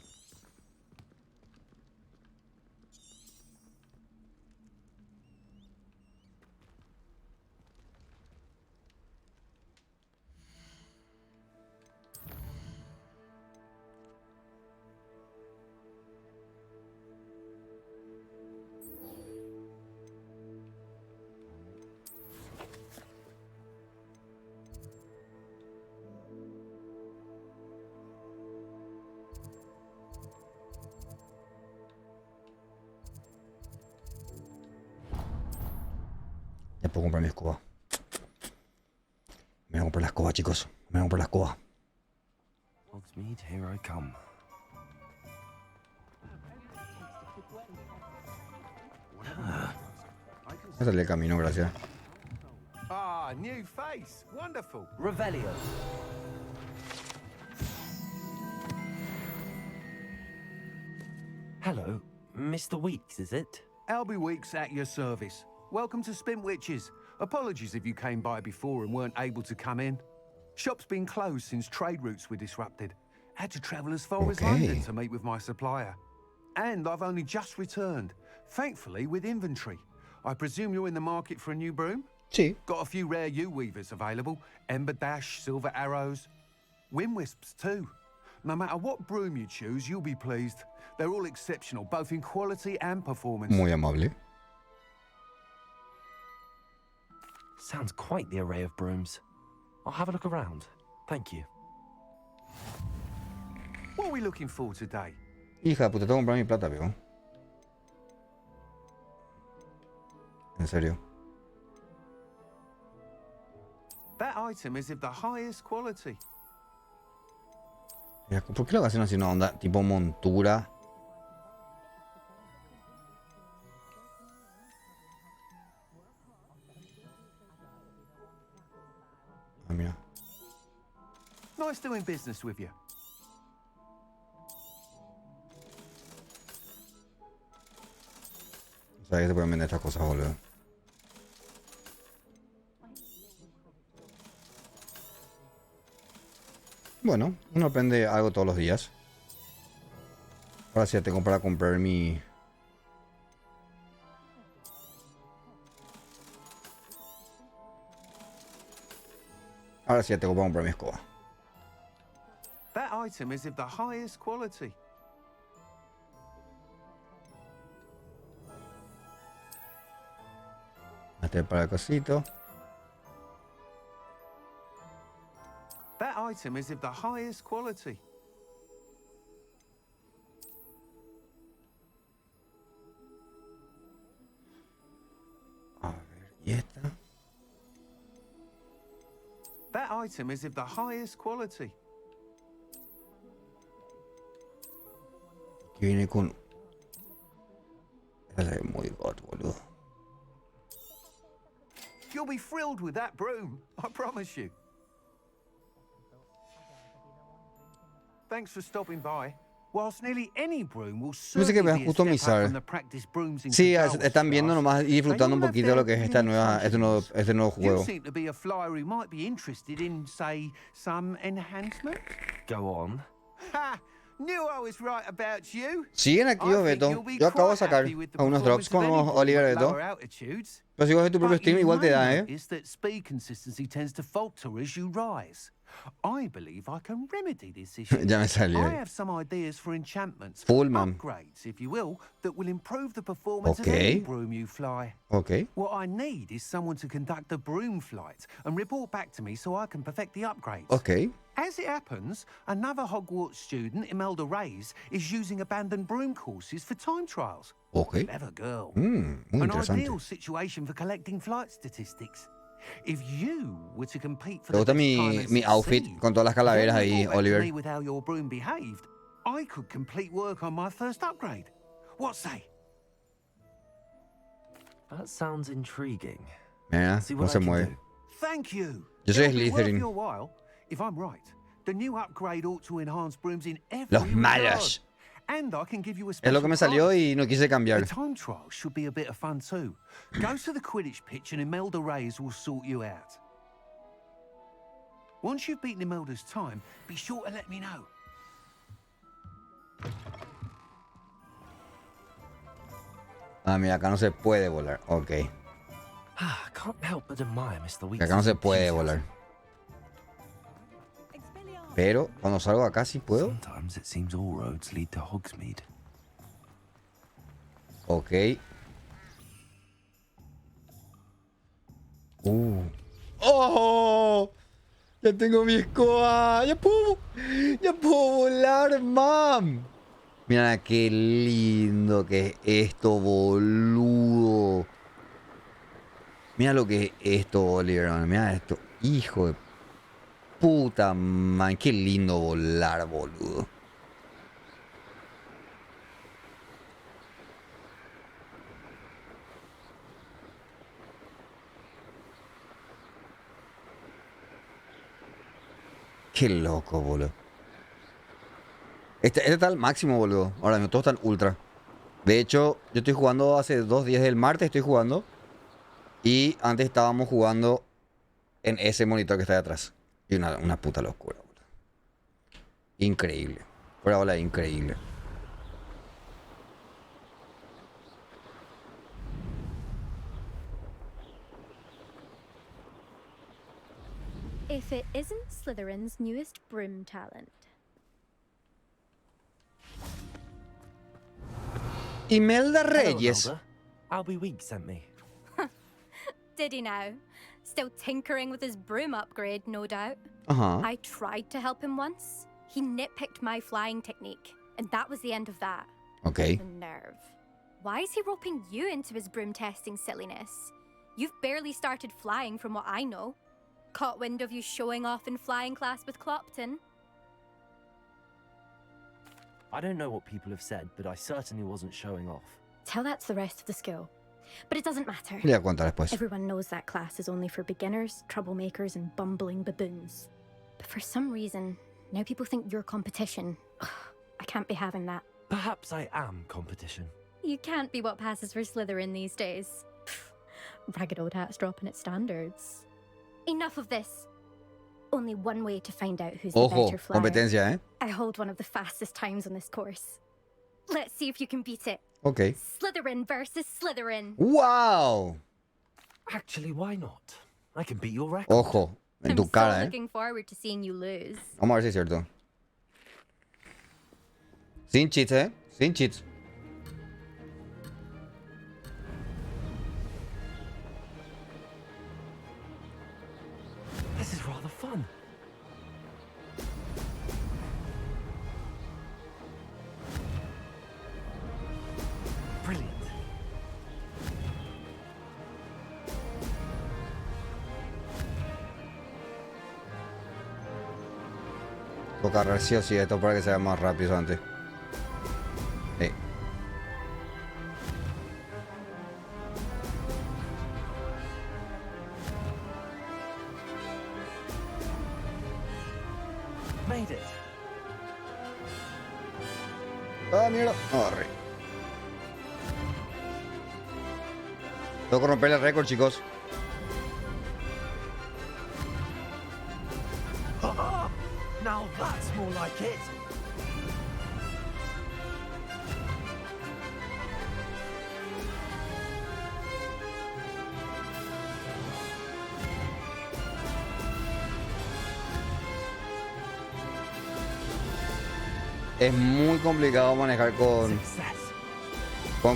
Me puedo comprar mi escoba. Me voy a comprar la escoba, chicos. Me voy a comprar la escoba. Hogsmeade, here I come. Me salí el camino, gracias. Ah, new face. Wonderful. Revelio. Hello, Mr. Weeks, is it? Albie Weeks at your service. Welcome to Spintwitches. Apologies if you came by before and weren't able to come in. Shop's been closed since trade routes were disrupted. Had to travel as far as London to meet with my supplier. And I've only just returned, thankfully with inventory. I presume you're in the market for a new broom? Sí. Got a few rare U-weavers available. Ember Dash, Silver Arrows. Wind Wisps too. No matter what broom you choose, you'll be pleased. They're all exceptional, both in quality and performance. Muy amable. Sounds quite the array of brooms. I'll have a look around. Thank you. What are we looking for today? Hija de puta, tengo que comprar mi plata, viejo. En serio. That item is of the highest quality. Mira, ¿por qué lo hacen así una onda tipo montura? Ah, mira. Nice doing business with you. O sea, que se pueden vender estas cosas, boludo. Bueno, uno aprende algo todos los días. Ahora sí ya tengo para comprar mi... Ahora sí ya tengo para comprar mi escoba. That item is of the highest quality. Este para el cosito. That item is of the highest quality. A ver, ¿y esta? That item is of the highest quality. Que viene con... Esta se ve muy god, boludo. You'll be thrilled with that broom, I promise you. Thanks for stopping by. Whilst nearly any broom will No sé qué me certainly vas a be a step up customizar. from the practice brooms in Sí, Cadal's están viendo class, nomás y disfrutando un they all have poquito de lo que es their este nuevo You juego. seem to be a flyer who might be interested in, say, some enhancement? Go on. Ha! Knew I was right about you. Siguen activos, Beto. Yo acabo de sacar algunos drops con Oliver, Beto. Pero si vos ves tu propio stream, igual te da, Is that speed consistency tends to falter as you rise. I believe I can remedy this issue. Ya me salió. I have some ideas for enchantments, Full, man. upgrades, if you will, that will improve the performance of Okay. any broom you fly. Ok. What I need is someone to conduct the broom flight and report back to me so I can perfect the upgrades. Ok. As it happens, another Hogwarts student, Imelda Reyes, is using abandoned broom courses for time trials. Ok. Clever girl. Muy An interesante. ideal situation for collecting flight statistics. If you were to compete for ¿Te gusta the best time and mi outfit succeed, con todas las calaveras then ahí, report back to Oliver? me with how your broom behaved, I could complete work on my first upgrade. What say? That sounds intriguing. Mira, See no what se I can mueve. do. Thank you. Yo soy It'll be worth Slytherin. your while. If I'm right, the new upgrade ought to enhance brooms in every Los regard. malos. And I can give you a Es special lo que me salió prize. y no quise cambiar. The time trial should be a bit of fun too. Go to the Quidditch pitch and Imelda Reyes will sort you out. Once you've beaten Imelda's time, be sure to let me know. Ah, mira, acá no se puede volar. Ok. I can't help but admire Mr. Weeks. Acá no se puede volar. Pero cuando salgo acá sí puedo. Sometimes it seems all roads lead to Hogsmeade. Ok. ¡Oh! Ya tengo mi escoba. Ya puedo volar, mam. Mira qué lindo que es esto, boludo. Mira lo que es esto, Oliver, man. Mira esto. Hijo de puta, man. Qué lindo volar, boludo. Qué loco, boludo. Este está al máximo, boludo. Ahora mismo todos están ultra. De hecho, yo estoy jugando hace 2 días del martes, estoy jugando. Y antes estábamos jugando en ese monitor que está ahí atrás. Y una puta locura, boludo. Increíble. Por ahora, increíble. If it isn't Slytherin's newest broom talent. Imelda Reyes. Hello, Albie Week sent me. Did he now? Still tinkering with his broom upgrade, no doubt. Uh-huh. I tried to help him once. He nitpicked my flying technique, and that was the end of that. Okay. The nerve. Why is he roping you into his broom testing silliness? You've barely started flying from what I know. Caught wind of you showing off in flying class with Clopton. I don't know what people have said, but I certainly wasn't showing off. Tell that to the rest of the school. But it doesn't matter. Le voy a contar después. Everyone knows that class is only for beginners, troublemakers, and bumbling baboons. But for some reason, now people think you're competition. Ugh, I can't be having that. Perhaps I am competition. You can't be what passes for Slytherin these days. Pfft, ragged old hat's dropping its standards. Enough of this. Only one way to find out who's the better flyer. Competencia, ¿eh? I hold one of the fastest times on this course. Let's see if you can beat it. Okay. Slytherin versus Slytherin. ¡Wow! Actually, why not? I can beat your record. Ojo, en tu I'm cara, so ¿eh? looking forward to seeing you lose. Vamos a ver si es cierto. Sin cheats, ¿eh? Sin cheats. This is rather fun. Brilliant. Toca agarrar sí o sí esto para que sea más rápido antes. Sí. Made it. Ah, mierda. Arre. Tengo que romper el récord, chicos. Now that's more like it. Es muy complicado manejar con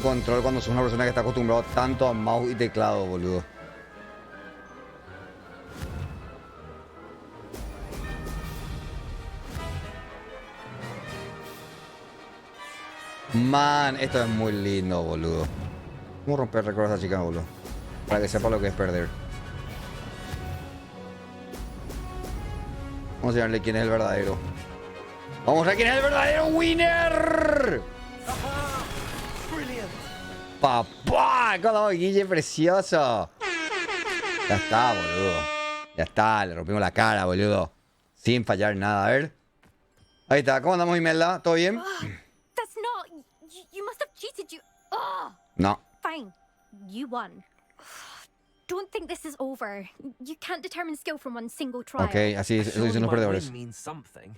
control cuando sos una persona que está acostumbrado tanto a mouse y teclado, boludo. Man, esto es muy lindo, boludo. Vamos a romper el récord a esta chica, boludo. Para que sepa lo que es perder. Vamos a enseñarle quién es el verdadero. Vamos a ver quién es el verdadero winner. Papá, con Guille precioso. Ya está, boludo. Ya está, le rompimos la cara, boludo. Sin fallar nada, a ver. Ahí está, ¿cómo andamos, Imelda? ¿Todo bien? That's not. You must have cheated. No. Fine. You won. Don't think this is over. You can't determine skill from one single trial. Ok, así eso dicen los perdedores. Means something.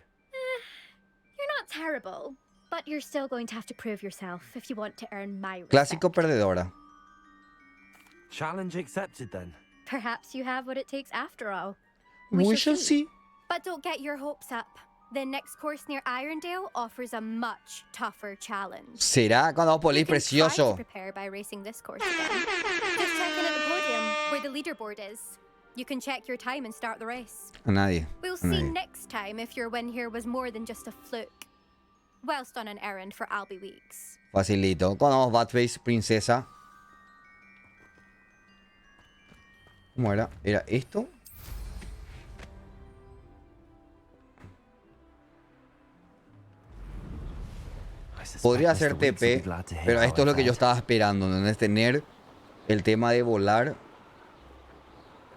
You're not terrible, but you're still going to have to prove yourself if you want to earn my respect. Clásico perdedora. Challenge accepted then. Perhaps you have what it takes after all. We shall see. But don't get your hopes up. The next course near Irondale offers a much tougher challenge. ¿Será cuando Poli You can try precioso? to prepare by racing this course again. Just check in at the podium where the leaderboard is. You can check your time and start the race. A nadie. We'll A see nadie. next time if your win here was more than just a fluke. Whilst on an errand for Albie Weeks. Facilito. Cuando vamos Batface, princesa. ¿Cómo era? ¿Era esto? Podría hacer TP, pero esto es lo que yo estaba esperando, ¿entendés? Tener el tema de volar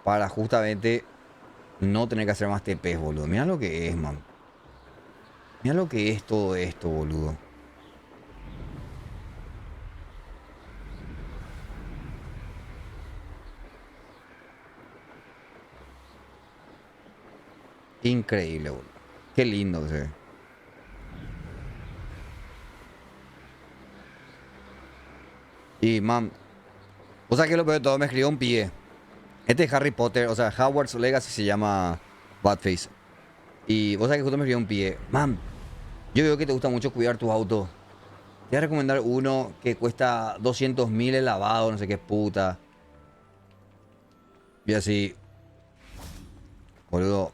para justamente no tener que hacer más TP, boludo. Mira lo que es, man. Mira lo que es todo esto, boludo. Increíble, boludo. Qué lindo que se ve. Y, man, o sea que lo peor de todo me escribió un pibe. Este es Harry Potter, o sea, Hogwarts Legacy se llama Badface. Y vos sabés que justo me escribió un pibe. Man, yo veo que te gusta mucho cuidar tu auto. Te voy a recomendar uno que cuesta 200.000 el lavado, no sé qué puta. Y así. Boludo,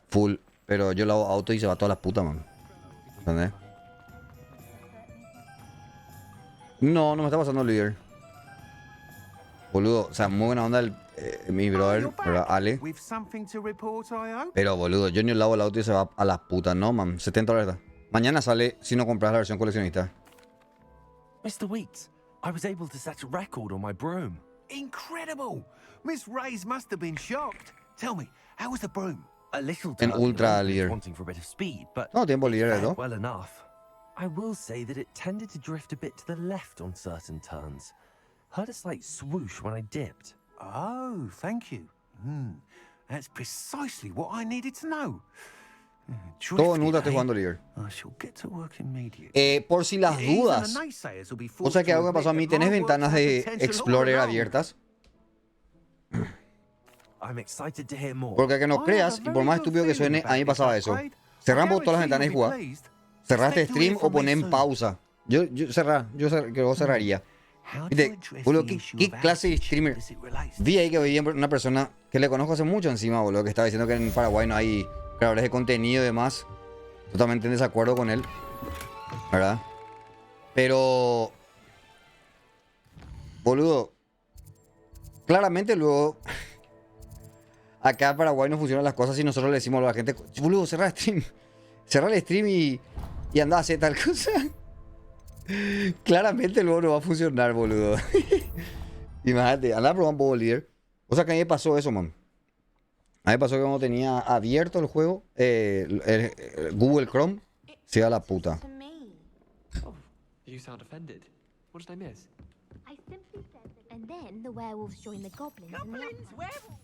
full. Pero yo lavo auto y se va todas las putas, man. ¿Entendés? No me está pasando el líder. Boludo, o sea, muy buena onda mi brother, ¿verdad? Ale. Pero, boludo, yo ni lavo el auto y se va a las putas, no, man. $70 está. Mañana sale si no compras la versión coleccionista. Mr. Weeks, I was able to set a record on my broom. Incredible! Miss Reyes must have been shocked. Tell me, how was the broom? A little En ultra líder. wanting for a bit of speed, but No, tiempo líder, it ¿no? fared well enough. I will say that it tended to drift a bit to the left on certain turns. Heard a slight swoosh when I dipped. Oh, thank you. That's precisely what I needed to know. Todo en ultra estoy jugando líder. Por si las dudas. O sea que algo que pasó a mí, ¿tenés ventanas de Explorer abiertas? Porque que no creas, y por más estúpido que suene, a mí pasaba eso. Cerramos todas las ventanas y jugás. Cerraste stream o poné en pausa. Yo cerraría. Viste, boludo, ¿qué clase de streamer? Vi ahí que veía una persona que le conozco hace mucho encima, boludo, que estaba diciendo que en Paraguay no hay creadores de contenido y demás. Totalmente en desacuerdo con él, ¿verdad? Pero, boludo, claramente luego acá en Paraguay no funcionan las cosas y nosotros le decimos a la gente, boludo, cerrá el stream. Cerrá el stream y andá a hacer tal cosa. Claramente luego no va a funcionar, boludo. Imagínate, andá a probar un poco líder. O sea que a mí me pasó eso, man. A mí me pasó que cuando tenía abierto el juego, Google Chrome, se iba a la puta. Oh, you sound offended. What did I miss? I simply said that, and then the werewolves joined the goblins. Goblins, werewolves.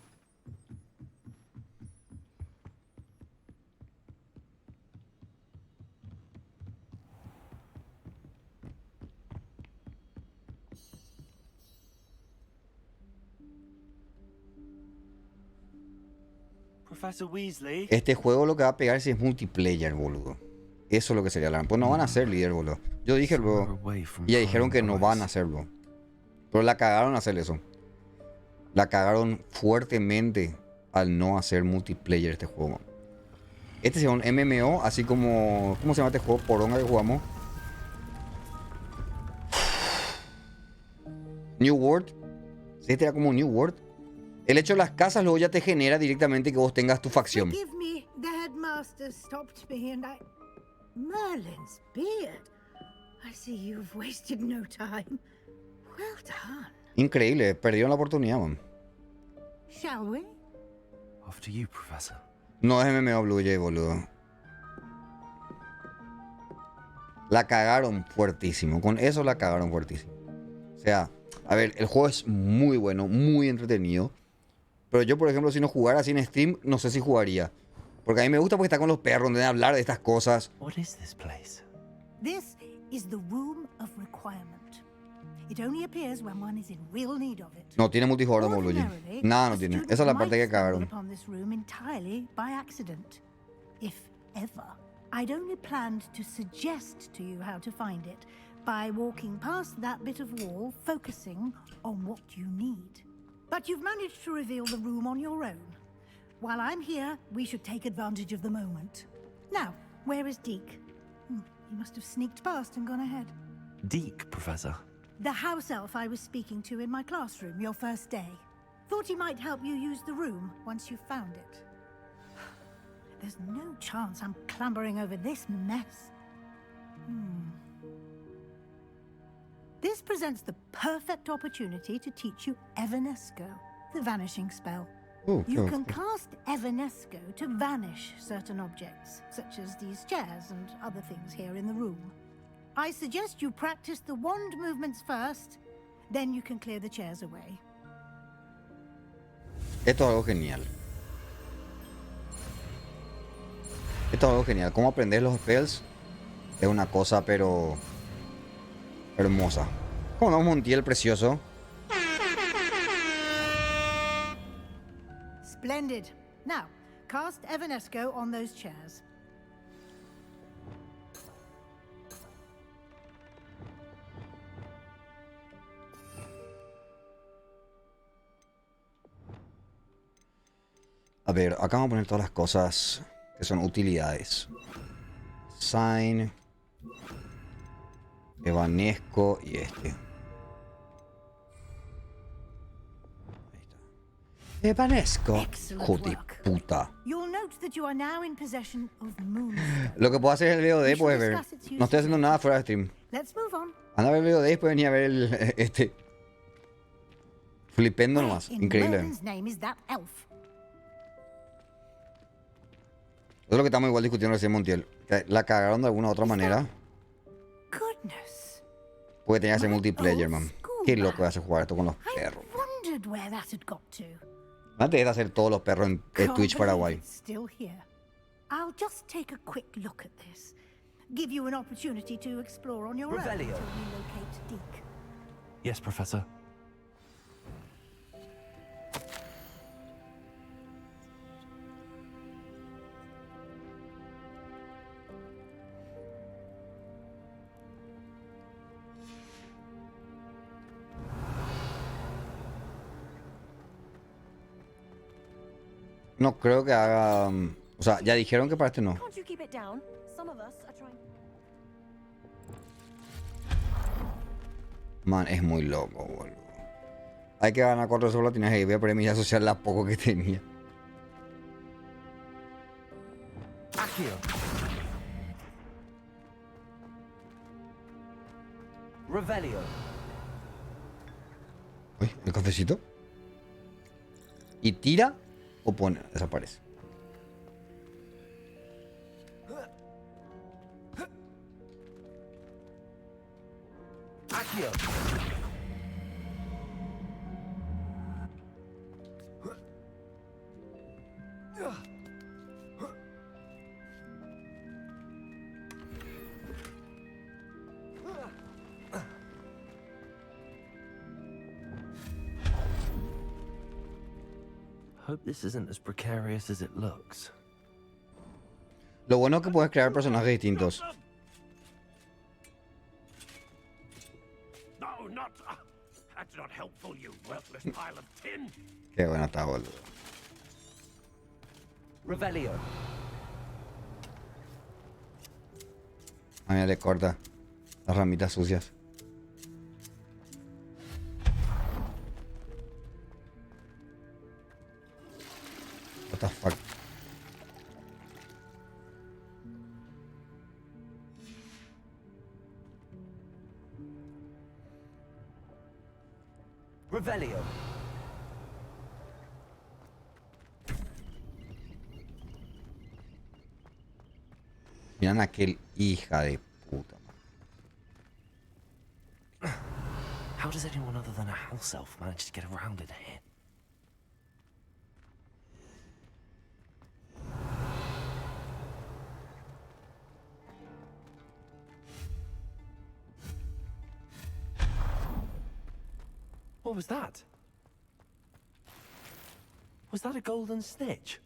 Professor Weasley. Este juego lo que va a pegar si es multiplayer, boludo. Eso es lo que sería la... Pues no van a ser líder, boludo. Yo dije luego. Y ya dijeron que no van a hacerlo. Pero la cagaron a hacer eso. La cagaron fuertemente al no hacer multiplayer este juego. Este sería un MMO, así como... ¿Cómo se llama este juego? Poronga que jugamos. New World. Este era como New World. El hecho de las casas luego ya te genera directamente que vos tengas tu facción. Forgive me, the headmaster stopped me and I... Merlin's beard. I see you've wasted no time. Well done. Increíble, perdieron la oportunidad, man. Shall we? After you, Professor. No es MMO Blue Jay, boludo. La cagaron fuertísimo. Con eso la cagaron fuertísimo. O sea, a ver, el juego es muy bueno, muy entretenido. Pero yo, por ejemplo, si no jugara así en Steam, no sé si jugaría. Porque a mí me gusta porque está con los perros, donde hablar de estas cosas. What is this place? This is the room of requirement. It only appears when one is in real need of it. No tiene multijugador de Moluji. Nada, no tiene. Esa es la parte que cagaron. Upon this room entirely by accident, if ever. I'd only planned to suggest to you how to find it by walking past that bit of wall, focusing on what you need. But you've managed to reveal the room on your own. While I'm here, we should take advantage of the moment. Now, where is Deke? He must have sneaked past and gone ahead. Deke, Professor. The house elf I was speaking to in my classroom your first day. Thought he might help you use the room once you found it. There's no chance I'm clambering over this mess. This presents the perfect opportunity to teach you Evanesco, the vanishing spell. You can cast Evanesco to vanish certain objects, such as these chairs and other things here in the room. I suggest you practice the wand movements first, then you can clear the chairs away. Esto es algo genial. Esto es algo genial. Cómo aprender los spells es una cosa, pero hermosa. Como un Montiel precioso. Splendid. Now, cast Evanesco on those chairs. A ver, acá vamos a poner todas las cosas que son utilidades. Sign, Evanesco y este. Ahí está. Evanesco. Juti puta. Lo que puedo hacer es el VOD, puedes ver. No estoy haciendo nada fuera de stream. Anda a ver el VOD y después venir a ver el flipendo nomás. Increíble. Eso es lo que estamos igual discutiendo recién, Montiel. La cagaron de alguna u otra manera. Porque tenía que ser multiplayer, man. Qué loco hace jugar esto con los perros. Antes de hacer todos los perros en Twitch Paraguay. I'll just take a quick look at this. Give you an opportunity to explore on your own until we locate Deke. Yes, Professor. No creo que haga... O sea, ya dijeron que para este no. Man, es muy loco, boludo. Hay que ganar 4 soplatinas y voy a poner mi vida social la poco que tenía. Revelio. Uy, el cafecito. Y tira o pone, desaparece. Hope this isn't as precarious as it looks. Lo bueno es que puedes crear personajes distintos. No, not. That's not helpful, you worthless pile of tin. Qué buena está, boludo. Revelio. A mí le corta las ramitas sucias. What the fuck? Revelio. Miran aquel hija de puta. How does anyone other than a house elf manage to get around in here? What was that? Was that a golden snitch?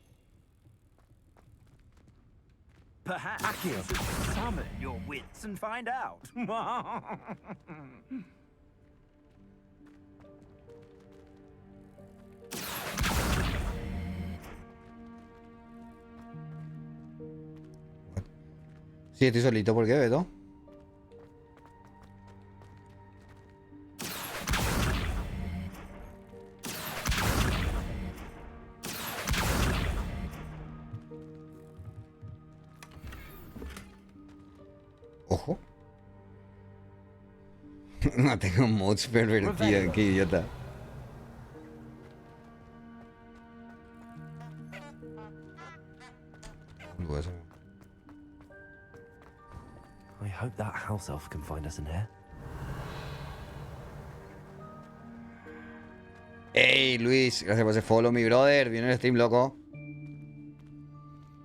Perhaps you should summon your wits and find out. Sí, estoy solito. ¿Por qué, Beto? No tengo mods pervertidos, qué idiota. I hope that house elf can find us in here. Hey Luis, gracias por ese follow, mi brother. Viene el stream, loco.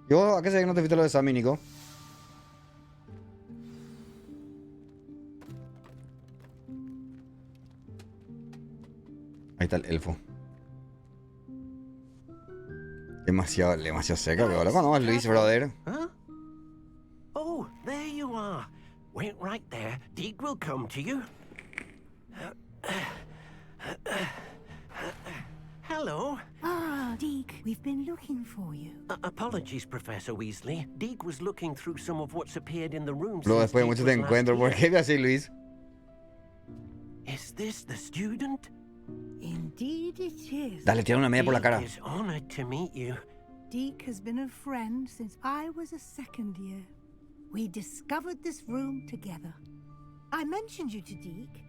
Yo, ¿a qué sé que no te fuiste lo de Sammy, Nico? Ahí está el elfo. Demasiado seca, pero loco, ¿no? Es Luis, brother. Huh? Oh, there you are. Wait right there. Deke will come to you. Hello. Ah, Deke, we've been looking for you. Apologies, Professor Weasley. Deke was looking through some of what's appeared in the room. Luego since después de Deke mucho was te last encuentro. ¿Por here. qué ve así, Luis? Is this the student? Indeed it is. Dale, tira una media por la cara. Deke is honored to meet you. Deke has been a friend since I was a second year. We discovered this room together. I mentioned you to Deke.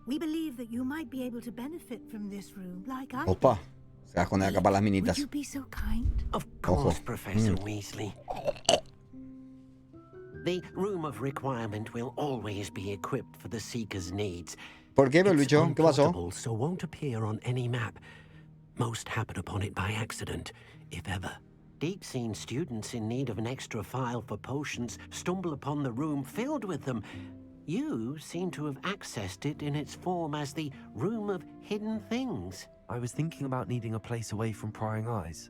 We believe that you might be able to benefit from this room like I Opa, se va a esconder acá para las Would minitas. you be so kind? Of course, Professor Weasley. The room of requirement will always be equipped for the seeker's needs. ¿Por qué, Belucho? ¿Qué pasó? Unplottable, so won't appear on any map. Most happen upon it by accident, if ever. Deke's seen students in need of an extra file for potions stumble upon the room filled with them. You seem to have accessed it in its form as the Room of Hidden Things. I was thinking about needing a place away from prying eyes.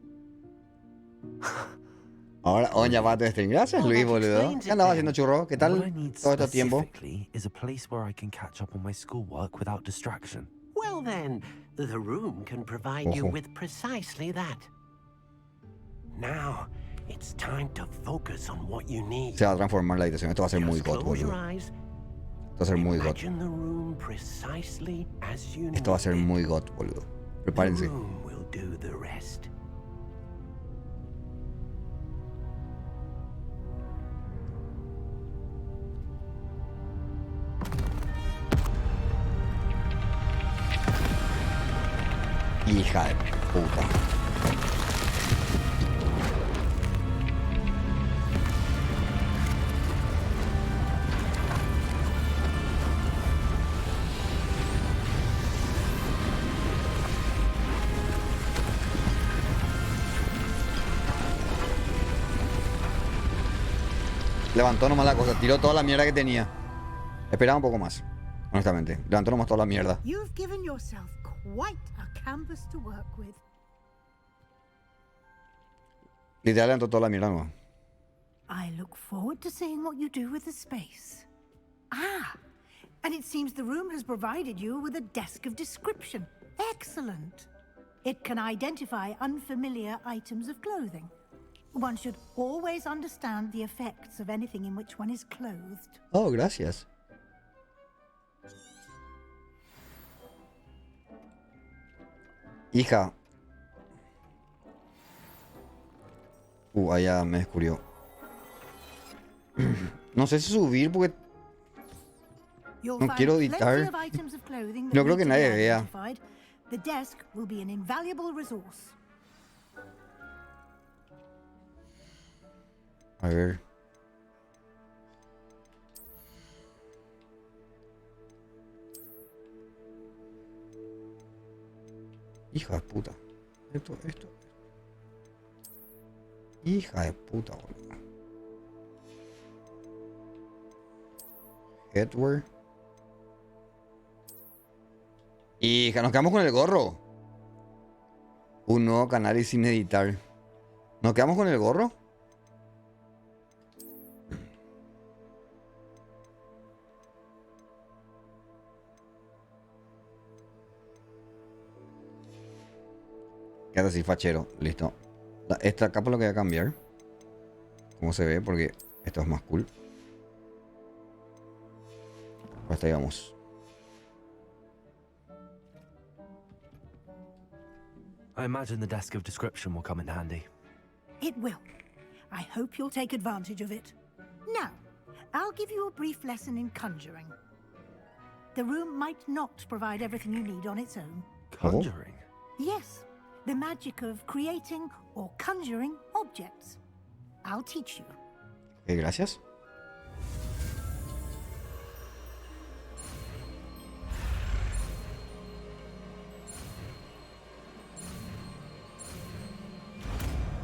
Ahora, oye, va a tu stream. Gracias, Luis, boludo. ¿Qué andabas haciendo, churro? ¿Qué tal What I need todo este tiempo? specifically is a place where I can catch up on my schoolwork without distraction. Well then, the room can provide you with precisely that. Now, it's time to focus on what you need. Se va a transformar la habitación. Esto va a ser muy Just got, close your boludo. eyes. Esto va a ser muy got. Imagine the room precisely as you Esto va a ser need it. muy got, boludo. The Prepárense. room will do the rest. Hija de puta. Levantó nomás la cosa, tiró toda la mierda que tenía. Esperaba un poco más, honestamente. Levantó nomás toda la mierda. You've given yourself quite a canvas to work with. Literal levantó toda la mierda nomás. I look forward to seeing what you do with the space. Ah, and it seems the room has provided you with a desk of description. Excellent. It can identify unfamiliar items of clothing. One should always understand the effects of anything in which one is clothed. Oh, gracias. Hija. Allá me descubrió. No sé si subir porque You'll no find quiero plenty editar. of items of clothing that No creo need que to be nadie vea. identified. The desk will be an invaluable resource. A ver. Hija de puta. Esto. Hija de puta, boludo. Headwear. Hija, nos quedamos con el gorro. Un nuevo canal y sin editar. ¿Nos quedamos con el gorro? Queda así, fachero. Listo. Esta capa lo que voy a cambiar. Cómo se ve, porque esto es más cool. Hasta ahí vamos. I imagine the desk of description will come in handy. It will. I hope you'll take advantage of it. Now, I'll give you a brief lesson in conjuring. The room might not provide everything you need on its own. Conjuring? Yes, the magic of creating or conjuring objects. I'll teach you. Gracias.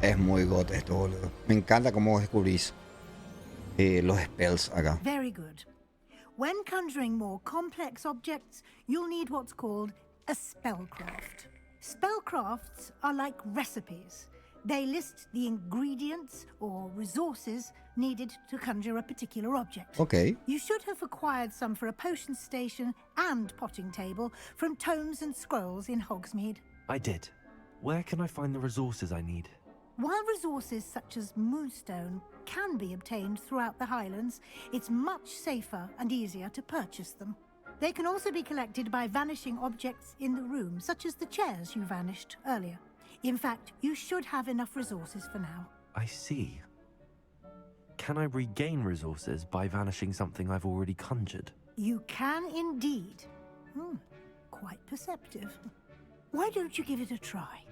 Es muy gote esto, boludo. Me encanta cómo descubrís los spells acá. Very good. When conjuring more complex objects, you'll need what's called a spellcraft. Spellcrafts are like recipes. They list the ingredients or resources needed to conjure a particular object. Okay. You should have acquired some for a potion station and potting table from tomes and scrolls in Hogsmeade. I did. Where can I find the resources I need? While resources such as moonstone can be obtained throughout the Highlands, it's much safer and easier to purchase them. They can also be collected by vanishing objects in the room, such as the chairs you vanished earlier. In fact, you should have enough resources for now. I see. Can I regain resources by vanishing something I've already conjured? You can indeed. Quite perceptive. Why don't you give it a try?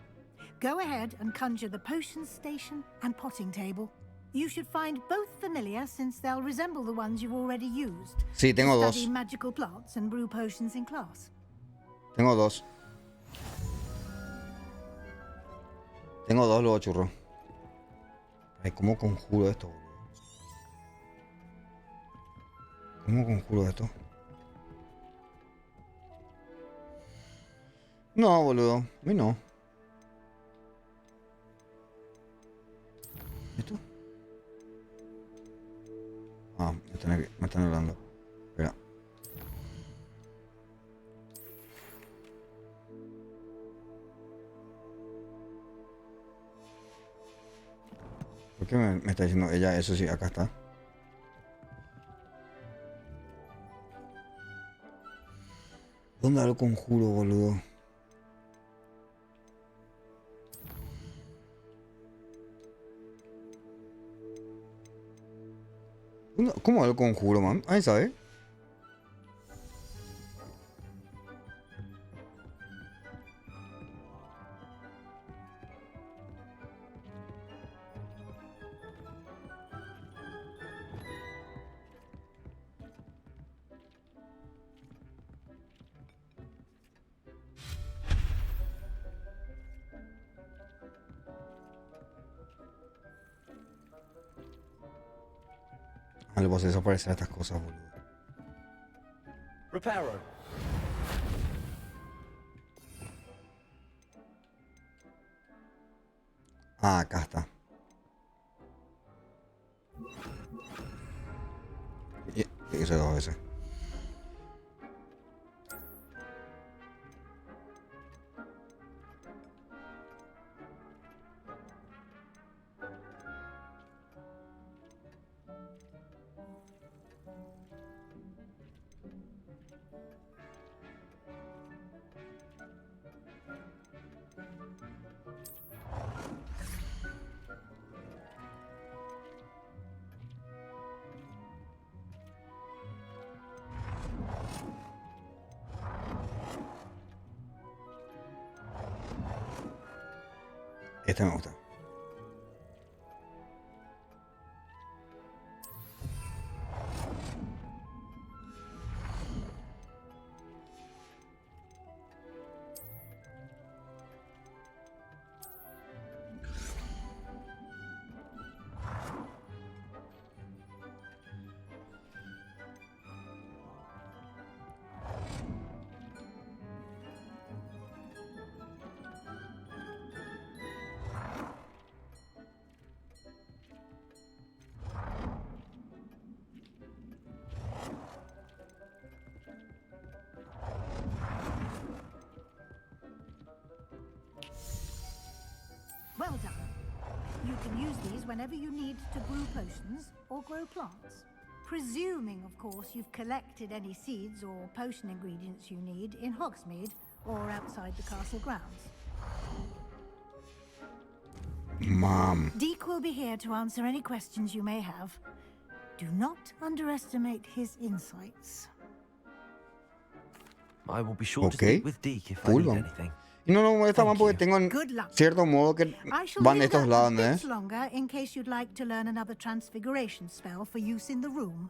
Go ahead and conjure the potion station and potting table. You should find both familiar since they'll resemble the ones you've already used. Sí, tengo dos. Study magical plants and brew potions in class. Tengo dos. Tengo dos luego, churro. Ay, ¿cómo conjuro esto, boludo? ¿Cómo conjuro esto? No, boludo. A mí no. ¿Esto? Ah, me están hablando. Espera. ¿Por qué me está diciendo ella? Eso sí, acá está. ¿Dónde lo conjuro, boludo? ¿Cómo lo conjuro, man? ¿Ahí sabe? Al vos desaparecer estas cosas, boludo. Reparo. Ah, acá está. Y eso dos veces. Este me gusta. Well done. You can use these whenever you need to brew potions or grow plants. Presuming, of course, you've collected any seeds or potion ingredients you need in Hogsmeade or outside the castle grounds. Mom. Deke will be here to answer any questions you may have. Do not underestimate his insights. I will be sure to Ok. speak with Deke if I Cool, need vamos. anything. Y no me molesta más porque tengo en Good luck. cierto modo que I shall van de linger estos lados, a ¿no bit es? longer in case you'd like to learn another transfiguration spell for use in the room.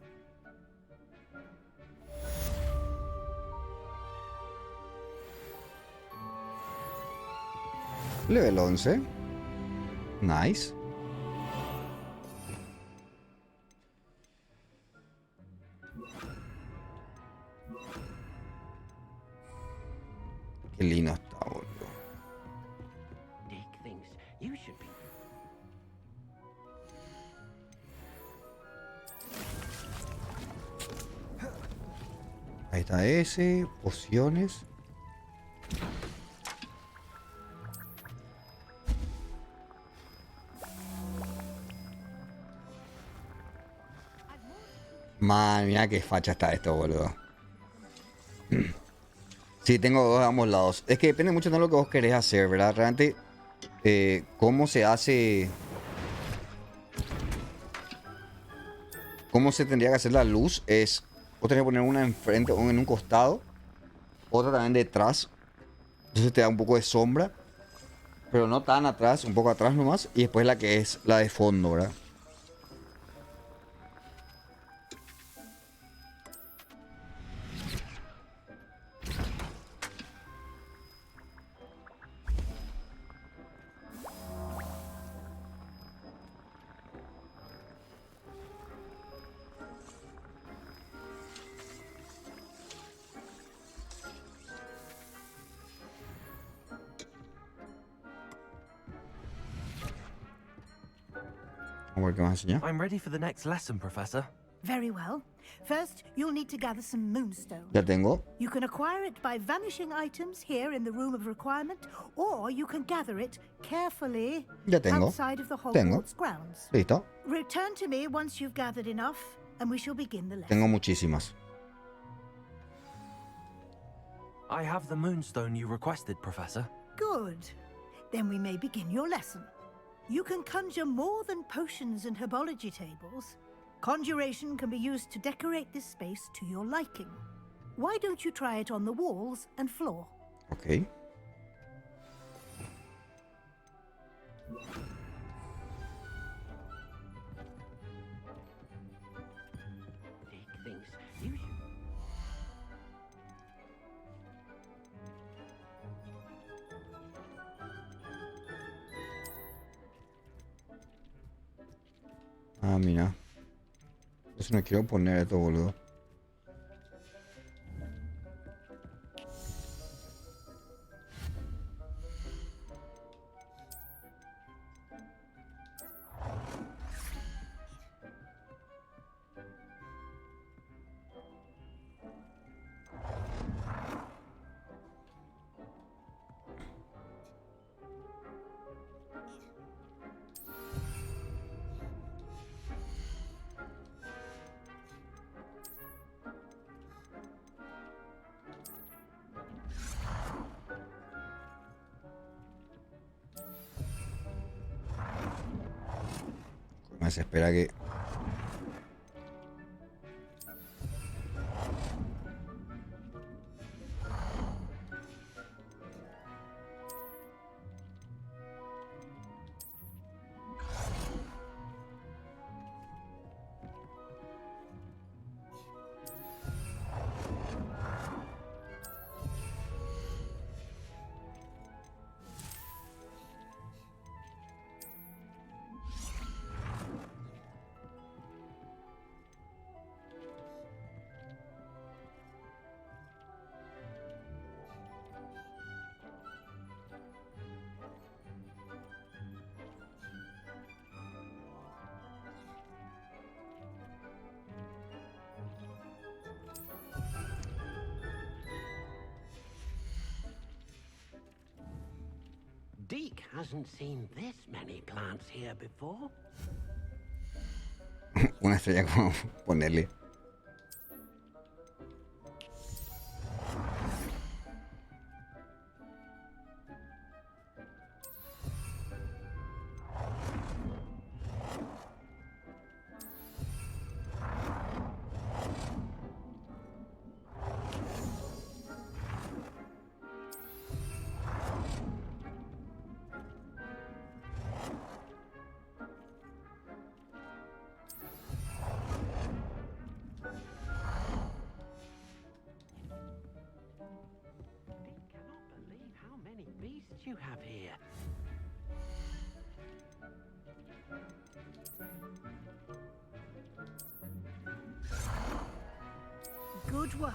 Level 11. Nice. Qué lindo está, boludo. Dick thinks you should be. Ahí está ese. Pociones. Man, mira qué facha está esto, boludo. Sí, tengo dos de ambos lados. Es que depende mucho de lo que vos querés hacer, ¿verdad? Realmente, cómo se hace... Cómo se tendría que hacer la luz es... Vos tenés que poner una enfrente o en un costado. Otra también detrás. Entonces te da un poco de sombra. Pero no tan atrás, un poco atrás nomás. Y después la que es la de fondo, ¿verdad? Vamos a ver qué más enseña. I'm ready for the next lesson, Professor. Very well. First, you'll need to gather some moonstone. Ya tengo. You can acquire it by vanishing items here in the room of requirement, or you can gather it carefully Ya tengo. outside of the Tengo. Hogwarts grounds. Listo. Return to me once you've gathered enough, and we shall begin the lesson. Tengo muchísimas. I have the moonstone you requested, Professor. Good. Then we may begin your lesson. You can conjure more than potions and herbology tables. Conjuration can be used to decorate this space to your liking. Why don't you try it on the walls and floor? Ok. Dick thinks you should. Ah, mira. Eso no quiero poner esto, boludo. Me desespera que... Deke hasn't seen this many plants here before. Una estrella como ponerle. Good work.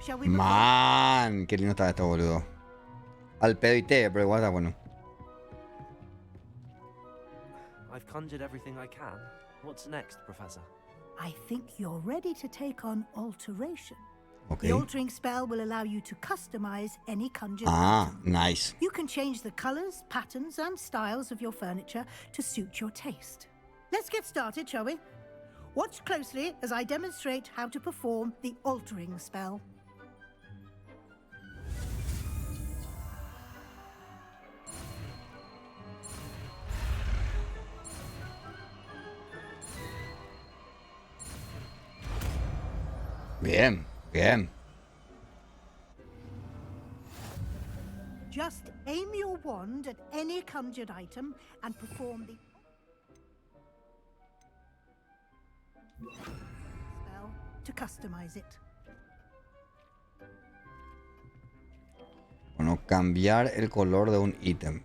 Shall we move on? Man, qué lindo está esto, boludo. Al pedo y té, pero igual está bueno. I've conjured everything I can. What's next, Professor? I think you're ready to take on alteration. Okay. The altering spell will allow you to customize any conjured Ah, item. nice. You can change the colors, patterns, and styles of your furniture to suit your taste. Let's get started, shall we? Watch closely as I demonstrate how to perform the altering spell. Bien, bien. Just aim your wand at any conjured item and perform the spell to customize it. Bueno, cambiar el color de un ítem.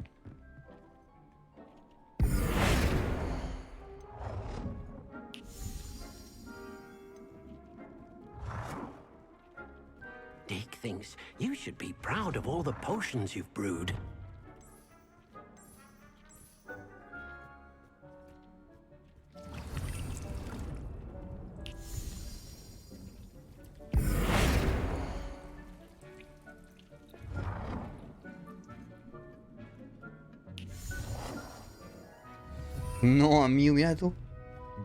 Dick thinks you should be proud of all the potions you've brewed. No, amigo, mira tú.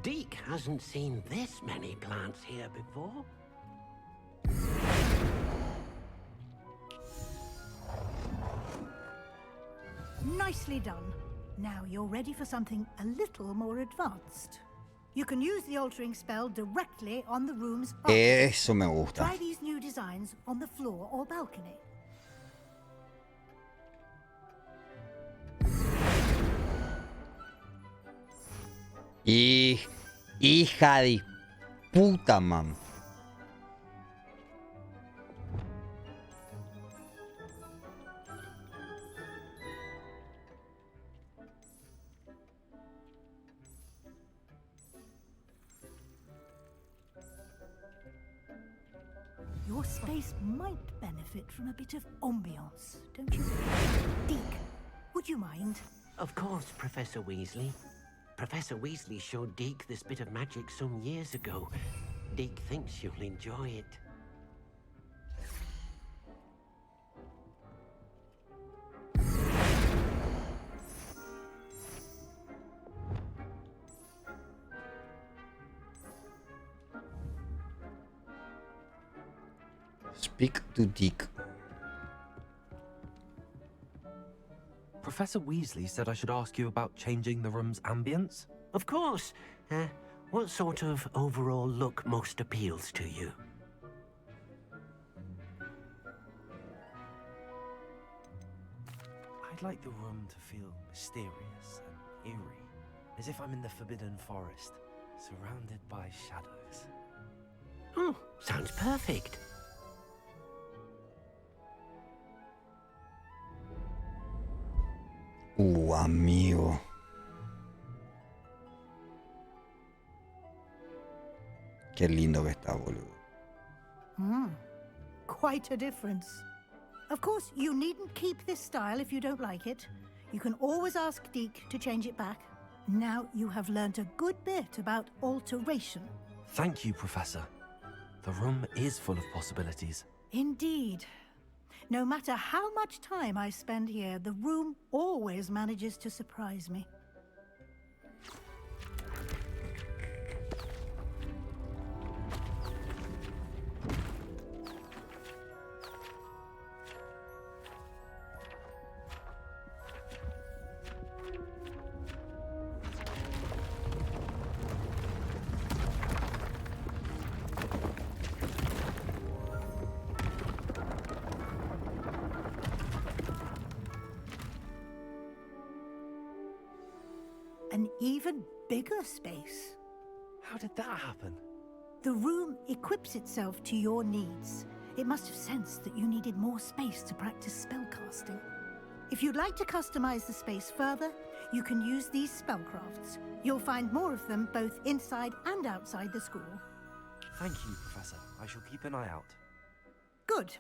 Deke hasn't seen this many plants here before. Nicely done. Now you're ready for something a little more advanced. You can use the altering spell directly on the room's architecture. Eso me gusta. Try these new designs on the floor or balcony. Hija de puta, mam. Your space might benefit from a bit of ambiance, don't you? Deke, would you mind? Of course, Professor Weasley. Professor Weasley showed Deke this bit of magic some years ago. Deke thinks you'll enjoy it. Speak to Dick. Professor Weasley said I should ask you about changing the room's ambience. Of course. What sort of overall look most appeals to you? I'd like the room to feel mysterious and eerie, as if I'm in the Forbidden Forest, surrounded by shadows. Oh, sounds perfect. Amigo. Qué lindo que está, boludo. Quite a difference. Of course, you needn't keep this style if you don't like it. You can always ask Deke to change it back. Now you have learnt a good bit about alteration. Thank you, Professor. The room is full of possibilities. Indeed. No matter how much time I spend here, the room always manages to surprise me. An even bigger space. How did that happen? The room equips itself to your needs. It must have sensed that you needed more space to practice spellcasting. If you'd like to customize the space further, you can use these spellcrafts. You'll find more of them both inside and outside the school. Thank you, Professor. I shall keep an eye out. Good.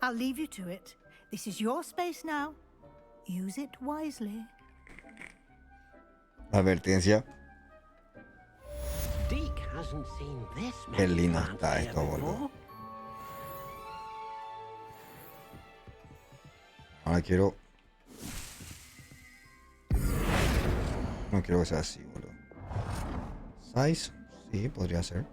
I'll leave you to it. This is your space now. Use it wisely. Advertencia. Deke hasn't seen this Qué many lindo plants está here esto, boludo. before. Ahora quiero... No quiero que sea así, boludo. Size, sí, podría ser.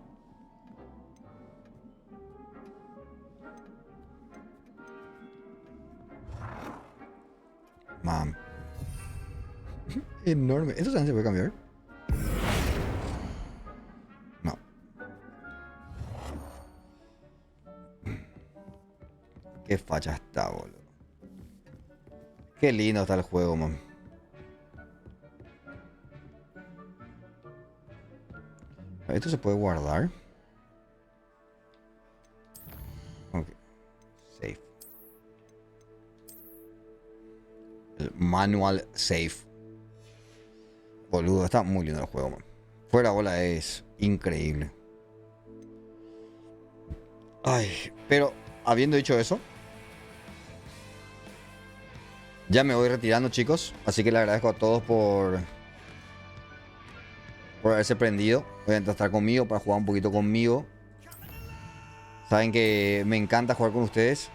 Mam. Enorme. ¿Esto también se puede cambiar? No. Qué facha está, boludo. Qué lindo está el juego, man. Esto se puede guardar. Ok. Save. El manual save. Boludo, está muy lindo el juego, man. Fuera bola es increíble. Ay, pero habiendo dicho eso, ya me voy retirando, chicos. Así que le agradezco a todos por haberse prendido. Voy a estar conmigo para jugar un poquito conmigo. Saben que me encanta jugar con ustedes.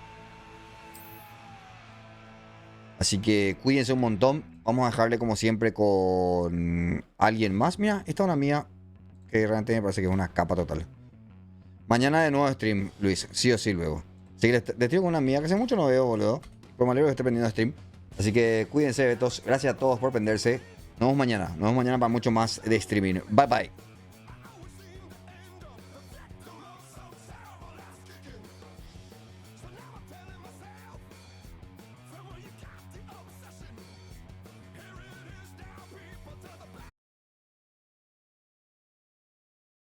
Así que cuídense un montón. Vamos a dejarle como siempre con alguien más. Mira, esta es una mía que realmente me parece que es una capa total. Mañana de nuevo stream, Luis. Sí o sí luego. Así que les tiro con una mía que hace mucho no veo, boludo. Pero me alegro que esté pendiendo stream. Así que cuídense, betos. Gracias a todos por prenderse. Nos vemos mañana. Nos vemos mañana para mucho más de streaming. Bye bye.